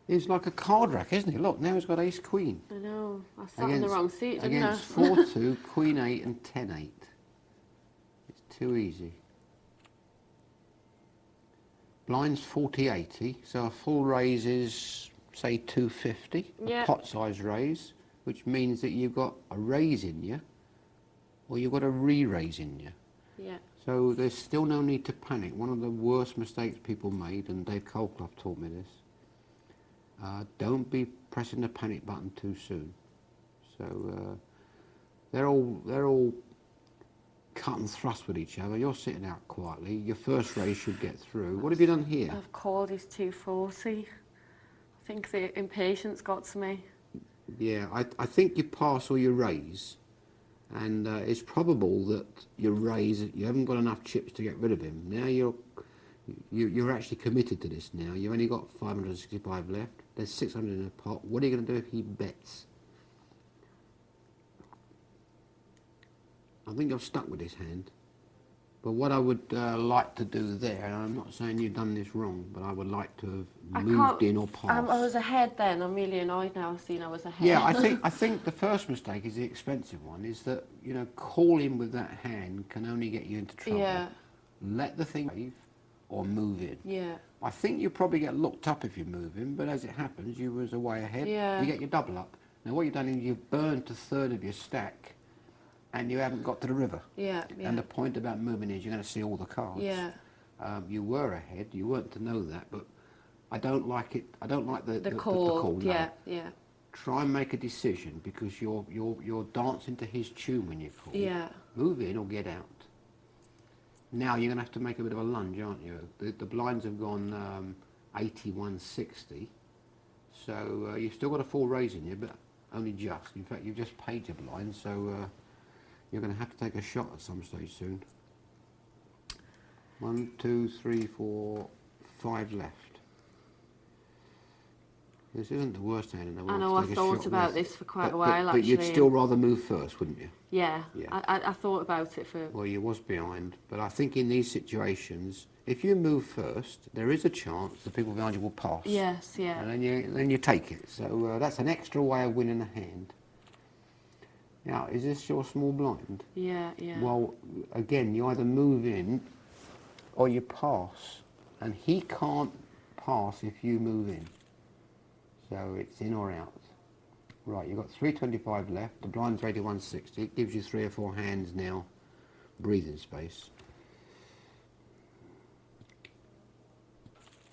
It's like a card rack, isn't it? Look, now he's got ace queen. I know. I sat in the wrong seat, didn't against I? 4-2, queen 8 and 10-8. It's too easy. Blind's 40-80, so a full raise is, say, 250. Yeah. A pot size raise, which means that you've got a raise in you, or you've got a re-raise in you. Yeah. So there's still no need to panic. One of the worst mistakes people made, and Dave Colclough taught me this, don't be pressing the panic button too soon. So they're all cut and thrust with each other. You're sitting out quietly. Your first raise should get through. What have you done here? I've called his 240. I think the impatience got to me. Yeah, I think you pass or you raise, and it's probable that you raise. You haven't got enough chips to get rid of him. Now you're actually committed to this now. You've only got 565 left. There's 600 in the pot. What are you going to do if he bets? I think you're stuck with this hand. But what I would like to do there, and I'm not saying you've done this wrong, but I would like to have moved in or passed. I was ahead then. I'm really annoyed now. I've seen I was ahead. Yeah, I think the first mistake is the expensive one. Is that calling with that hand can only get you into trouble. Yeah. Let the thing save or move in. Yeah. I think you probably get looked up if you move in, but as it happens, you was away ahead. Yeah. You get your double up. Now what you've done is you've burnt a third of your stack, and you haven't got to the river. Yeah. Yeah. And the point about moving is you're going to see all the cards. Yeah. You were ahead. You weren't to know that, but I don't like it. I don't like the call. No. Yeah. Yeah. Try and make a decision, because you're dancing to his tune when you call. Yeah. Move in or get out. Now you're going to have to make a bit of a lunge, aren't you? The blinds have gone 81-60, so you've still got a full raise in you, but only just. In fact, you've just paid your blind, so you're going to have to take a shot at some stage soon. 1, 2, 3, 4, 5 left. This isn't the worst hand in the world. I know, I thought about this for quite a while, but you'd actually. still rather move first, wouldn't you? Yeah. Yeah. I thought about it for... Well, you was behind, but I think in these situations, if you move first, there is a chance the people behind you will pass. Yes, yeah. And then you take it. So that's an extra way of winning a hand. Now, is this your small blind? Yeah, yeah. Well, again, you either move in or you pass, and he can't pass if you move in. So it's in or out. Right, you've got 325 left. The blind's 81-60. It gives you 3 or 4 hands now. Breathing space.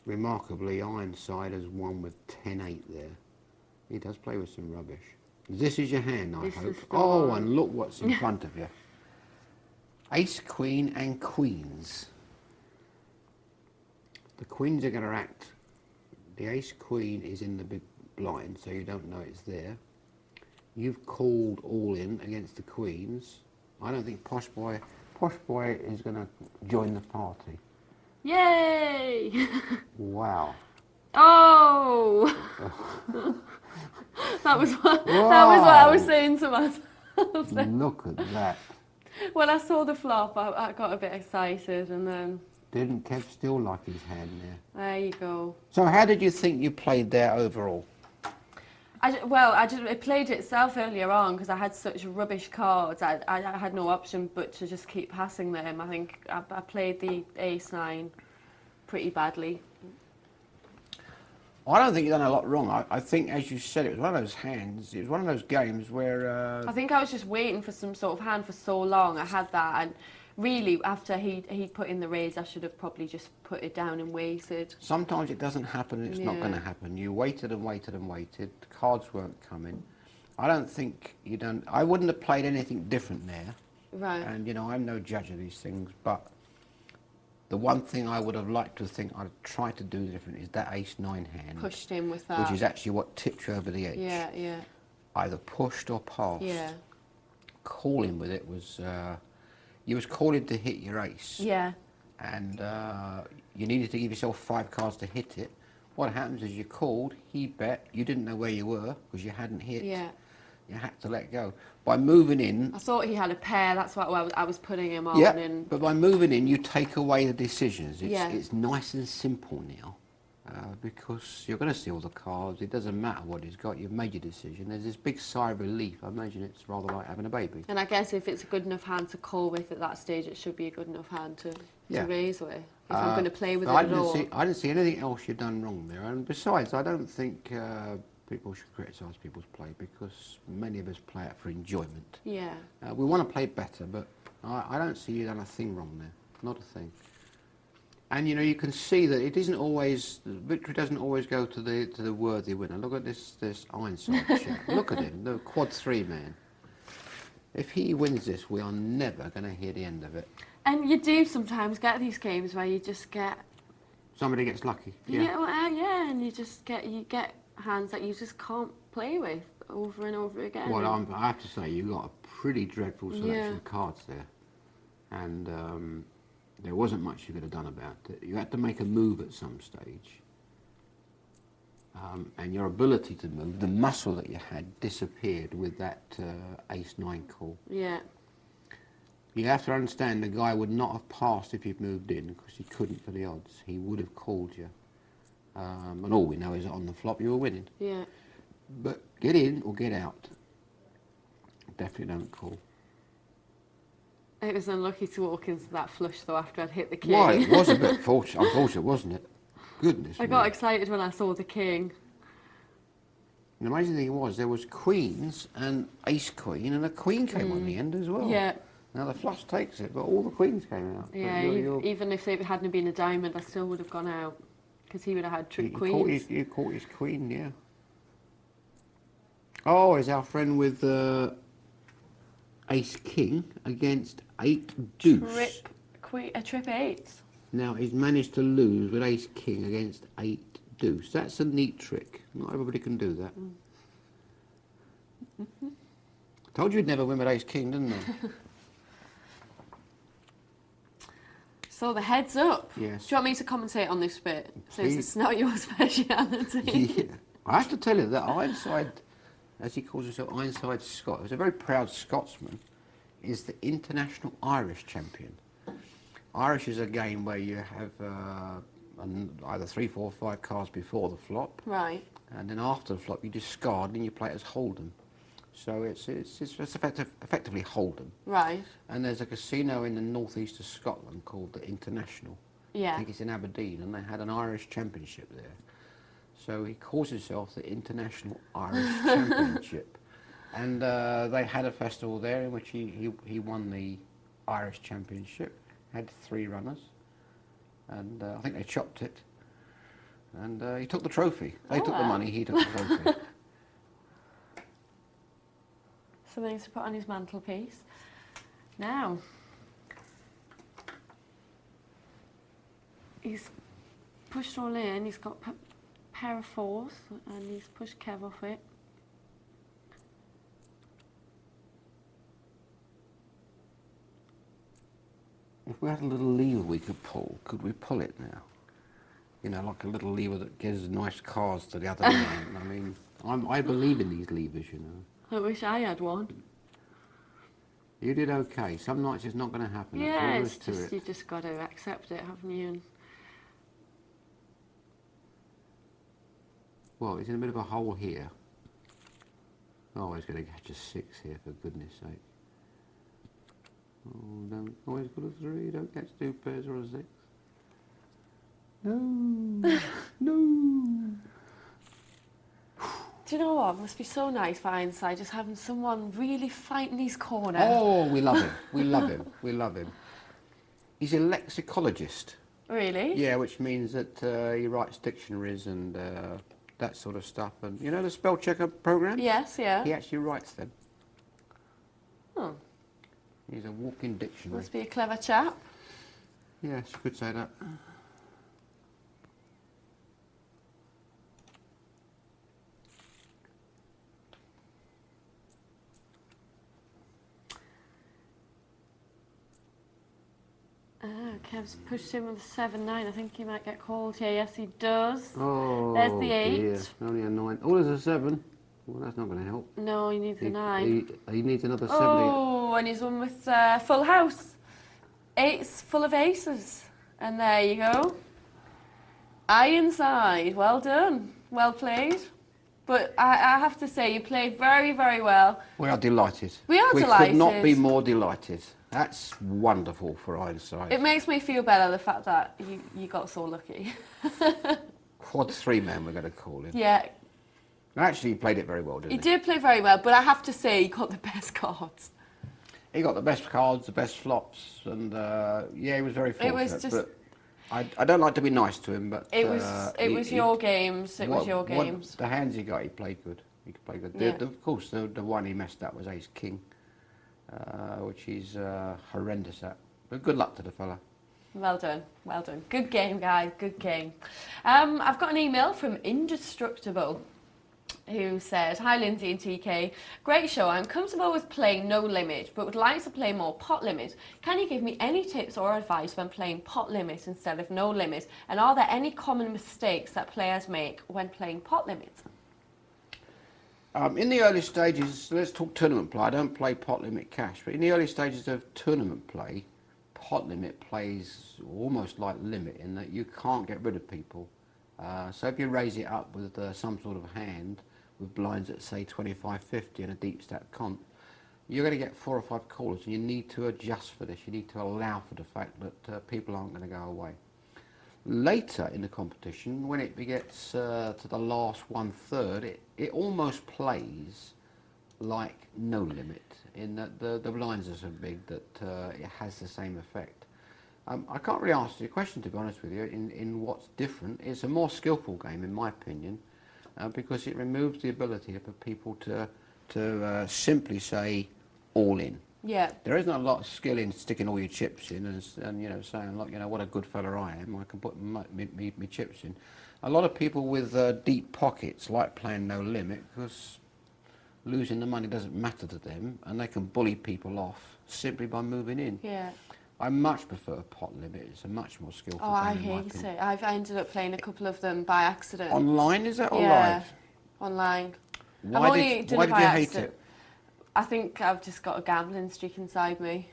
Remarkably, Ironside has won with 10-8 there. He does play with some rubbish. This is your hand, I hope. Oh, and look what's in front of you. Ace, Queen and Queens. The Queens are going to act. The Ace Queen is in the big blind, so you don't know it's there. You've called all in against the Queens. I don't think Posh Boy is going to join the party. Yay! Wow. Oh! that was what I was saying to myself. Look at that. When I saw the flop, I got a bit excited, and then... Didn't Kev still like his hand there? There you go. So how did you think you played there overall? I played itself earlier on because I had such rubbish cards. I had no option but to just keep passing them. I think I played the ace-9 pretty badly. I don't think you've done a lot wrong. I think, as you said, it was one of those hands. It was one of those games where... I think I was just waiting for some sort of hand for so long. I had that, and really, after he put in the raise, I should have probably just put it down and waited. Sometimes it doesn't happen, and it's not going to happen. You waited and waited and waited. The cards weren't coming. I don't think you done... I wouldn't have played anything different there. Right. And, I'm no judge of these things, but the one thing I would have liked to think I'd try to do different is that ace-9 hand. Pushed him with that. Which is actually what tipped you over the edge. Yeah, yeah. Either pushed or passed. Yeah. Calling with it was... you was calling to hit your ace. Yeah. And you needed to give yourself 5 cards to hit it. What happens is you called, he bet, you didn't know where you were because you hadn't hit. Yeah. You had to let go. By moving in... I thought he had a pair, that's what I was putting him on. Yeah, And but by moving in, you take away the decisions. It's, yeah. it's nice and simple now, because you're going to see all the cards. It doesn't matter what he's got. You've made your decision. There's this big sigh of relief. I imagine it's rather like having a baby. And I guess if it's a good enough hand to call with at that stage, it should be a good enough hand to raise with. If I'm going to play with it at all. I didn't see anything else you've done wrong there. And besides, I don't think people should criticise people's play, because many of us play it for enjoyment. Yeah. We want to play better, but I don't see you done a thing wrong there. Not a thing. And you know, you can see that it isn't always, victory doesn't always go to the worthy winner. Look at this Ironside chap. Look at him, the quad 3 man. If he wins this, we are never going to hear the end of it. And you do sometimes get these games where you just get... Somebody gets lucky. Yeah, and you get hands that you just can't play with over and over again. Well, I have to say, you got a pretty dreadful selection of cards there. And there wasn't much you could have done about it. You had to make a move at some stage. And your ability to move, the muscle that you had, disappeared with that ace-9 call. Yeah. You have to understand the guy would not have passed if you'd moved in, because he couldn't for the odds. He would have called you. And all we know is that on the flop you were winning. Yeah. But get in or get out. Definitely don't call. It was unlucky to walk into that flush though after I'd hit the king. Well, it was a bit unfortunate, wasn't it? Goodness I got excited when I saw the king. And the amazing thing was there was queens and ace queen, and a queen came on the end as well. Yeah. Now the flush takes it, but all the queens came out. Yeah, even if it hadn't been a diamond, I still would have gone out, because he would have had trick queens. You caught his queen, yeah. Oh, is our friend with ace king against 8 deuce. Trip 8. Now he's managed to lose with ace king against 8 deuce. That's a neat trick. Not everybody can do that. Told you you'd never win with ace king, didn't I? So the heads up. Yes. Do you want me to commentate on this bit? Please. Since it's not your speciality. Yeah. I have to tell you that Ironside, as he calls himself, Ironside Scott, who's a very proud Scotsman, is the international Irish champion. Irish is a game where you have either 3, 4, 5 cards before the flop. Right. And then after the flop you discard and you play it as Hold'em. So it's effectively Hold'em. Right. And there's a casino in the northeast of Scotland called the International. Yeah. I think it's in Aberdeen, and they had an Irish championship there. So he calls himself the International Irish Championship. And they had a festival there in which he won the Irish Championship, had 3 runners, and I think they chopped it. And he took the trophy. They took the money, he took the trophy. Something to put on his mantelpiece. Now, he's pushed all in, he's got a pair of 4s, and he's pushed Kev off it. If we had a little lever we could pull, could we pull it now? You know, like a little lever that gives nice cards to the other man. I mean, I believe in these levers, you know. I wish I had one. You did okay. Some nights it's not going to happen. Yeah, it's just, you just got to accept it, haven't you? And well, it's in a bit of a hole here. Oh, he's going to catch a 6 here, for goodness sake. Oh, don't always put a 3, don't catch 2 pairs or a 6. No, no. do you know what? It must be so nice for Ironside, just having someone really fighting his corner. Oh, we love him. We love him. We love him. He's a lexicologist. Really? Yeah, which means that he writes dictionaries and that sort of stuff. And you know the spell checker program? Yes, yeah. He actually writes them. Oh. He's a walking dictionary. Must be a clever chap. Yes, you could say that. Kev's pushed him with a 7-9. I think he might get called here. Yes, he does. Oh, there's the 8. dear. Only a 9. Oh, there's a 7. Well, that's not going to help. No, he needs a 9. He needs another 70. Oh, and he's won with full house. 8's full of aces. And there you go. Ironside. Well done. Well played. But I have to say, you played very, very well. We are delighted. We are delighted. We could not be more delighted. That's wonderful for Ironside. It makes me feel better, the fact that you got so lucky. Quad 3 man, we're going to call him. Yeah. Actually, he played it very well, didn't he? He did play very well, but I have to say, he got the best cards. He got the best cards, the best flops, and yeah, he was very fortunate. It was just... But I don't like to be nice to him, but it was your games. It was your games. The hands he got, he played good. He could play good. Yeah. Of course, the one he messed up was Ace King, which he's horrendous at. But good luck to the fella. Well done, well done. Good game, guys. Good game. I've got an email from Indestructible, who said, "Hi Lyndsay and TK, great show. I'm comfortable with playing no limit, but would like to play more pot limit. Can you give me any tips or advice when playing pot limit instead of no limit? And are there any common mistakes that players make when playing pot limit?" In the early stages, let's talk tournament play. I don't play pot limit cash, but in the early stages of tournament play, pot limit plays almost like limit in that you can't get rid of people. So if you raise it up with some sort of hand, with blinds at say 25-50 and a deep stack comp, you're going to get 4 or 5 callers, and you need to adjust for this. You need to allow for the fact that people aren't going to go away. Later in the competition, when it gets to the last 1/3, it almost plays like no limit, in that the blinds are so big that it has the same effect. I can't really answer your question, to be honest with you, in what's different. It's a more skillful game, in my opinion, because it removes the ability for people to simply say all in. Yeah. There isn't a lot of skill in sticking all your chips in and you know, saying, look, you know, what a good fella I am, I can put my chips in. A lot of people with deep pockets like playing no limit, because losing the money doesn't matter to them, and they can bully people off simply by moving in. Yeah. I much prefer pot limit. It's a much more skillful game. Oh, I hate it. I've ended up playing a couple of them by accident. Online, is that, or yeah, live? Online. Why did you hate it? I think I've just got a gambling streak inside me.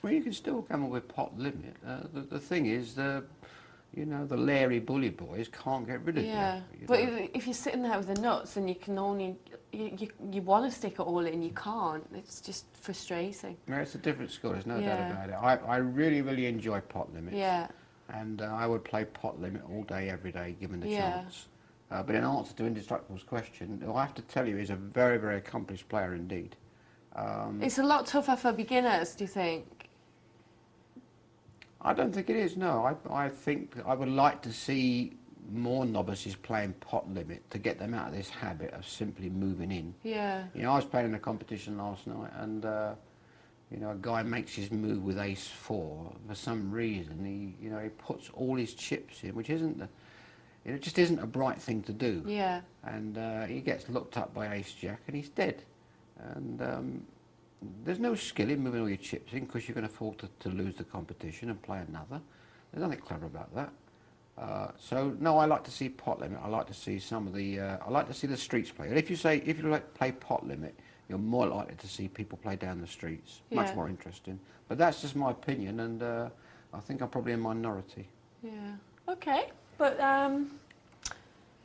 Well, you can still gamble with pot limit. The thing is, you know, the Larry bully boys can't get rid of you. Yeah, but if you're sitting there with the nuts and you can only, you want to stick it all in, you can't. It's just frustrating. No, it's a different score, there's no doubt about it. I really, really enjoy pot limit. Yeah. And I would play pot limit all day, every day, given the chance. But in answer to Indestructible's question, I have to tell you, he's a very, very accomplished player indeed. It's a lot tougher for beginners, do you think? I don't think it is, no. I think I would like to see more novices playing pot limit to get them out of this habit of simply moving in. Yeah. You know, I was playing in a competition last night, and you know, a guy makes his move with ace 4. For some reason, he puts all his chips in, which isn't it just isn't a bright thing to do. Yeah. And he gets looked up by ace jack, and he's dead. And there's no skill in moving all your chips in, because you're going to afford to lose the competition and play another. There's nothing clever about that. So no, I like to see pot limit. I like to see some of the. I like to see the streets play. And if you play pot limit, you're more likely to see people play down the streets. Yeah. Much more interesting. But that's just my opinion, and I think I'm probably a minority. Yeah. Okay, but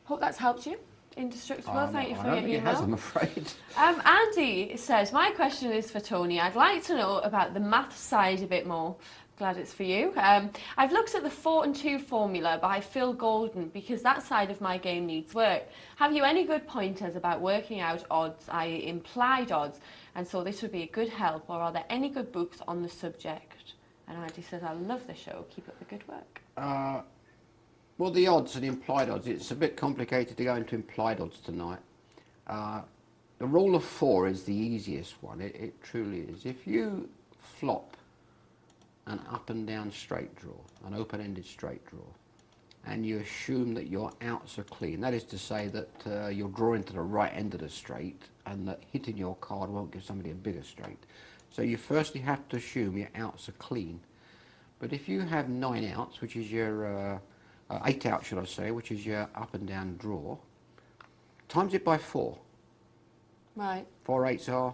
hope that's helped you. Indestructible, thank you for your email. It has, I'm afraid. Andy says, my question is for Tony. I'd like to know about the math side a bit more. Glad it's for you. I've looked at the 4 and 2 formula by Phil Golden, because that side of my game needs work. Have you any good pointers about working out odds, i.e. implied odds? And so this would be a good help, or are there any good books on the subject? And Andy says, I love the show. Keep up the good work. Well, the odds and implied odds, it's a bit complicated to go into implied odds tonight. The rule of 4 is the easiest one. It truly is. If you flop an up and down straight draw, an open-ended straight draw, and you assume that your outs are clean, that is to say that you're drawing to the right end of the straight, and that hitting your card won't give somebody a bigger straight. So you firstly have to assume your outs are clean. But if you have 9 outs, which is your 8 outs, should I say, which is your up and down draw, times it by 4. Right. 4 eights are?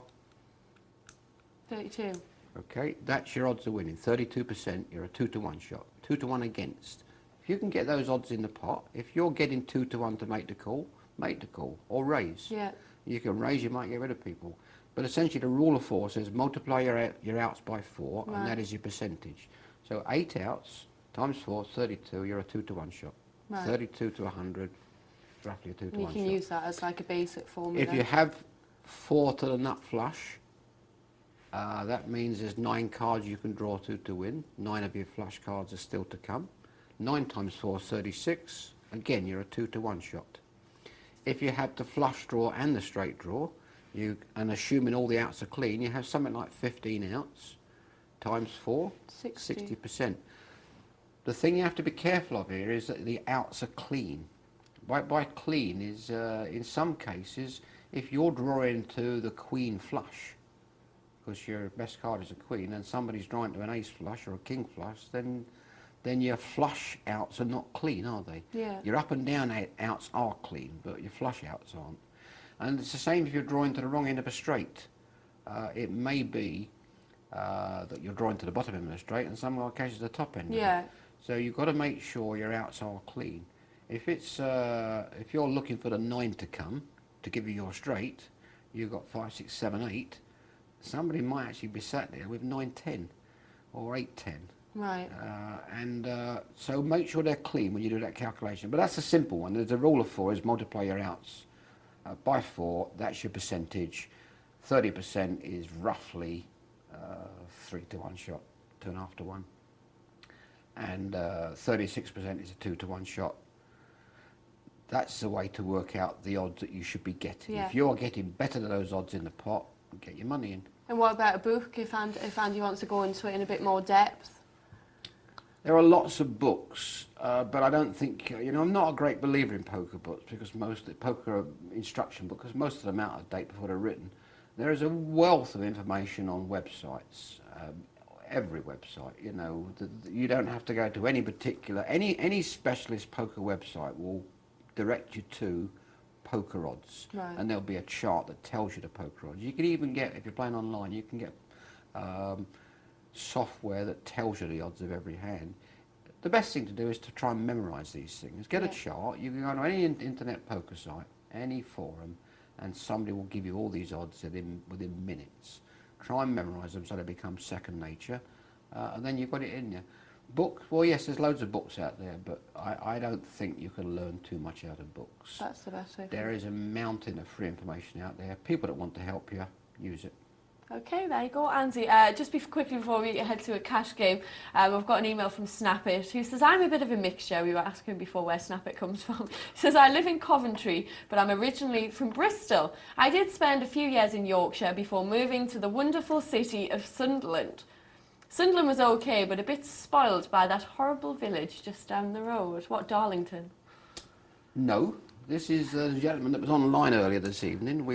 32. Okay, that's your odds of winning. 32%, you're a 2 to 1 shot. 2 to 1 against. If you can get those odds in the pot, if you're getting 2 to 1 to make the call, or raise. Yeah. You can raise, you might get rid of people. But essentially the rule of 4 says multiply your outs by 4, and that is your percentage. So 8 outs times 4, 32, you're a 2 to 1 shot. Right. 32 to 100, roughly a 2 to 1 shot. You can use that as like a basic formula. If you have 4 to the nut flush, that means there's 9 cards you can draw to win. 9 of your flush cards are still to come. 9 times 4 is 36. Again, you're a 2 to 1 shot. If you have the flush draw and the straight draw, and assuming all the outs are clean, you have something like 15 outs times 4, 60%. The thing you have to be careful of here is that the outs are clean. By clean is, in some cases, if you're drawing to the queen flush, because your best card is a queen, and somebody's drawing to an ace flush or a king flush, then your flush outs are not clean, are they? Yeah. Your up and down outs are clean, but your flush outs aren't. And it's the same if you're drawing to the wrong end of a straight. It may be that you're drawing to the bottom end of the straight, and some cases the top end. Yeah. Of it. So you've got to make sure your outs are clean. If you're looking for the 9 to come to give you your straight, you've got 5, 6, 7, 8. Somebody might actually be sat there with 9, 10 or 8, 10. Right. So make sure they're clean when you do that calculation. But that's a simple one. There's a rule of 4 is multiply your outs by 4. That's your percentage. 30% is roughly 3 to 1 shot, 2.5 to 1. And 36% is a 2 to 1 shot. That's the way to work out the odds that you should be getting. Yeah. If you're getting better than those odds in the pot, get your money in. And what about a book, if Andy wants to go into it in a bit more depth? There are lots of books, but I don't think, I'm not a great believer in poker books, because most of the poker instruction books, because most of them are out of date before they're written. There is a wealth of information on websites, every website, you don't have to go to any particular, any specialist poker website will direct you to poker odds, right. And there'll be a chart that tells you the poker odds. You can even get, if you're playing online, you can get software that tells you the odds of every hand. The best thing to do is to try and memorize these things. Get a chart. You can go to any internet poker site, any forum, and somebody will give you all these odds within minutes. Try and memorize them so they become second nature, and then you've got it in you. Books, well, yes, there's loads of books out there, but I don't think you can learn too much out of books. That's the best way. There is a mountain of free information out there. People that want to help you, use it. Okay, there you go, Andy. Just quickly before we head to a cash game, I've got an email from Snappit who says, I'm a bit of a mixture. We were asking before where Snappit comes from. He says, I live in Coventry, but I'm originally from Bristol. I did spend a few years in Yorkshire before moving to the wonderful city of Sunderland. Sunderland was okay, but a bit spoiled by that horrible village just down the road. What, Darlington? No. This is the gentleman that was online earlier this evening.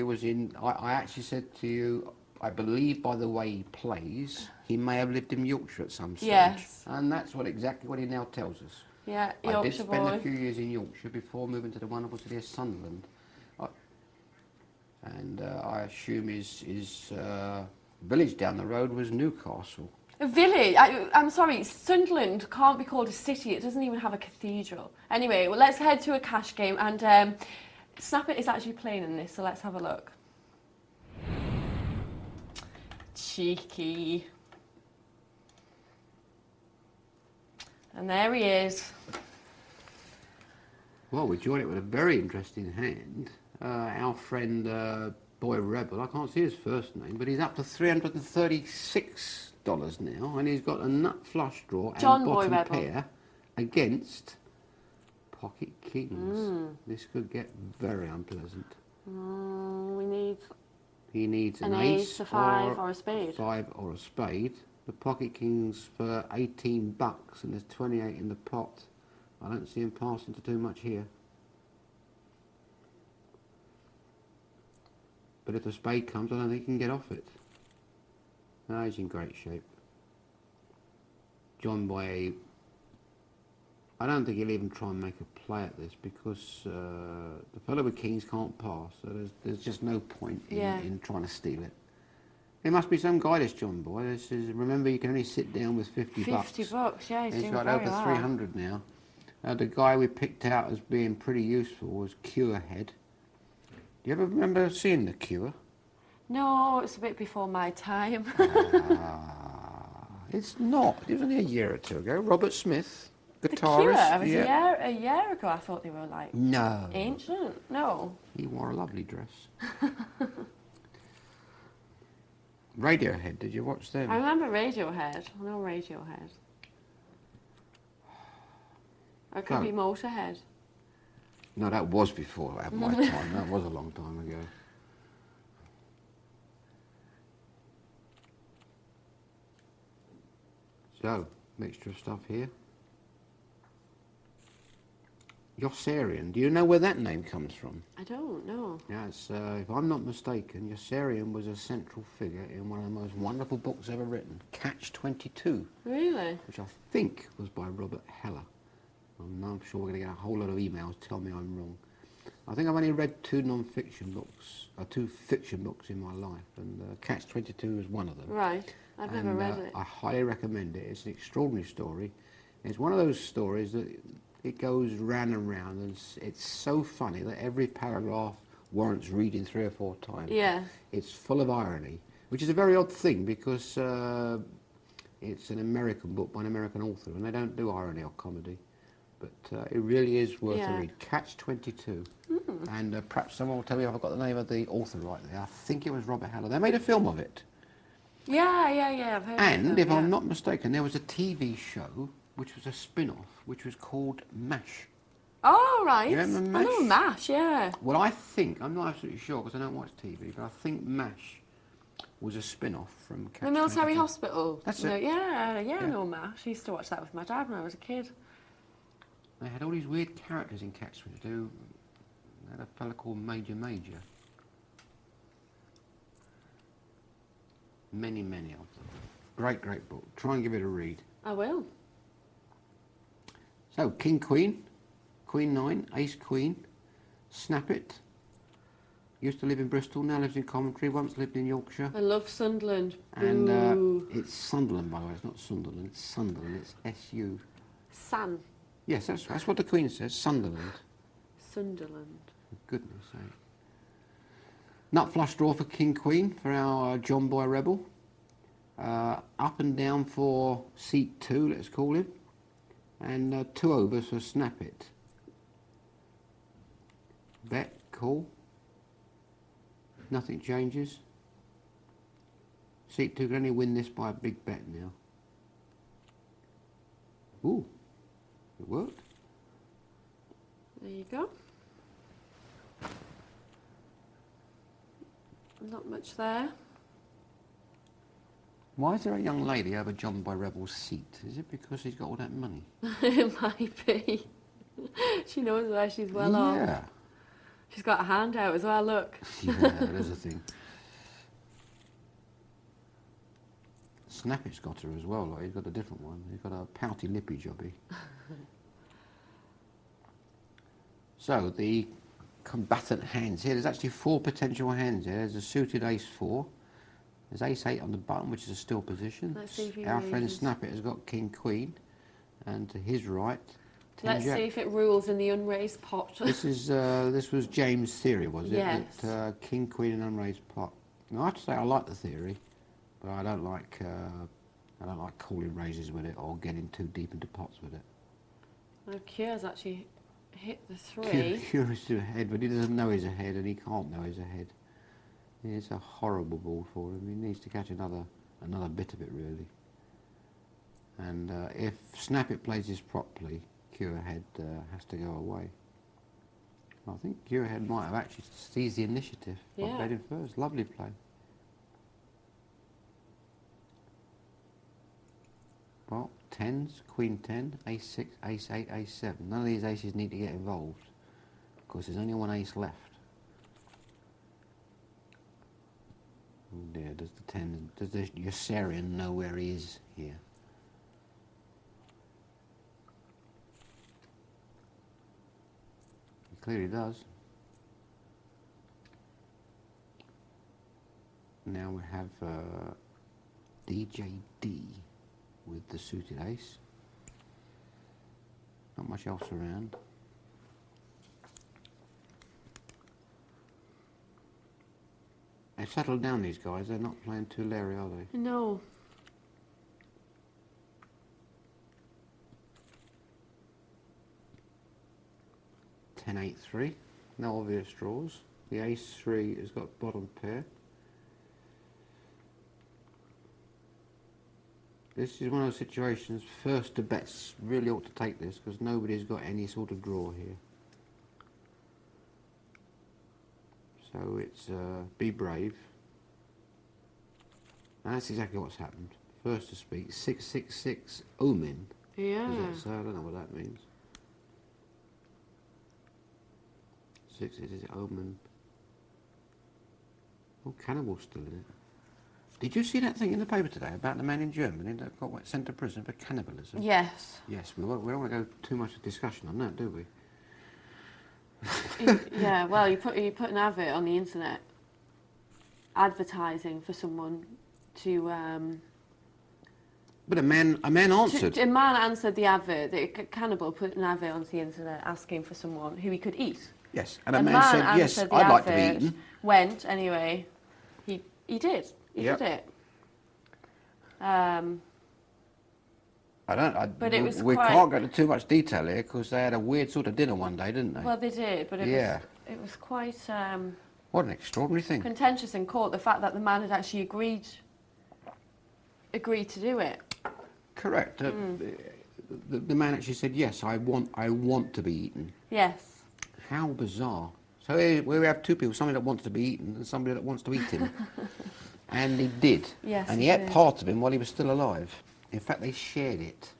I actually said to you, I believe by the way he plays, he may have lived in Yorkshire at some stage. Yes. And that's exactly what he now tells us. Yeah, I Yorkshire did spend boy. a few years in Yorkshire before moving to the wonderful city of Sunderland. I assume his village down the road was Newcastle. A village? I'm sorry, Sunderland can't be called a city. It doesn't even have a cathedral. Anyway, well, let's head to a cash game. And Snappit is actually playing in this, so let's have a look. Cheeky. And there he is. Well, we joined it with a very interesting hand. Our friend Boy Rebel, I can't see his first name, but he's up to $336 now, and he's got a nut flush draw and bottom pair against pocket kings. This could get very unpleasant. He needs an ace, a five, or a spade. 5 or a spade. The pocket kings for $18, and there's 28 in the pot. I don't see him passing to too much here. But if the spade comes, I don't think he can get off it. No, he's in great shape. Joined by I don't think he'll even try and make a play at this because the fellow with kings can't pass, so there's just no point in trying to steal it. It must be some guy, this John boy. This is, remember, you can only sit down with 50 bucks. 50 bucks, yeah, he's doing got very over well. 300 now. The guy we picked out as being pretty useful was Cure Head. Do you ever remember seeing the Cure? No, it's a bit before my time. It's not. It was only a year or two ago. Robert Smith, guitarist. The Cure, a year ago I thought they were like ancient. No. He wore a lovely dress. Radiohead, did you watch them? I remember Radiohead. I know Radiohead. Or it could be Motorhead. No, that was before at my time. That was a long time ago. So, mixture of stuff here. Yossarian. Do you know where that name comes from? I don't know. Yes, if I'm not mistaken, Yossarian was a central figure in one of the most wonderful books ever written, Catch-22. Really? Which I think was by Robert Heller. I'm sure we're going to get a whole lot of emails tell me I'm wrong. I think I've only read two non-fiction books, two fiction books in my life, and Catch-22 is one of them. Right, I've never read it. I highly recommend it. It's an extraordinary story. It's one of those stories that it goes round and round, and it's so funny that every paragraph warrants reading 3 or 4 times. Yeah. It's full of irony, which is a very odd thing because it's an American book by an American author, and they don't do irony or comedy. But it really is worth a read. Catch-22. And perhaps someone will tell me if I've got the name of the author right there. I think it was Robert Heller. They made a film of it. Yeah, I've heard of it. And if I'm not mistaken, there was a TV show which was a spin-off, which was called MASH. Oh, right. You remember MASH? I know MASH, yeah. Well, I think, I'm not absolutely sure because I don't watch TV, but I think MASH was a spin-off from Catch-22. The military hospital. That's it. it. Yeah, I know MASH. I used to watch that with my dad when I was a kid. They had all these weird characters in Catch-22. They had a fella called Major. Many of them. Great book. Try and give it a read. I will. So, King, Queen, Queen 9, Ace, Queen, Snap It. Used to live in Bristol, now lives in Coventry, once lived in Yorkshire. I love Sunderland. And it's Sunderland, by the way, it's not Sunderland, it's Sunderland, it's S-U. San. Yes, that's what the Queen says, Sunderland. Sunderland. For goodness sake. Nut flush draw for King Queen for our John Boy Rebel. Up and down for seat 2, let's call him. And 2 overs for Snap It. Bet, call. Nothing changes. Seat 2 can only win this by a big bet now. Ooh, it worked. There you go. Not much there. Why is there a young lady over John Boy Rebel's seat? Is it because he's got all that money? It might be. She knows where she's well off. Yeah. She's got a hand out as well, look. Yeah, that is a thing. Snap It's got her as well, like he's got a different one. He's got a pouty lippy jobby. So the combatant hands here, there's actually 4 potential hands here. There's a suited ace 4. There's ace 8 on the button, which is a still position. Let's see if he Our friend loses. Snap It has got king queen, and to his right, Let's see if it rules in the unraised pot. this was James' theory, was it? Yes. That king queen and unraised pot. Now I have to say I like the theory, but I don't like calling raises with it or getting too deep into pots with it. Well, Cure's actually hit the 3. Cure is ahead, but he doesn't know he's ahead, and he can't know he's ahead. It's a horrible ball for him. He needs to catch another bit of it, really. And if Snap It plays this properly, Cure Head has to go away. I think Cure Head might have actually seized the initiative by betting first. Lovely play. Well, 10s, Queen 10, Ace 6, Ace 8, Ace 7. None of these aces need to get involved, because there's only one ace left. Oh dear, does the Yossarian know where he is here? clearly does. Now we have DJD with the suited ace. Not much else around. They've settled down, these guys. They're not playing too leery, are they? No. Ten, 8, 3. No obvious draws. The ace 3 has got bottom pair. This is one of those situations, first to bets really ought to take this because nobody's got any sort of draw here. So it's be brave. And that's exactly what's happened. First to speak, 666 omen. Yeah. Is that, I don't know what that means. 6 is it omen? Oh, Cannibal's still in it. Did you see that thing in the paper today about the man in Germany that got sent to prison for cannibalism? Yes. Yes, we don't want to go too much of discussion on that, do we? Yeah, well, you put an advert on the internet advertising for someone to... But a man answered. A man answered the advert. The cannibal put an advert onto the internet asking for someone who he could eat. Yes, and a man said, yes, I'd like to be eaten. Went, anyway. He did. He did it. But it was we can't go into too much detail here because they had a weird sort of dinner one day, didn't they? Well, they did, but it was quite what an extraordinary thing. Contentious in court, the fact that the man had actually agreed to do it. Correct. The man actually said, yes, I want to be eaten. Yes. How bizarre. So here we have two people, somebody that wants to be eaten and somebody that wants to eat him. And he did. Yes, and he ate part of him while he was still alive. In fact, they shared it.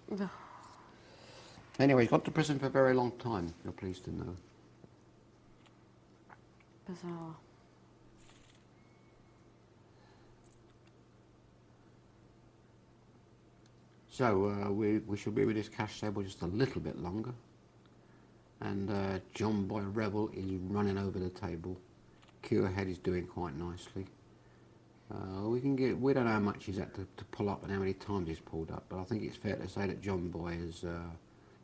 Anyway, he's gone to prison for a very long time, you're pleased to know. Bizarre. So we shall be with this cash table just a little bit longer. And John Boy Rebel is running over the table. Cure Head is doing quite nicely. We don't know how much he's had to pull up and how many times he's pulled up, but I think it's fair to say that John Boy has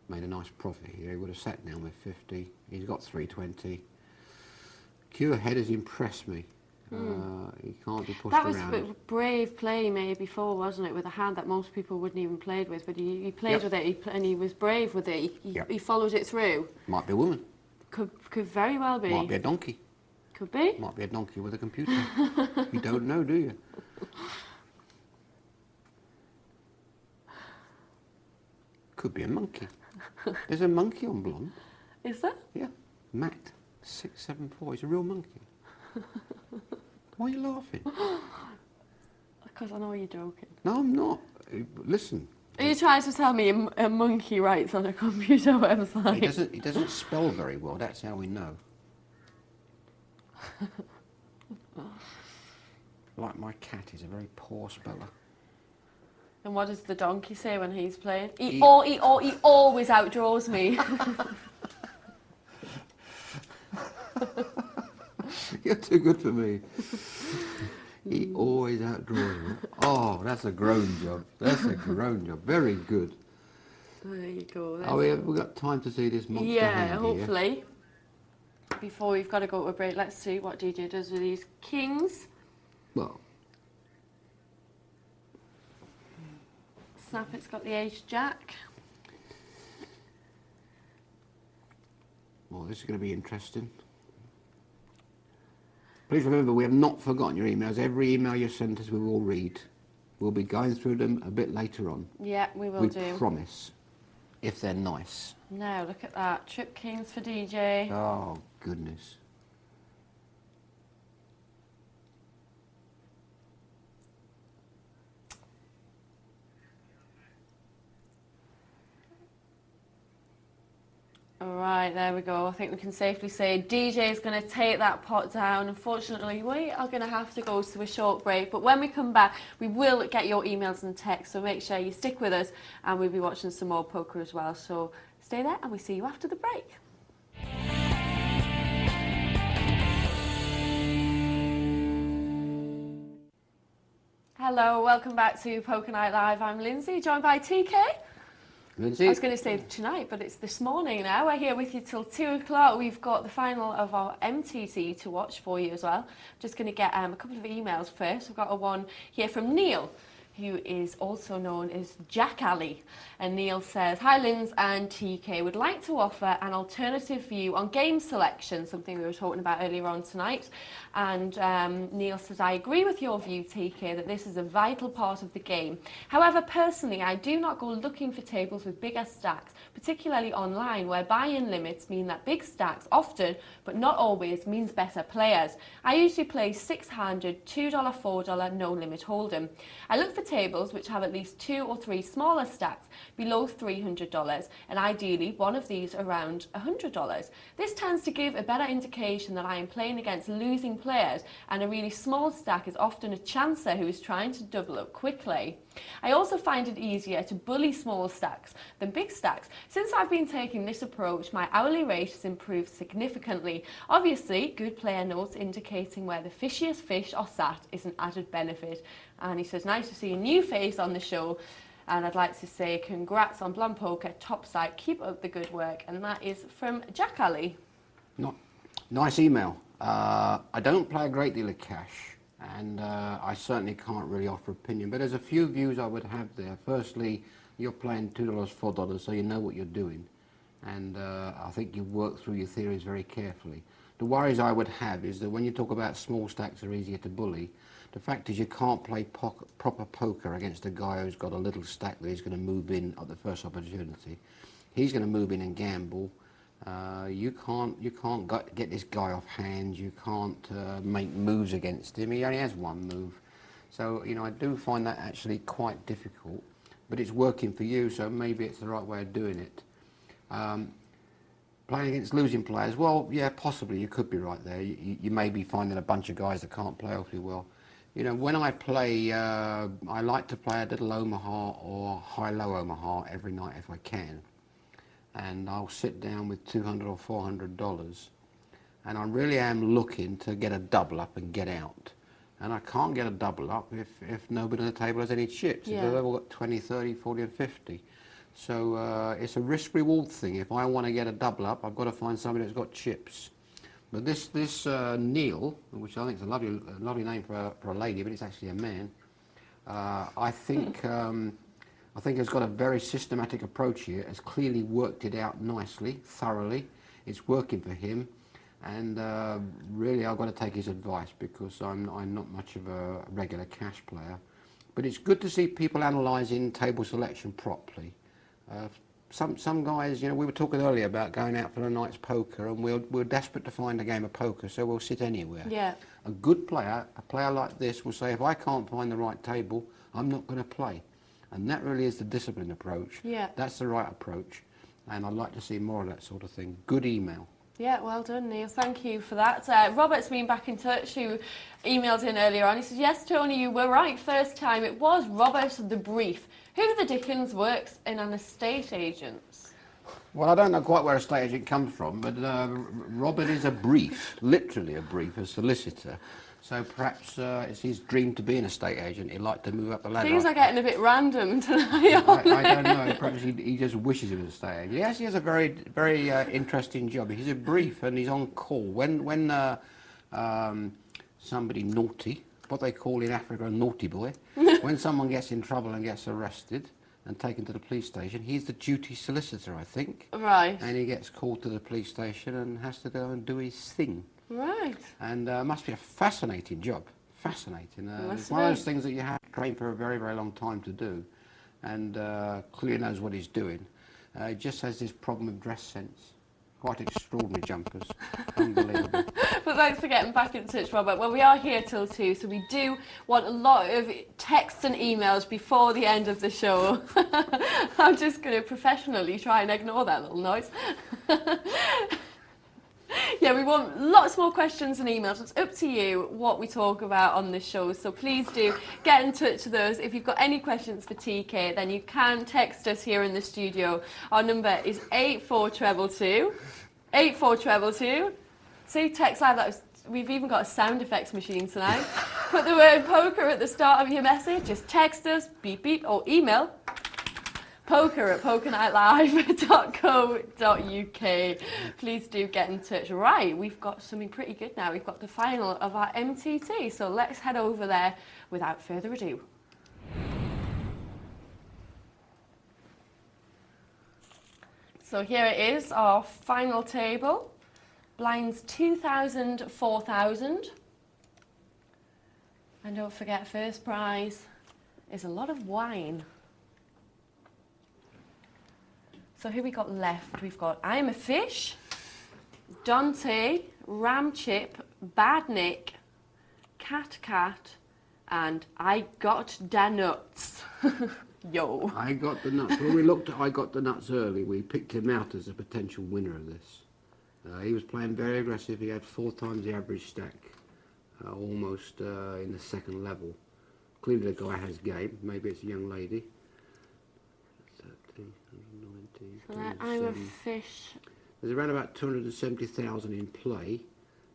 made a nice profit here. He would have sat down with 50. He's got 320. Cure Head has impressed me. He can't be pushed around. That was a brave play made before, wasn't it, with a hand that most people wouldn't even played with, but he played with it and he was brave with it. He followed it through. Might be a woman. Could very well be. Might be a donkey. Could be. Might be a donkey with a computer. You don't know, do you? Could be a monkey. There's a monkey on blonde. Is there? Yeah. Matt 674. He's a real monkey. Why are you laughing? Because I know you're joking. No, I'm not. Listen. Are you trying to tell me a monkey writes on a computer website? He doesn't spell very well. That's how we know. Like my cat, he's a very poor speller. And what does the donkey say when he's playing? He always outdraws me. You're too good for me. He always outdraws me. Oh, that's a grown job. That's a grown job. Very good. There you go. Oh, we've got time to see this monster hand here. Hopefully. Before we've got to go to a break, let's see what DJ does with these kings. Well, Snappett's got the ace-jack. Well, this is going to be interesting. Please remember, we have not forgotten your emails. Every email you sent us, we will read. We'll be going through them a bit later on. Yeah, we will do. We promise, if they're nice. Now, look at that. Trip kings for DJ. Oh, goodness. All right, there we go. I think we can safely say DJ is going to take that pot down. Unfortunately, we are going to have to go to a short break. But when we come back, we will get your emails and texts. So make sure you stick with us, and we'll be watching some more poker as well. So stay there, and we'll see you after the break. Hello, welcome back to Poker Night Live. I'm Lyndsay, joined by TK. Lyndsay? I was going to say tonight, but it's this morning now. We're here with you till 2 o'clock. We've got the final of our MTC to watch for you as well. Just going to get a couple of emails first. We've got one here from Neil, who is also known as Jack Ali. And Neil says, "Hi Linz and TK, would like to offer an alternative view on game selection," something we were talking about earlier on tonight. And Neil says, "I agree with your view, TK, that this is a vital part of the game. However, personally, I do not go looking for tables with bigger stacks, particularly online, where buy-in limits mean that big stacks often, but not always, means better players. I usually play 6-handed, $2, $4 no-limit hold'em. I look for tables which have at least 2 or 3 smaller stacks below $300, and ideally one of these around $100. This tends to give a better indication that I am playing against losing players, and a really small stack is often a chancer who is trying to double up quickly. I also find it easier to bully small stacks than big stacks. Since I've been taking this approach, my hourly rate has improved significantly. Obviously, good player notes indicating where the fishiest fish are sat is an added benefit." And he says, "Nice to see a new face on the show. And I'd like to say congrats on Blonde Poker, top site, keep up the good work." And that is from Jack Ali. Nice email. I don't play a great deal of cash, and I certainly can't really offer opinion, but there's a few views I would have there. Firstly, you're playing $2, $4, so you know what you're doing, and I think you work through your theories very carefully. The worries I would have is that when you talk about small stacks are easier to bully, the fact is you can't play proper poker against a guy who's got a little stack that he's going to move in at the first opportunity. He's going to move in and gamble. You can't get this guy off hands. You can't make moves against him. He only has one move. So, you know, I do find that actually quite difficult, but it's working for you, so maybe it's the right way of doing it. Playing against losing players, well, yeah, possibly, you could be right there. You may be finding a bunch of guys that can't play awfully well. You know, when I play, I like to play a little Omaha or high-low Omaha every night if I can. And I'll sit down with $200 or $400, and I really am looking to get a double up and get out. And I can't get a double up if nobody on the table has any chips. Yeah. If they've all got 20, 30, 40 and 50. So it's a risk-reward thing. If I want to get a double up, I've got to find somebody that's got chips. But this Neil, which I think is a lovely name for a lady, but it's actually a man, I think has got a very systematic approach here, has clearly worked it out nicely, thoroughly. It's working for him, and really I've got to take his advice because I'm not much of a regular cash player. But it's good to see people analysing table selection properly. Some guys, you know, we were talking earlier about going out for a night's poker, and we're desperate to find a game of poker, so we'll sit anywhere. Yeah. A good player, a player like this, will say, if I can't find the right table, I'm not going to play. And that really is the disciplined approach. Yeah. That's the right approach, and I'd like to see more of that sort of thing. Good email. Yeah, well done, Neil. Thank you for that. Robert's been back in touch, who emailed in earlier on. He says, "Yes, Tony, you were right first time. It was Robert the Brief. Who the dickens works in an estate agent's?" Well, I don't know quite where a estate agent comes from, but Robert is a brief, literally a brief, a solicitor. So perhaps it's his dream to be an estate agent. He'd like to move up the ladder. Things are getting a bit random tonight. I don't know. Perhaps he just wishes he was an estate agent. He actually has a very interesting job. He's a brief and he's on call. When somebody naughty, what they call in Africa a naughty boy, when someone gets in trouble and gets arrested and taken to the police station, he's the duty solicitor, I think. Right. And he gets called to the police station and has to go and do his thing. Right. And must be a fascinating job. Fascinating. It's one of those things that you have to train for a very, very long time to do. And clearly knows what he's doing. He just has this problem of dress sense. Quite extraordinary jumpers. Unbelievable. But thanks for getting back in touch, Robert. Well, we are here till 2, so we do want a lot of texts and emails before the end of the show. I'm just going to professionally try and ignore that little noise. Yeah, we want lots more questions and emails. It's up to you what we talk about on this show, so please do get in touch with us. If you've got any questions for TK, then you can text us here in the studio. Our number is 84222. 84222. See, text live. We've even got a sound effects machine tonight. Put the word poker at the start of your message. Just text us, beep beep, or email poker@pokernightlive.co.uk. Please do get in touch. Right, we've got something pretty good now. We've got the final of our MTT, so let's head over there without further ado. So here it is, our final table. Blinds 2,000, 4,000. And don't forget, first prize is a lot of wine. So who we got left? We've got I'm a Fish, Dante, Ram Chip, Bad Nick, Cat Cat, and I Got Da Nuts. Yo. I Got the Nuts. When we looked at I Got the Nuts early, we picked him out as a potential winner of this. He was playing very aggressive. He had 4 times the average stack, almost in the second level. Clearly the guy has game. Maybe it's a young lady. 30, 190, So I'm a Fish. There's around about 270,000 in play.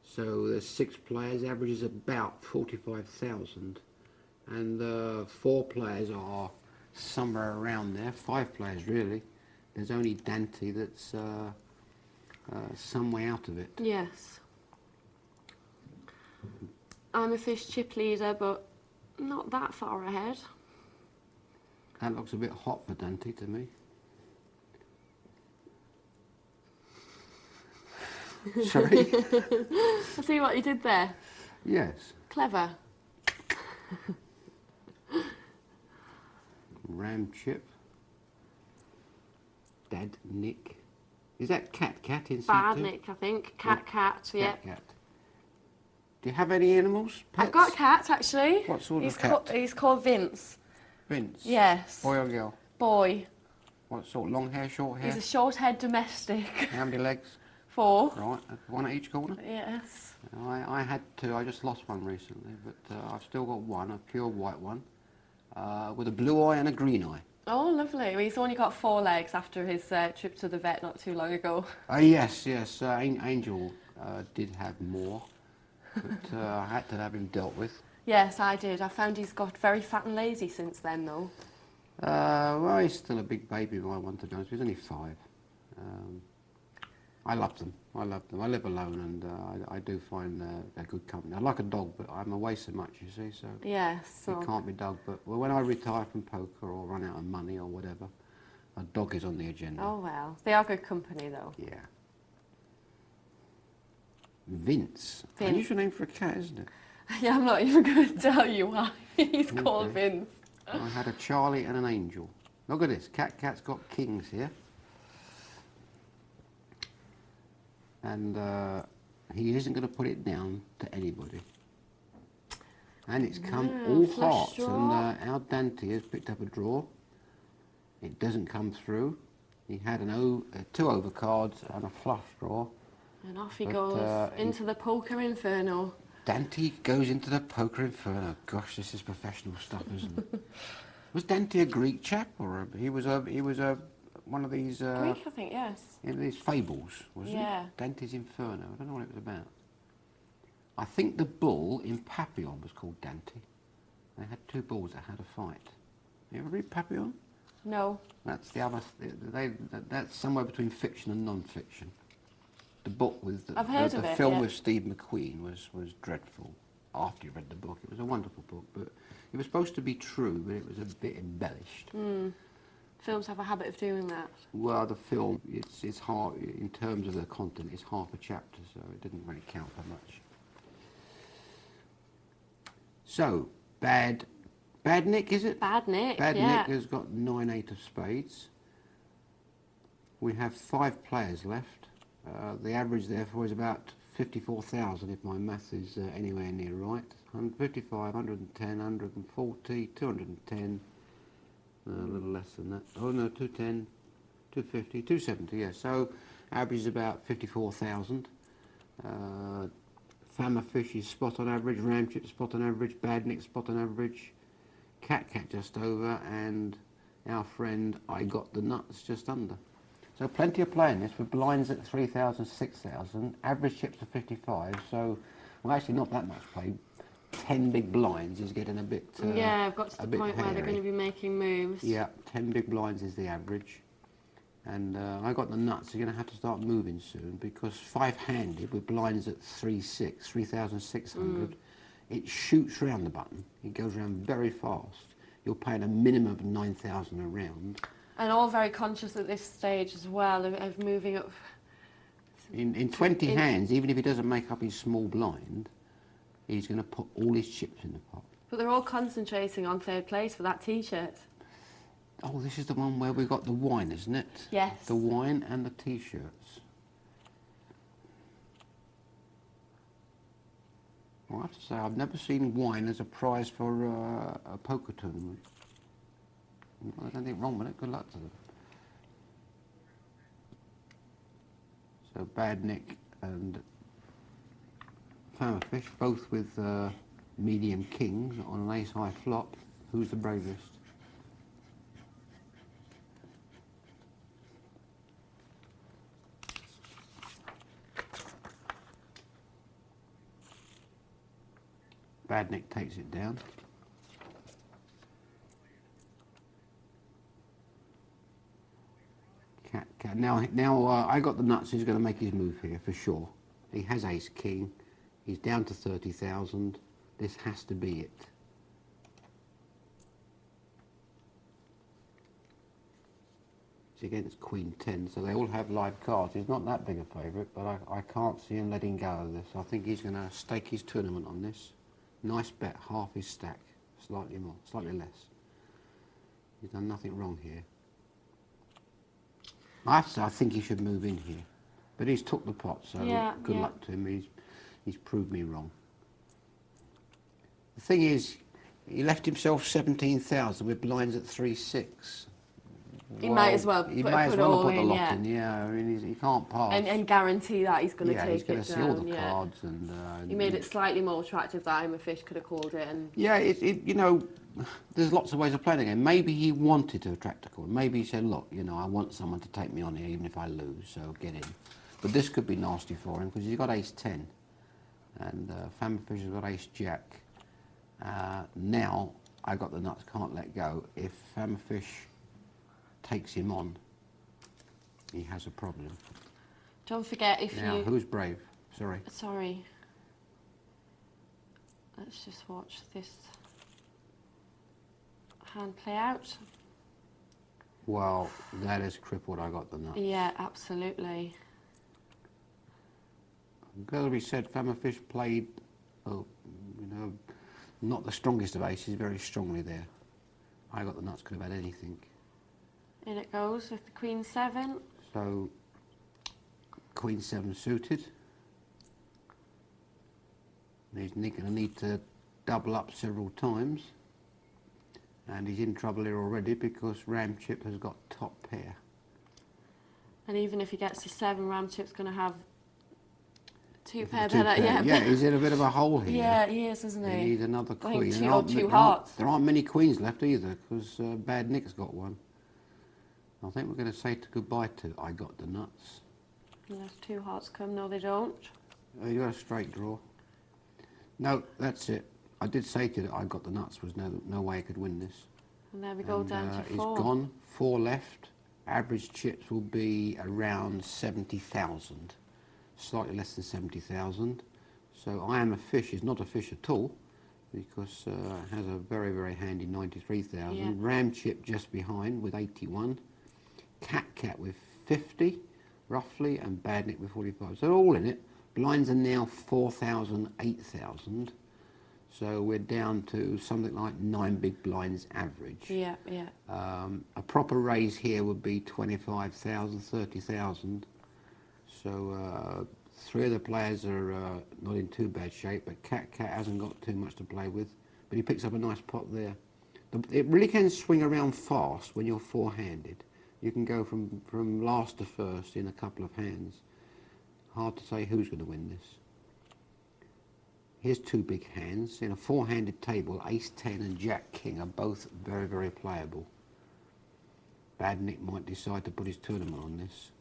So there's 6 players. Average is about 45,000. And 4 players are somewhere around there. 5 players really. There's only Dante that's some way out of it. Yes. I'm a Fish chip leader, but not that far ahead. That looks a bit hot for Dante to me. Sorry? I see what you did there. Yes. Clever. Ram Chip. Dad Nick. Is that Cat in Bad C2? Nick, I think. Cat Cat, yeah. Cat. Do you have any animals? Pets? I've got a cat, actually. What sort he's of cat? He's called Vince. Vince? Yes. Boy or girl? Boy. What sort? Long hair, short hair? He's a short-haired domestic. How many legs? 4. Right, 1 at each corner? Yes. I had 2, I just lost one recently, but I've still got one, a pure white one, with a blue eye and a green eye. Oh, lovely. Well, he's only got 4 legs after his trip to the vet not too long ago. Yes, Angel did have more, but I had to have him dealt with. Yes, I did. I found he's got very fat and lazy since then, though. Well, he's still a big baby, my one, to be honest. He's only 5. I love them. I live alone, and I do find they're good company. I like a dog, but I'm away so much, you see, so Yes. So it can't be dog. But when I retire from poker or run out of money or whatever, a dog is on the agenda. Oh, well. They are good company, though. Yeah. Vince. Vince. Unusual name for a cat, isn't it? Yeah, I'm not even going to tell you why he's called Okay. Vince. I had a Charlie and an Angel. Look at this. Cat's got kings here. And he isn't going to put it down to anybody. And it's come all flush hearts. draw. And our Dante has picked up a draw. It doesn't come through. He had 2 overcards and a flush draw. And off he But, goes into the poker inferno. Dante goes into the poker inferno. Gosh, this is professional stuff, isn't it? Was Dante a Greek chap, or he was one of these Greek, I think, yes. these fables, wasn't Yeah. it? Dante's Inferno. I don't know what it was about. I think the bull in Papillon was called Dante. They had 2 bulls that had a fight. You ever read Papillon? No. That's the other. That's somewhere between fiction and non-fiction. The book with I've heard the of it, film yeah. with Steve McQueen was dreadful. After you read the book, it was a wonderful book, but it was supposed to be true, but it was a bit embellished. Films have a habit of doing that. Well, the film, it's hard in terms of the content. It's half a chapter, so it didn't really count for much. So, Bad Nick, is it? Bad Nick, Bad yeah. Nick has got 9-8 of spades. We have 5 players left. The average, therefore, is about 54,000, if my math is anywhere near right. 155, 110, 140, 210, a little less than that. Oh no, 210, 250, 270, yeah. So, average is about 54,000. Fama Fish is spot on average, Ram Chip spot on average, Bad Nick spot on average, Cat just over, and our friend I Got the Nuts just under. So plenty of play in this, with blinds at 3,000, 6,000, average chips are 55, so, well, actually not that much play. 10 big blinds is getting a bit yeah, I've got to the point where they're hairy. going to be making moves. Yeah, 10 big blinds is the average. And I got the nuts. You're going to have to start moving soon because 5-handed with blinds at 3,600, it shoots round the button. It goes round very fast. You're paying a minimum of 9,000 a round. And all very conscious at this stage as well of moving up. In 20 hands, even if he doesn't make up his small blind, he's going to put all his chips in the pot. But they're all concentrating on third place for that T-shirt. Oh, this is the one where we got the wine, isn't it? Yes. The wine and the T-shirts. Well, I have to say, I've never seen wine as a prize for a poker tournament. There's nothing wrong with it. Good luck to them. So Bad Nick and Hammerfish, both with medium kings on an ace-high flop. Who's the bravest? Bad Nick takes it down. Cat. Now I got the nuts. He's going to make his move here for sure. He has ace king. He's down to 30,000. This has to be it. It's against Queen 10, so they all have live cards. He's not that big a favourite, but I can't see him letting go of this. I think he's going to stake his tournament on this. Nice bet, half his stack, slightly more, slightly less. He's done nothing wrong here. I have to say, I think he should move in here, but he's took the pot, so good luck to him. He's proved me wrong. The thing is, he left himself 17,000 with blinds at 3-6. He might as well put the lot in. Yeah, I mean, he can't pass. And guarantee that he's going to take it down. Yeah, he's going to see all the cards. And he made it slightly more attractive that Hammerfish could have called it. And yeah, you know, there's lots of ways of playing the game. Maybe he wanted to attract a call. Maybe he said, look, you know, I want someone to take me on here even if I lose, so get in. But this could be nasty for him because he's got ace-10 and Hammerfish has got ace-jack. Now, I got the nuts, can't let go. If Hammerfish takes him on, he has a problem. Don't forget Now, who's brave? Sorry. Let's just watch this hand play out. Well, that is crippled. I got the nuts. Yeah, absolutely. Got to be said, Hammerfish played, you know, not the strongest of aces, very strongly there. I got the nuts, could have had anything. In it goes with the Queen 7. So, Queen 7 suited. He's going to need to double up several times. And he's in trouble here already because Ram Chip has got top pair. And even if he gets to 7, Ram Chip's going to have two pair. Yeah, he's in a bit of a hole here. Yeah, he is, isn't he? He needs another queen. Two hearts. There aren't many queens left either because Bad Nick's got one. I think we're going to say goodbye to I got the nuts. Unless 2 hearts come. No, they don't. Oh, you got a straight draw. No, that's it. I did say to you that I got the nuts. Was no way I could win this. And there we go, down to 4. He's gone. 4 left. Average chips will be around 70,000. Slightly less than 70,000. So I am a fish. Is not a fish at all because has a very, very handy 93,000. Yeah. Ram Chip just behind with 81. Cat with 50, roughly, and Bad Nick with 45. So they're all in it. Blinds are now 4,000, 8,000. So we're down to something like 9 big blinds average. Yeah, yeah. A proper raise here would be 25,000, 30,000. So 3 of the players are not in too bad shape, but Cat hasn't got too much to play with. But he picks up a nice pot there. It really can swing around fast when you're 4-handed. You can go from last to first in a couple of hands. Hard to say who's going to win this. Here's 2 big hands. In a 4-handed table, ace-10 and jack-king are both very, very playable. Bad Nick might decide to put his tournament on this.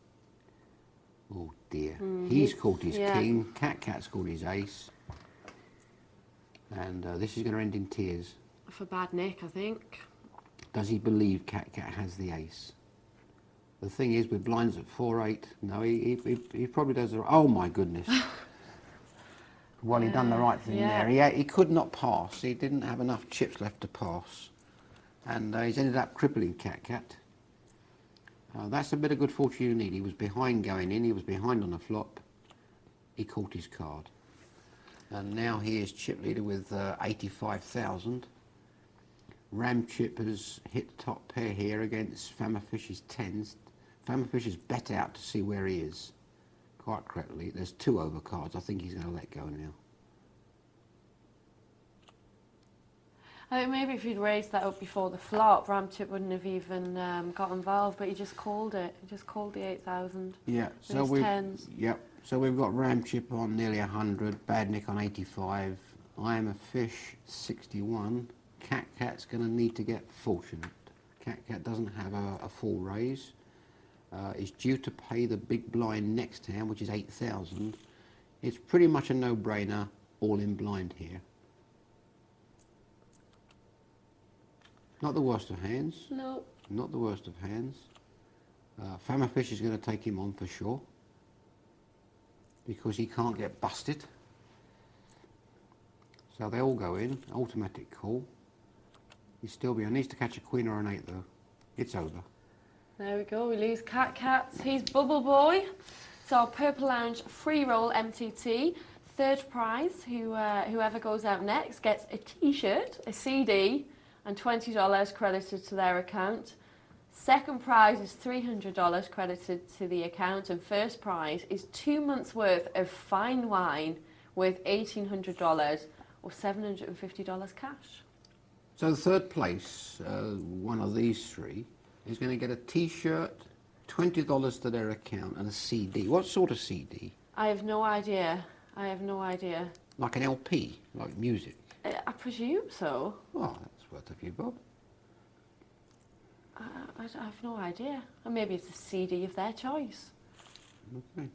Oh dear. He's called his king. Cat's called his ace. And this is going to end in tears. For bad Nick, I think. Does he believe Cat has the ace? The thing is, with blinds at 4-8, no, he probably does the... Oh, my goodness. Well, he done the right thing there. He could not pass. He didn't have enough chips left to pass. And he's ended up crippling Cat. That's a bit of good fortune you need. He was behind going in. He was behind on the flop. He caught his card. And now he is chip leader with 85,000. Ram Chip has hit the top pair here against Famafish's 10s. Famafish is bet out to see where he is. Quite correctly. There's 2 overcards. I think he's going to let go now. I think maybe if he'd raised that up before the flop, Ram Chip wouldn't have even got involved, but he just called it. He just called the 8,000. Yeah, so we've... tens. Yep. So we've got Ram Chip on nearly 100, Bad Nick on 85, I Am a Fish 61. Cat's going to need to get fortunate. Cat doesn't have a full raise. Is due to pay the big blind next hand, which is 8,000. It's pretty much a no-brainer, all in blind here. Not the worst of hands. No. Not the worst of hands. Famafish is going to take him on for sure, because he can't get busted. So they all go in, automatic call. He's still behind. Needs to catch a queen or an 8 though. It's over. There we go, we lose Cats. He's Bubble Boy. It's our Purple Lounge free roll MTT. Third prize, whoever goes out next gets a t-shirt, a CD, and $20 credited to their account. Second prize is $300 credited to the account, and first prize is 2 months worth of fine wine with $1,800 or $750 cash. So third place, one of these 3, is going to get a t-shirt, $20 to their account, and a CD. What sort of CD? I have no idea. Like an LP, like music? I presume so. Oh, that's worth a few bob. I have no idea. Or maybe it's a CD of their choice. Okay.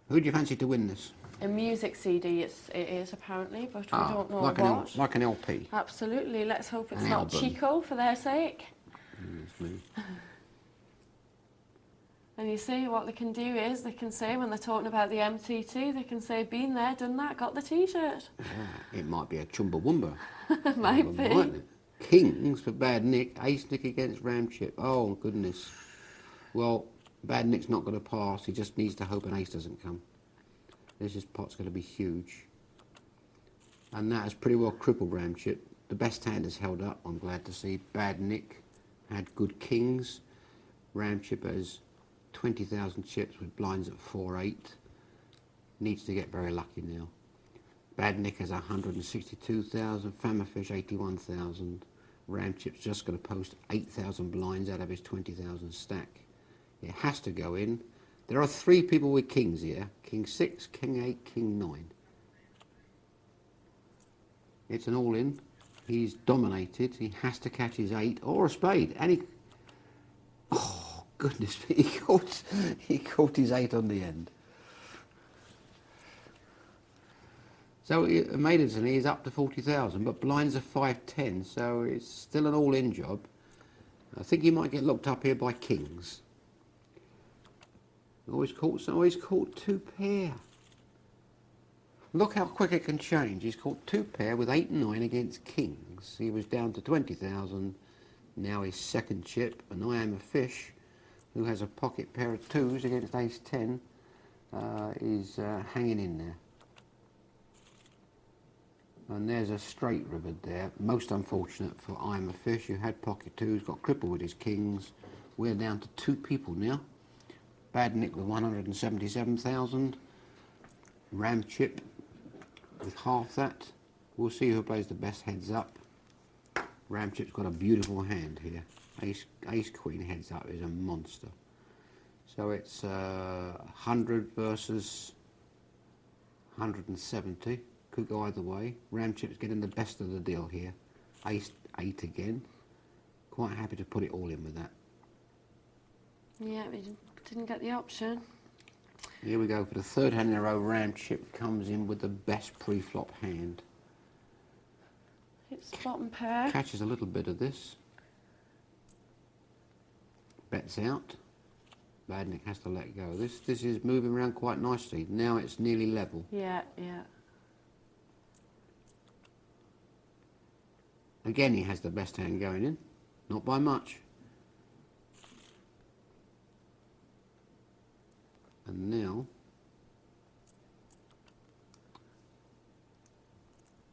Who do you fancy to win this? A music CD it is apparently, but we don't know what. Like an LP? Absolutely. Let's hope it's an not album. Chico for their sake. And you see, what they can do is, they can say, when they're talking about the MT2, they can say, been there, done that, got the t-shirt. Yeah, it might be a Chumbawamba. Might be. Mightn't it? Kings for Bad Nick, Ace Nick against Ram Chip. Oh, goodness. Well, Bad Nick's not going to pass. He just needs to hope an ace doesn't come. This pot's going to be huge. And that has pretty well crippled Ram Chip. The best hand has held up, I'm glad to see. Bad Nick had good kings. Ram Chip has 20,000 chips with blinds at 4-8. Needs to get very lucky now. Bad Nick has 162,000. Famafish 81,000. Ram Chip's just going to post 8,000 blinds out of his 20,000 stack. It has to go in. There are 3 people with kings here. King 6, King 8, King 9. It's an all-in. He's dominated. He has to catch his 8 or a spade. And he... Oh, goodness me. He caught his 8 on the end. So Maidenson is up to 40,000, but blinds are 5-10, so it's still an all-in job. I think he might get looked up here by kings. Always caught 2 pair. Look how quick it can change. He's caught 2 pair with 8 and 9 against kings. He was down to 20,000. Now his second chip, and I Am a Fish, who has a pocket pair of 2s against Ace 10, is hanging in there. And there's a straight rivered there. Most unfortunate for I Am a Fish, who had pocket 2s, got crippled with his kings. We're down to 2 people now. Bad Nick with 177,000. Ram Chip with half that. We'll see who plays the best heads up. Ram Chip's got a beautiful hand here. Ace Queen heads up is a monster. So it's 100 versus 170. Could go either way. Ram Chip's getting the best of the deal here. Ace 8 again. Quite happy to put it all in with that. Yeah, we didn't get the option. Here we go for the third hand in a row. Ram chip comes in with the best pre-flop hand. It's the bottom pair. Catches a little bit of this. Bets out. Bad Nick has to let go. This is moving around quite nicely. Now it's nearly level. Yeah, yeah. Again, he has the best hand going in. Not by much. And now,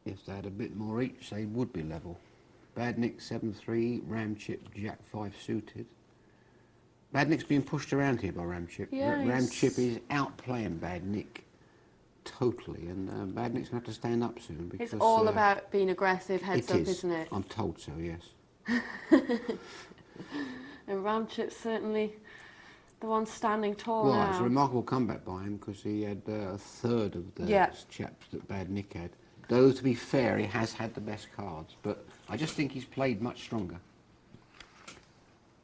if they had a bit more each, they would be level. Bad Nick 7-3, Ram chip Jack 5 suited. Bad Nick's being pushed around here by Ram chip. Yeah, Ram chip is outplaying Bad Nick totally, and Bad Nick's going to have to stand up soon. Because, it's all about being aggressive, heads up, isn't it? I'm told so, yes. And Ram chip's certainly the one standing tall Well, now. it's a remarkable comeback by him because he had a third of the chaps that Bad Nick had. Though, to be fair, he has had the best cards, but I just think he's played much stronger.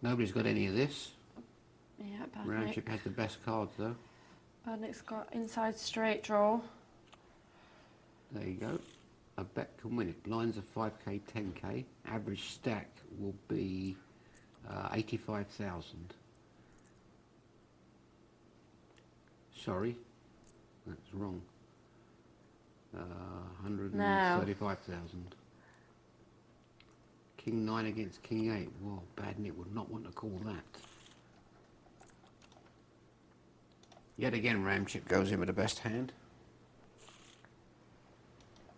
Nobody's got any of this. Yeah, Bad Ram Nick. chip has the best cards, though. Bad Nick's got inside straight draw. There you go. A bet can win it. Blinds are 5k, 10k. Average stack will be 85,000. Sorry, that's wrong. 135,000. King 9 against King 8. Whoa, Bad Nick would not want to call that. Yet again, Ram chip goes in with the best hand,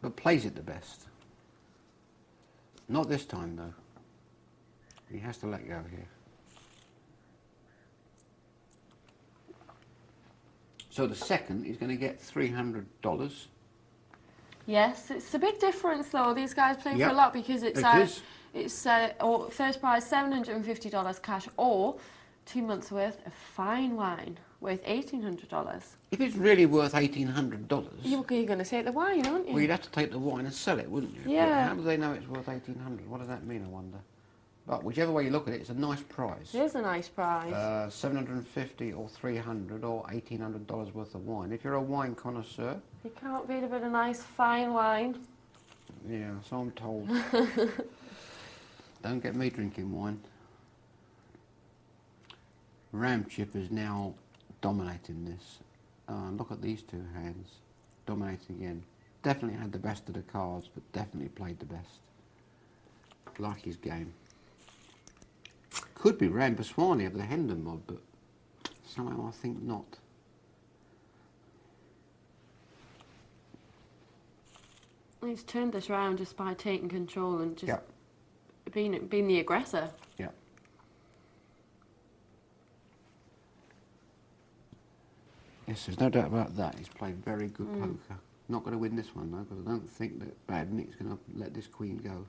but plays it the best. Not this time, though. He has to let go here. So the second is going to get $300. Yes, it's a big difference though. These guys playing Yep. for a lot because it's or first prize $750 cash or 2 months worth of fine wine worth $1,800. If it's really worth $1,800, You're going to take the wine, aren't you? well, you'd have to take the wine and sell it, wouldn't you? Yeah. But how do they know it's worth $1,800? What does that mean, I wonder? But whichever way you look at it, it's a nice prize. It is a nice prize. $750 or $300 or $1,800 worth of wine. If you're a wine connoisseur, You can't beat a bit of nice fine wine. yeah, so I'm told. Don't get me drinking wine. Ram chip is now dominating this. Look at these two hands. Dominating again. Definitely had the best of the cards, but definitely played the best. Like his game. Could be Ram Baswani of the Hendon mod, but somehow I think not. He's turned this round just by taking control and just Yep. being the aggressor. Yeah. Yes, there's no doubt about that. He's played very good poker. Not going to win this one though, because I don't think that Bad Nick's going to let this queen go.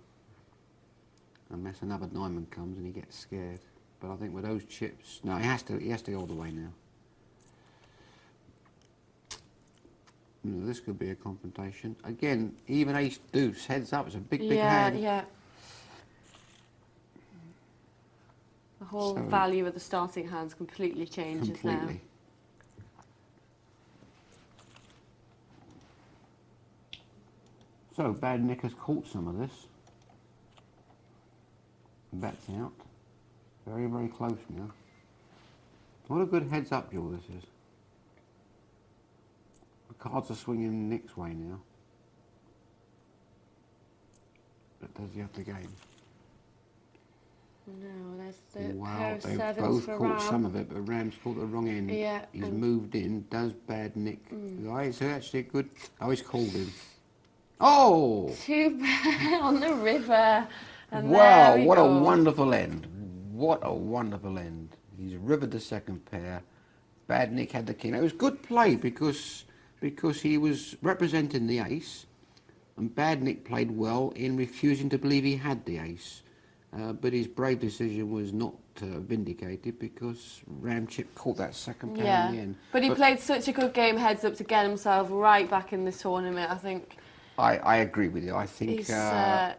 Unless another diamond comes and he gets scared. But I think with those chips, no, he has to go all the way now. You know, this could be a confrontation. Again, even ace deuce heads up. It's a big hand. Yeah. The whole So- value of the starting hands completely changes Completely. So Bad Nick has caught some of this. Bets out. Very, very close now. What a good heads up draw this is. The cards are swinging Nick's way now. But does he have the game? No, there's the Wow, pair of they've sevens both for caught Ram. some of it, but Ram's caught the wrong end. Yeah, He's and- moved in. Does Bad Nick? Guys, so actually good. Oh, he's called him. Oh! Too bad on the river. And Wow, there we what a go. wonderful end. What a wonderful end. He's rivered the second pair. Bad Nick had the king. It was good play because he was representing the ace, and Bad Nick played well in refusing to believe he had the ace. But his brave decision was not vindicated because Ram chip caught that second pair in the end. But he played such a good game heads up to get himself right back in this tournament, I think. I agree with you. I think He's,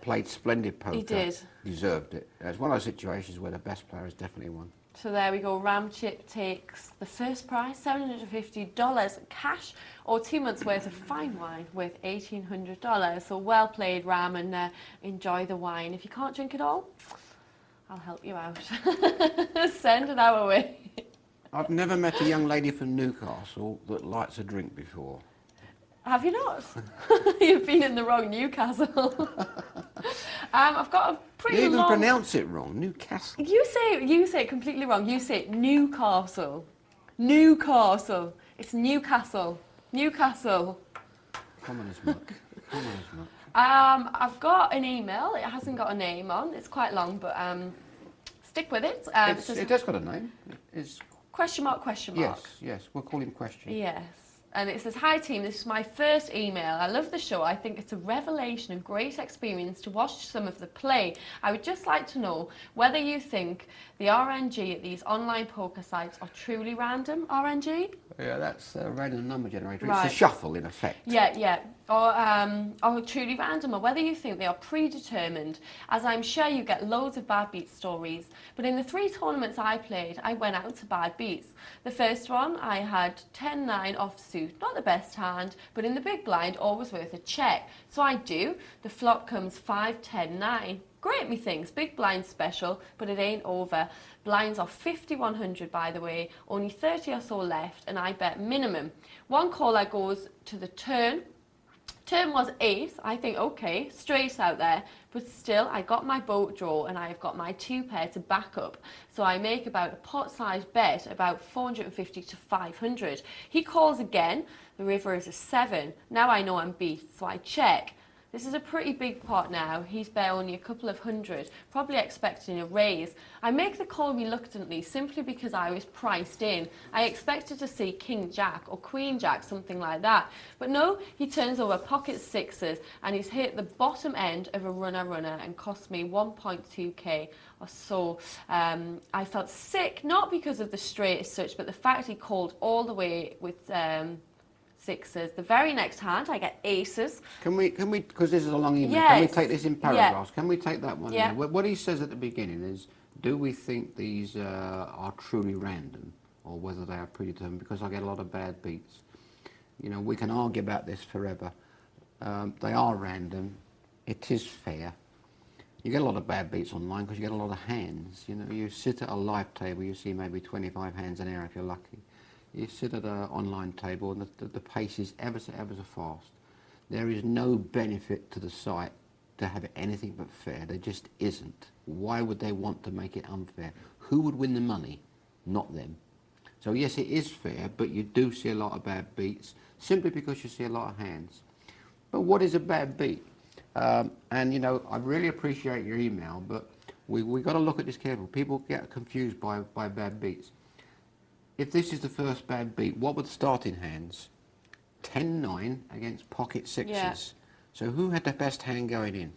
played splendid poker. He did. Deserved it. It's one of those situations where the best player has definitely won. So there we go. Ram Chip takes the first prize, $750 cash, or 2 months' worth of fine wine with $1,800. So well played, Ram, and enjoy the wine. If you can't drink it all, I'll help you out. Send it our way. I've never met a young lady from Newcastle that likes a drink before. Have you not? You've been in the wrong Newcastle. I've got a pretty You even long... pronounce it wrong, Newcastle. You say it completely wrong. You say Newcastle. Newcastle. It's Newcastle. Newcastle. Come on, it's muck. Come on, it's muck. I've got an email. It hasn't got a name on. It's quite long, but stick with it. It has got a name. It's question mark, question mark. Yes. We'll call him Question. Yes. And it says, "Hi team, this is my first email. I love the show. I think it's a revelation and great experience to watch some of the play. I would just like to know whether you think the RNG at these online poker sites are truly random, RNG? Yeah, that's a random number generator. Right. It's a shuffle, in effect. Yeah. Or truly random, or whether you think they are predetermined, as I'm sure you get loads of bad beat stories. But in the 3 tournaments I played, I went out to bad beats. The first one, I had 10-9 offsuit, not the best hand, but in the big blind, always worth a check. So I do. The flop comes 5-10-9. Great, methinks. Big blind special, but it ain't over. Blinds are 5,100, by the way. Only 30 or so left, and I bet minimum. One caller goes to the turn. Turn was ace. I think, okay, straight out there. But still, I got my boat draw, and I've got my 2 pair to back up. So I make about a pot-sized bet, about 450 to 500. He calls again. The river is a 7. Now I know I'm beat, so I check. This is a pretty big pot now. He's bet only a couple of hundred, probably expecting a raise. I make the call reluctantly, simply because I was priced in. I expected to see King Jack or Queen Jack, something like that. But no, he turns over pocket sixes, and he's hit the bottom end of a runner and cost me 1.2k or so. I felt sick, not because of the straight as such, but the fact he called all the way with... sixes. The very next hand, I get aces. Can we, because this is a long email, Yes. can we take this in paragraphs? Yeah. Can we take that one? Yeah. In? What he says at the beginning is, do we think these are truly random, or whether they are predetermined? Because I get a lot of bad beats. You know, we can argue about this forever. They are random. It is fair. You get a lot of bad beats online because you get a lot of hands. You know, you sit at a live table, you see maybe 25 hands an hour if you're lucky. You sit at an online table and the pace is ever so fast. There is no benefit to the site to have it anything but fair. There just isn't. Why would they want to make it unfair? Who would win the money? Not them. So yes, it is fair, but you do see a lot of bad beats simply because you see a lot of hands. But what is a bad beat? And you know, I really appreciate your email, but we got to look at this carefully. People get confused by bad beats. If this is the first bad beat, what were the starting hands? 10-9 against pocket sixes. Yeah. So who had the best hand going in?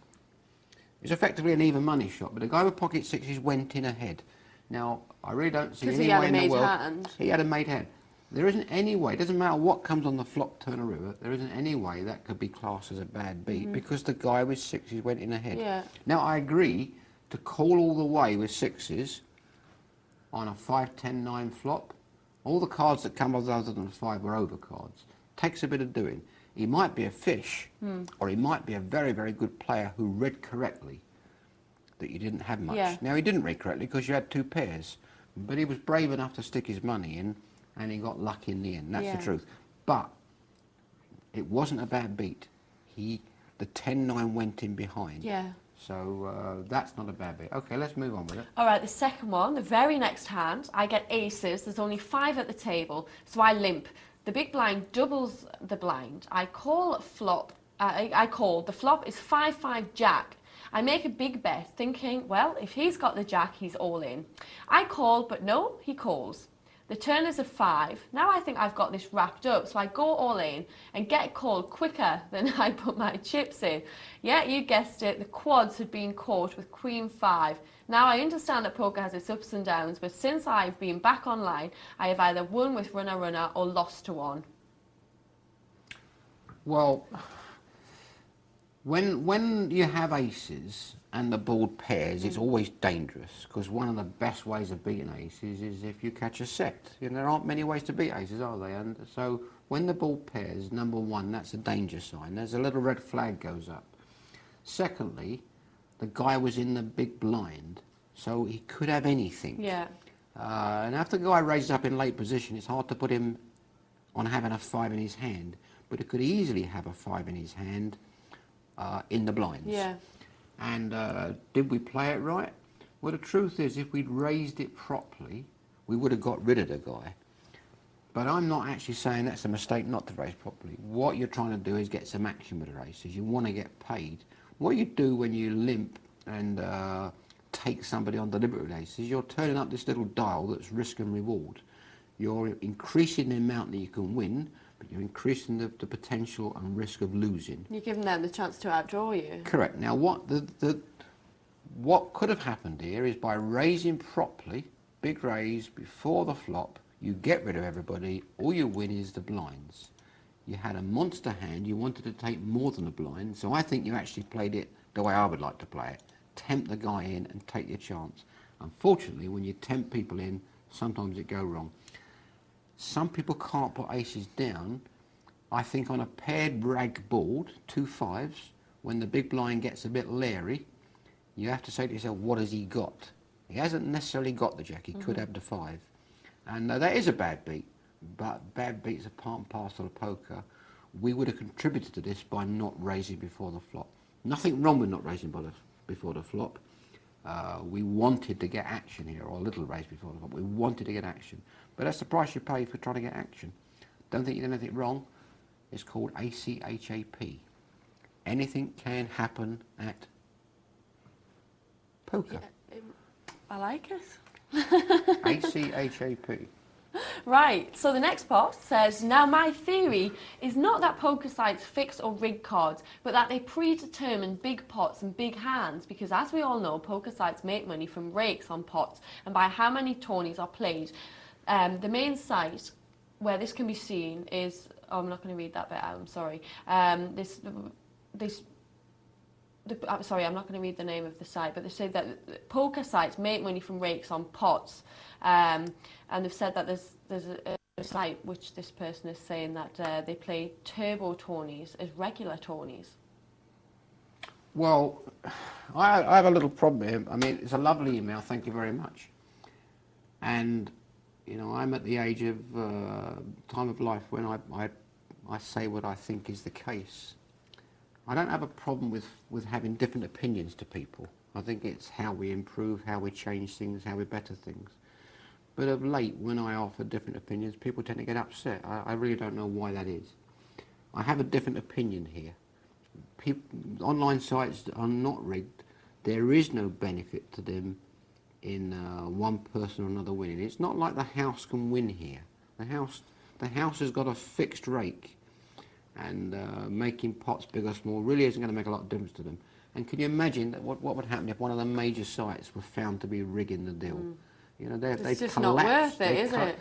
It's effectively an even money shot, but the guy with pocket sixes went in ahead. Now, I really don't see any way in the world... hand. He had a made hand. There isn't any way, it doesn't matter what comes on the flop, turn, or river, there isn't any way that could be classed as a bad beat because the guy with sixes went in ahead. Yeah. Now, I agree to call all the way with sixes on a 5-10-9 flop. All the cards that come other than 5 were over cards. Takes a bit of doing. He might be a fish, or he might be a very, very good player who read correctly that you didn't have much. Yeah. Now, he didn't read correctly because you had 2 pairs, but he was brave enough to stick his money in, and he got lucky in the end. That's the truth. But it wasn't a bad beat. The 10-9 went in behind. Yeah. So that's not a bad beat. Okay, let's move on with it. All right, the second one, the very next hand, I get aces. There's only 5 at the table, so I limp. The big blind doubles the blind. I call flop. I call. The flop is 5-5 jack. I make a big bet, thinking, well, if he's got the jack, he's all in. I call, but no, he calls. The turn is a 5. Now I think I've got this wrapped up, so I go all in and get called quicker than I put my chips in. Yeah, you guessed it, the quads had been caught with Queen 5. Now I understand that poker has its ups and downs, but since I've been back online, I have either won with runner-runner or lost to 1. Well, When you have aces and the board pairs, it's always dangerous, because one of the best ways of beating aces is if you catch a set. You know, there aren't many ways to beat aces, are they? And so when the board pairs, number one, that's a danger sign. There's a little red flag goes up. Secondly, the guy was in the big blind, so he could have anything. Yeah. And after the guy raises up in late position, it's hard to put him on having a 5 in his hand, but he could easily have a 5 in his hand in the blinds. Yeah. And did we play it right? Well, the truth is, if we'd raised it properly, we would have got rid of the guy. But I'm not actually saying that's a mistake not to raise properly. What you're trying to do is get some action with the races. You want to get paid. What you do when you limp and take somebody on deliberate with aces, you're turning up this little dial that's risk and reward. You're increasing the amount that you can win, but you're increasing the potential and risk of losing. You're giving them the chance to outdraw you. Correct. Now, what could have happened here is by raising properly, big raise before the flop, you get rid of everybody. All you win is the blinds. You had a monster hand. You wanted to take more than the blind, so I think you actually played it the way I would like to play it. Tempt the guy in and take your chance. Unfortunately, when you tempt people in, sometimes it goes wrong. Some people can't put aces down. I think on a paired rag board, 2 5s, when the big blind gets a bit leery, you have to say to yourself, what has he got? He hasn't necessarily got the jack. He could have the 5. And that is a bad beat, but bad beats are part and parcel of poker. We would have contributed to this by not raising before the flop. Nothing wrong with not raising before the flop. We wanted to get action here, or a little raise before the flop. We wanted to get action. But that's the price you pay for trying to get action. Don't think you did anything wrong. It's called ACHAP. Anything can happen at poker. Yeah, I like it. ACHAP. Right, so the next post says, now my theory is not that poker sites fix or rig cards, but that they predetermine big pots and big hands, because as we all know, poker sites make money from rakes on pots and by how many tourneys are played. The main site where this can be seen is, oh, I'm not going to read that bit out, I'm sorry. I'm sorry, I'm not going to read the name of the site, but they say that poker sites make money from rakes on pots, and they've said that there's a site which this person is saying that they play turbo tourneys as regular tourneys. Well, I have a little problem here. I mean, it's a lovely email, thank you very much. And, you know, I'm at the age of time of life when I say what I think is the case. I don't have a problem with having different opinions to people. I think it's how we improve, how we change things, how we better things. But of late, when I offer different opinions, people tend to get upset. I really don't know why that is. I have a different opinion here. Online sites are not rigged. There is no benefit to them in one person or another winning. It's not like the house can win here. The house has got a fixed rake, and making pots big or small really isn't going to make a lot of difference to them. And can you imagine that what would happen if one of the major sites were found to be rigging the deal? You know, It's just not worth it, is it?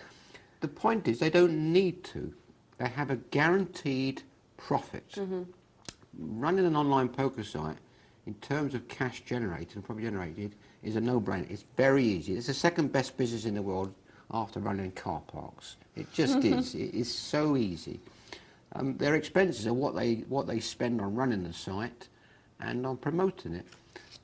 The point is, they don't need to. They have a guaranteed profit. Running an online poker site, in terms of cash generated and profit generated, is a no-brainer. It's very easy. It's the second best business in the world after running car parks. It just is. It is so easy. Their expenses are what they spend on running the site and on promoting it.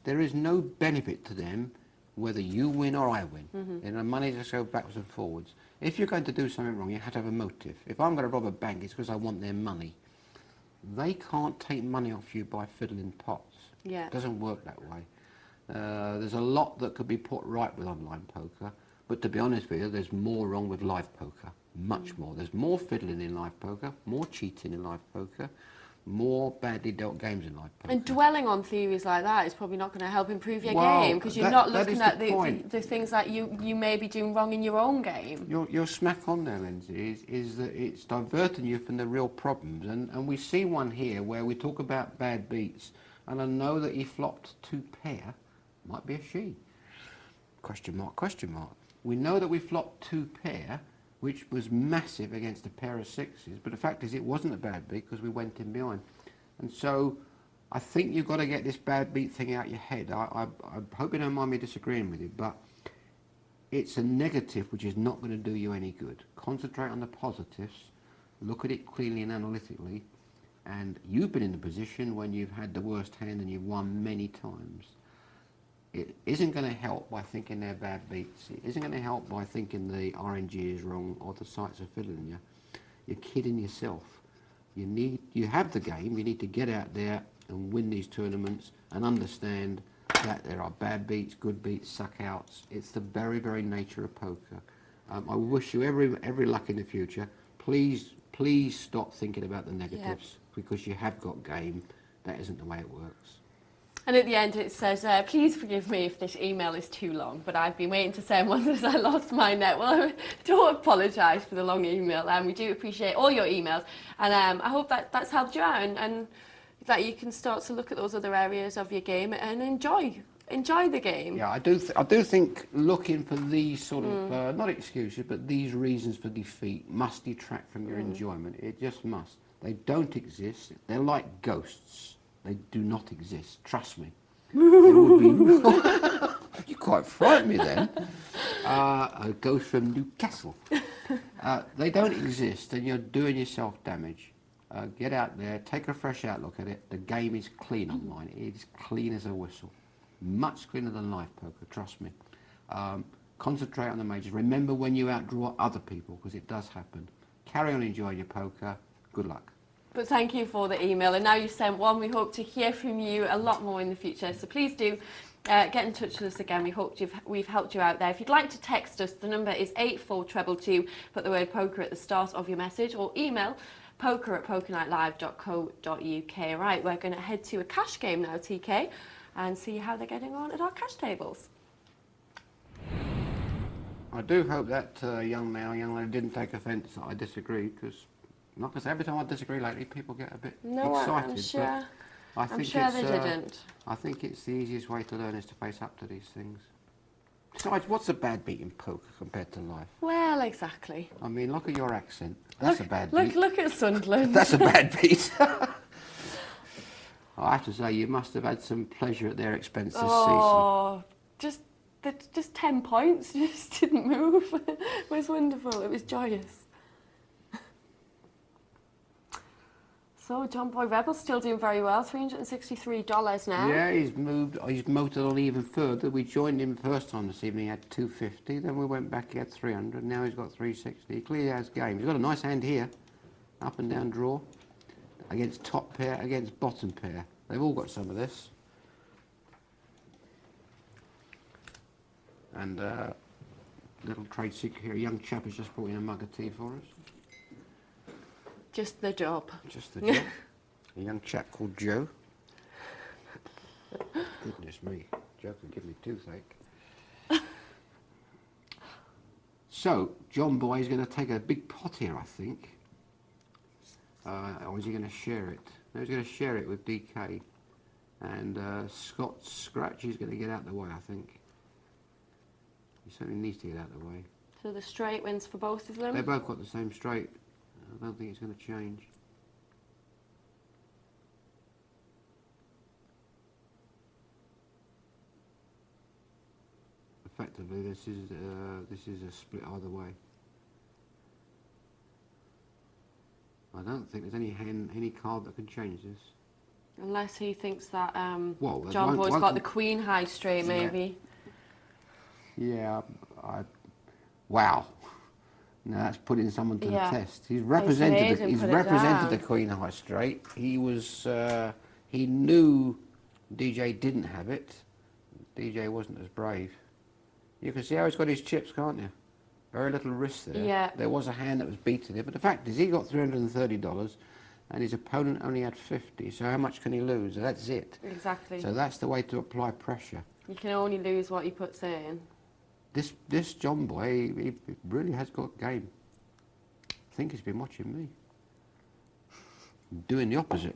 There is no benefit to them whether you win or I win. You know, money just goes backwards and forwards. If you're going to do something wrong, you have to have a motive. If I'm going to rob a bank, it's because I want their money. They can't take money off you by fiddling pots. Yeah. It doesn't work that way. There's a lot that could be put right with online poker, but to be honest with you, there's more wrong with live poker. Much more. There's more fiddling in live poker, more cheating in live poker, more badly dealt games in live poker. And dwelling on theories like that is probably not going to help improve your Well, game, because you're not that looking is at the the things that you may be doing wrong in your own game. You're smack on there, Lyndsay, is that it's diverting you from the real problems. And we see one here where we talk about bad beats, and I know that he flopped 2 pair, might be a she. Question mark, question mark. We know that we flopped 2 pair, which was massive against a pair of 6s, but the fact is it wasn't a bad beat because we went in behind. And so I think you've got to get this bad beat thing out your head. I hope you don't mind me disagreeing with you, but it's a negative which is not going to do you any good. Concentrate on the positives, look at it cleanly and analytically, and you've been in the position when you've had the worst hand and you've won many times. It isn't going to help by thinking they're bad beats. It isn't going to help by thinking the RNG is wrong or the sites are fiddling you. You're kidding yourself. You have the game, you need to get out there and win these tournaments and understand that there are bad beats, good beats, suck outs. It's the very, very nature of poker. I wish you every luck in the future. Please stop thinking about the negatives because you have got game. That isn't the way it works. And at the end it says, please forgive me if this email is too long, but I've been waiting to send one since I lost my net. Well, I don't apologise for the long email, and we do appreciate all your emails. And I hope that's helped you out and that you can start to look at those other areas of your game and enjoy the game. Yeah, I do think looking for these sort of, not excuses, but these reasons for defeat must detract from your enjoyment. It just must. They don't exist. They're like ghosts. They do not exist. Trust me. It would be... You quite frightened me then. A ghost from Newcastle. They don't exist, and you're doing yourself damage. Get out there, take a fresh outlook at it. The game is clean online. It is clean as a whistle. Much cleaner than live poker, trust me. Concentrate on the majors. Remember when you outdraw other people, because it does happen. Carry on enjoying your poker. Good luck. But thank you for the email, and now you've sent one. We hope to hear from you a lot more in the future, so please do get in touch with us again. We hope we've helped you out there. If you'd like to text us, the number is 84222. Put the word poker at the start of your message, or email poker@pokernightlive.co.uk. Right, we're going to head to a cash game now, TK, and see how they're getting on at our cash tables. I do hope that young lady didn't take offence that I disagree, because not because every time I disagree lately, people get a bit excited. I'm sure. I'm sure they didn't. I think it's the easiest way to learn is to face up to these things. Besides, what's a bad beat in poker compared to life? Well, exactly. I mean, look at your accent. That's a bad beat. Look at Sunderland. That's a bad beat. I have to say, you must have had some pleasure at their expense this season. Just 10 points, just didn't move. It was wonderful. It was joyous. So John Boy Rebel's still doing very well, $363 now. Yeah, he's motored on even further. We joined him first time this evening, he had 250, then we went back, he had 300, now he's got 360. He clearly has game. He's got a nice hand here, up and down draw, against top pair, against bottom pair. They've all got some of this. And little trade secret here, a young chap has just brought in a mug of tea for us. Just the job. Just the job. A young chap called Joe. Goodness me, Joe can give me toothache. So, John Boy is going to take a big pot here, I think. Or is he going to share it? No, he's going to share it with DK. And Scott Scratch is going to get out of the way, I think. He certainly needs to get out of the way. So the straight wins for both of them? They both got the same straight. I don't think it's going to change. Effectively, this is a split either way. I don't think there's any card that can change this. Unless he thinks that well, John Boy's got the Queen high straight, maybe. Yeah, wow. No, that's putting someone to the test. He's represented the Queen high straight. He was he knew DJ didn't have it. DJ wasn't as brave. You can see how he's got his chips, can't you? Very little risk there. Yeah. There was a hand that was beating it, but the fact is he got $330 and his opponent only had 50. So how much can he lose? That's it. Exactly. So that's the way to apply pressure. You can only lose what he puts in. This John Boy, he really has got game. I think he's been watching me. Doing the opposite.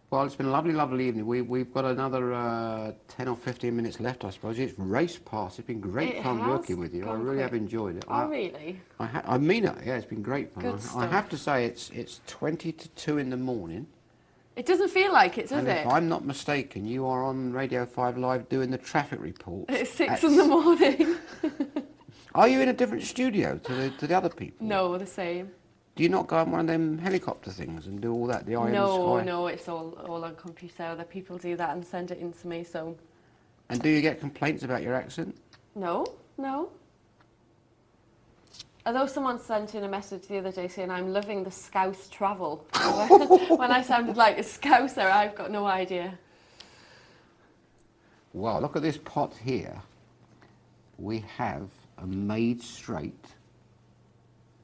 Well, it's been a lovely, lovely evening. We've got another 10 or 15 minutes left, I suppose. It's raced past. It's been great fun working with you. I really have enjoyed it. Oh, really? I mean it. Yeah, it's been great fun. Good stuff. I have to say, it's 20 to 2 in the morning. It doesn't feel like it, does And it? if I'm not mistaken, you are on Radio 5 Live doing the traffic reports. It's 6 in the morning. Are you in a different studio to the other people? No, the same. Do you not go on one of them helicopter things and do all that, the eye in the sky? No, it's all on computer. Other people do that and send it in to me, so... And do you get complaints about your accent? No. Although someone sent in a message the other day saying I'm loving the Scouse travel. When I sounded like a Scouser, I've got no idea. Well, look at this pot here. We have a made straight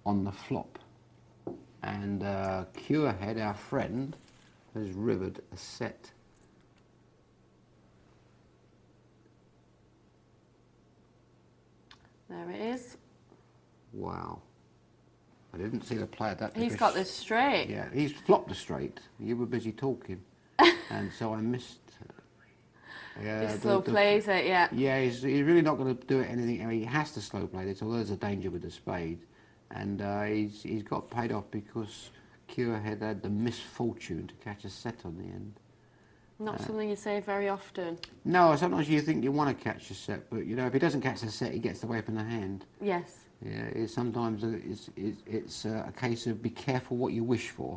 on the flop. And Curehead, our friend, has rivered a set. There it is. Wow. I didn't see the play at that. He's got this straight. Yeah, he's flopped a straight. You were busy talking. And so I missed... He slow plays it, yeah. Yeah, he's really not going to do it anything. I mean, he has to slow play this, although there's a danger with the spade. And he's got paid off because Curehead had the misfortune to catch a set on the end. Not something you say very often. No, sometimes you think you want to catch a set, but you know, if he doesn't catch the set, he gets away from the hand. Yes. Yeah, sometimes it's a case of be careful what you wish for.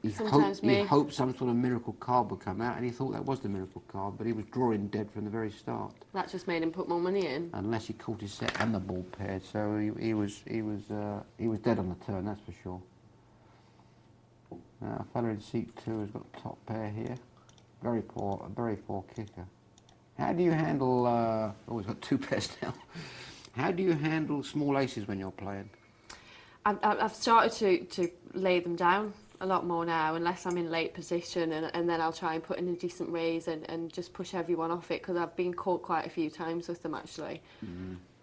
He hoped some sort of miracle card would come out, and he thought that was the miracle card, but he was drawing dead from the very start. That just made him put more money in. Unless he caught his set and the ball paired, so he was dead on the turn, that's for sure. A fella in seat 2 has got top pair here. Very poor kicker. How do you handle? Oh, he's got 2 pairs now. How do you handle small aces when you're playing? I've started to lay them down a lot more now, unless I'm in late position, and then I'll try and put in a decent raise and just push everyone off it, because I've been caught quite a few times with them, actually.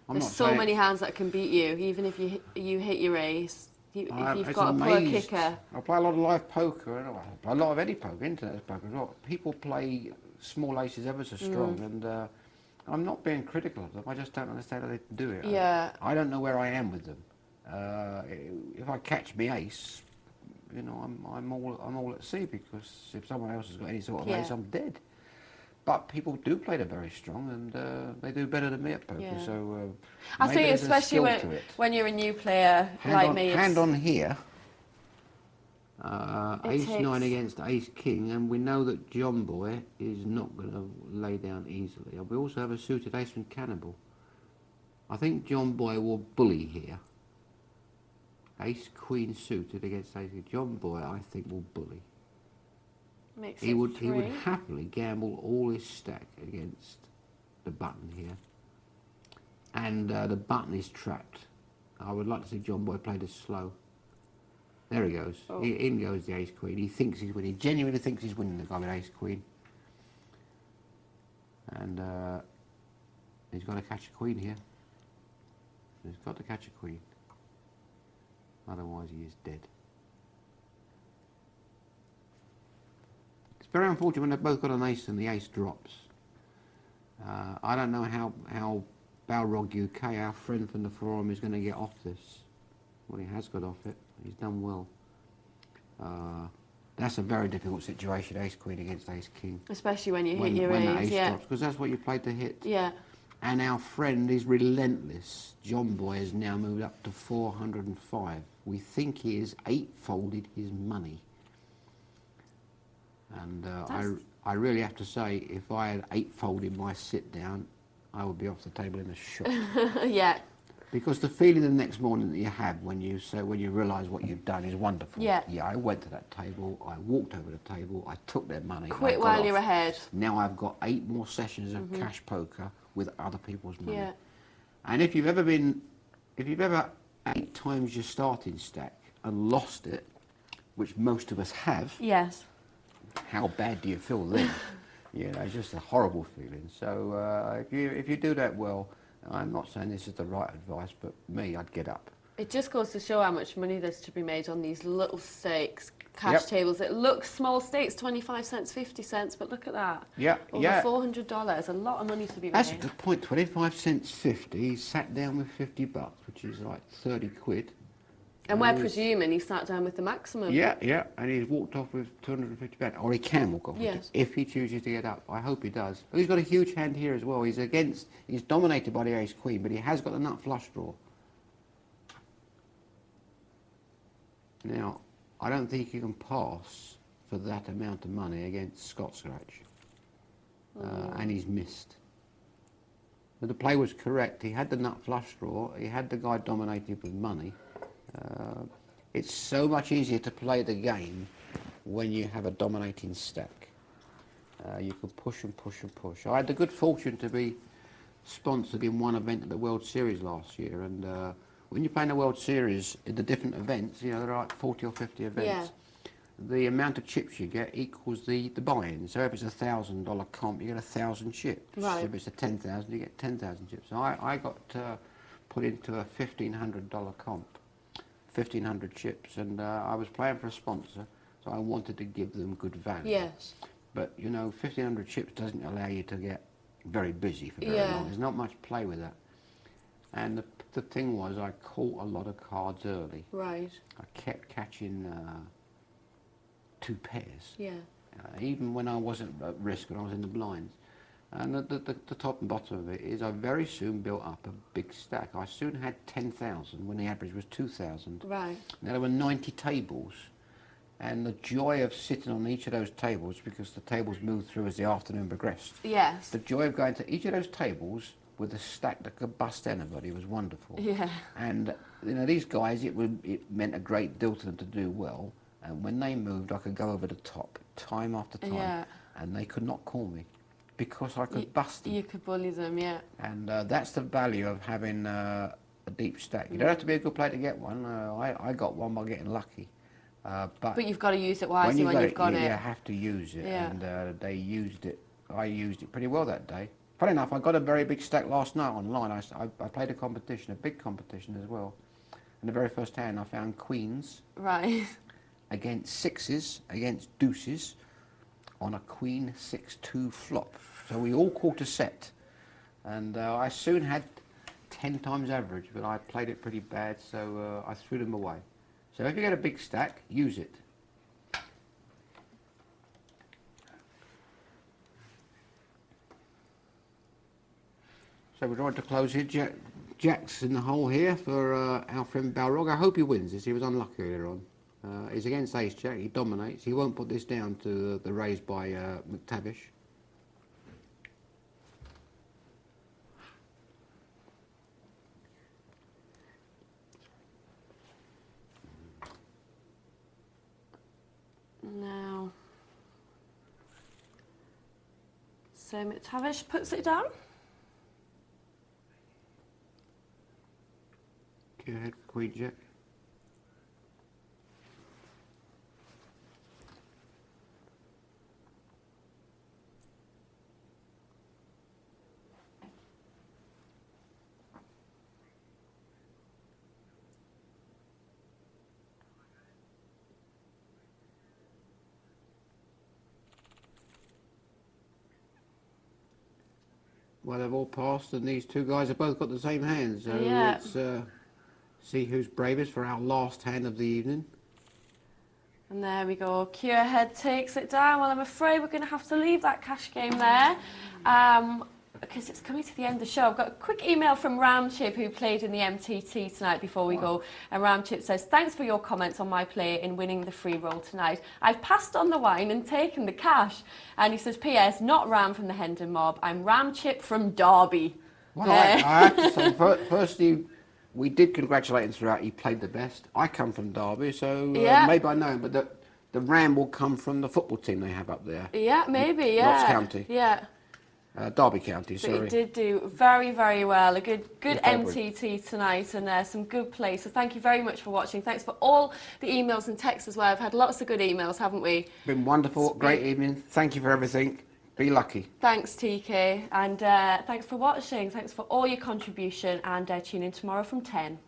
There's so many hands that can beat you, even if you hit your ace. If you've got a poor kicker. I play a lot of live poker, and I play a lot of any poker, internet poker as well. People play small aces ever so strong, and I'm not being critical of them. I just don't understand how they do it. Yeah. I don't know where I am with them. If I catch me ace, you know, I'm all at sea, because if someone else has got any sort of ace, I'm dead. But people do play it very strong, and they do better than me at poker. Yeah. So I think, especially when you're a new player like me, hand on here. Ace-9 against Ace-King, and we know that John Boy is not going to lay down easily. We also have a suited ace from Cannibal. I think John Boy will bully here. Ace-Queen suited against Ace-King. John Boy, I think, will bully. He would happily gamble all his stack against the button here. And the button is trapped. I would like to see John Boy play this slow. There he goes. Oh. In goes the ace-queen. He thinks he's winning. He genuinely thinks he's winning, the guy with ace-queen. And he's got to catch a queen here. He's got to catch a queen. Otherwise he is dead. It's very unfortunate when they've both got an ace and the ace drops. I don't know how Balrog UK, our friend from the forum, is going to get off this. Well, he has got off it. He's done well. That's a very difficult situation, ace-queen against ace-king. Especially when you hit your ace, when the ace drops, because that's what you played to hit. Yeah. And our friend is relentless. John Boy has now moved up to 405. We think he has 8-folded his money. And I really have to say, if I had 8-folded my sit-down, I would be off the table in a shot. Yeah. Because the feeling the next morning that you have when you realise what you've done is wonderful. Yeah. Yeah, I went to that table, I walked over the table, I took their money. Quit while you're ahead. Now I've got 8 more sessions of cash poker with other people's money. Yeah. And if you've ever 8 times your starting stack and lost it, which most of us have. Yes. How bad do you feel then? You know, it's just a horrible feeling. So if you do that well, I'm not saying this is the right advice, but me, I'd get up. It just goes to show how much money there's to be made on these little stakes. cash tables. It looks small stakes, 25 cents, 50 cents, but look at that. Yeah, Over $400, a lot of money to be made. That's a good point. 25 cents 50. He sat down with 50 bucks, which is like 30 quid. And we're presuming he sat down with the maximum. Yeah, and he's walked off with 250 pounds. Or he can walk off with it, if he chooses to get up. I hope he does. He's got a huge hand here as well. He's dominated by the ace-queen, but he has got the nut flush draw. Now, I don't think you can pass for that amount of money against Scott Scratch. And he's missed. But the play was correct. He had the nut flush draw. He had the guy dominated with money. It's so much easier to play the game when you have a dominating stack. You can push and push and push. I had the good fortune to be sponsored in one event at the World Series last year, and when you're playing the World Series in the different events, you know, there are like 40 or 50 events. The amount of chips you get equals the buy-in. So if it's a $1,000 comp, you get 1,000 chips. Right. If it's a 10,000, you get 10,000 chips. So I got put into a $1,500 comp, 1,500 chips, and I was playing for a sponsor, so I wanted to give them good value. Yes. But you know, 1,500 chips doesn't allow you to get very busy for very long. There's not much play with that. And the thing was, I caught a lot of cards early. Right. I kept catching 2 pairs. Yeah. Even when I wasn't at risk, when I was in the blinds. And the top and bottom of it is I very soon built up a big stack. I soon had 10,000 when the average was 2,000. Right. Now there were 90 tables. And the joy of sitting on each of those tables, because the tables moved through as the afternoon progressed. Yes. The joy of going to each of those tables with a stack that could bust anybody was wonderful. Yeah. And you know, these guys, it meant a great deal to them to do well. And when they moved, I could go over the top time after time, and they could not call me because I could bust them. You could bully them, yeah. And that's the value of having a deep stack. You don't have to be a good player to get one. I got one by getting lucky. But you've got to use it wisely when you've got it. You have to use it, and they used it. I used it pretty well that day. Funny enough, I got a very big stack last night online. I played a competition, a big competition as well. And the very first hand, I found queens. Right. Against sixes, against deuces, on a queen 6-2 flop. So we all caught a set. And I soon had 10 times average, but I played it pretty bad, so I threw them away. So if you get a big stack, use it. So we're trying to close here. Jack's in the hole here for our friend Balrog. I hope he wins this. He was unlucky earlier on. He's against Ace Jack. He dominates. He won't put this down to the raise by McTavish. Now, so McTavish puts it down. Go ahead, Queen Jack. Well, they've all passed, and these two guys have both got the same hands. So let's see who's bravest for our last hand of the evening. And there we go. Q ahead takes it down. Well, I'm afraid we're going to have to leave that cash game there. Because it's coming to the end of the show. I've got a quick email from Ramchip, who played in the MTT tonight before we go. And Ramchip says, thanks for your comments on my play in winning the free roll tonight. I've passed on the wine and taken the cash. And he says, P.S. not Ram from the Hendon mob. I'm Ramchip from Derby. Well, I have to say, firstly, we did congratulate him throughout. He played the best. I come from Derby, so maybe I know him. But the Ram will come from the football team they have up there. Yeah, maybe, Notts County. Yeah. Derby County, sorry. But he did do very, very well. A good MTT tonight, and some good play. So thank you very much for watching. Thanks for all the emails and texts as well. I've had lots of good emails, haven't we? Been wonderful. Great evening. Thank you for everything. Be lucky. Thanks, TK. And thanks for watching. Thanks for all your contribution. And tune in tomorrow from 10.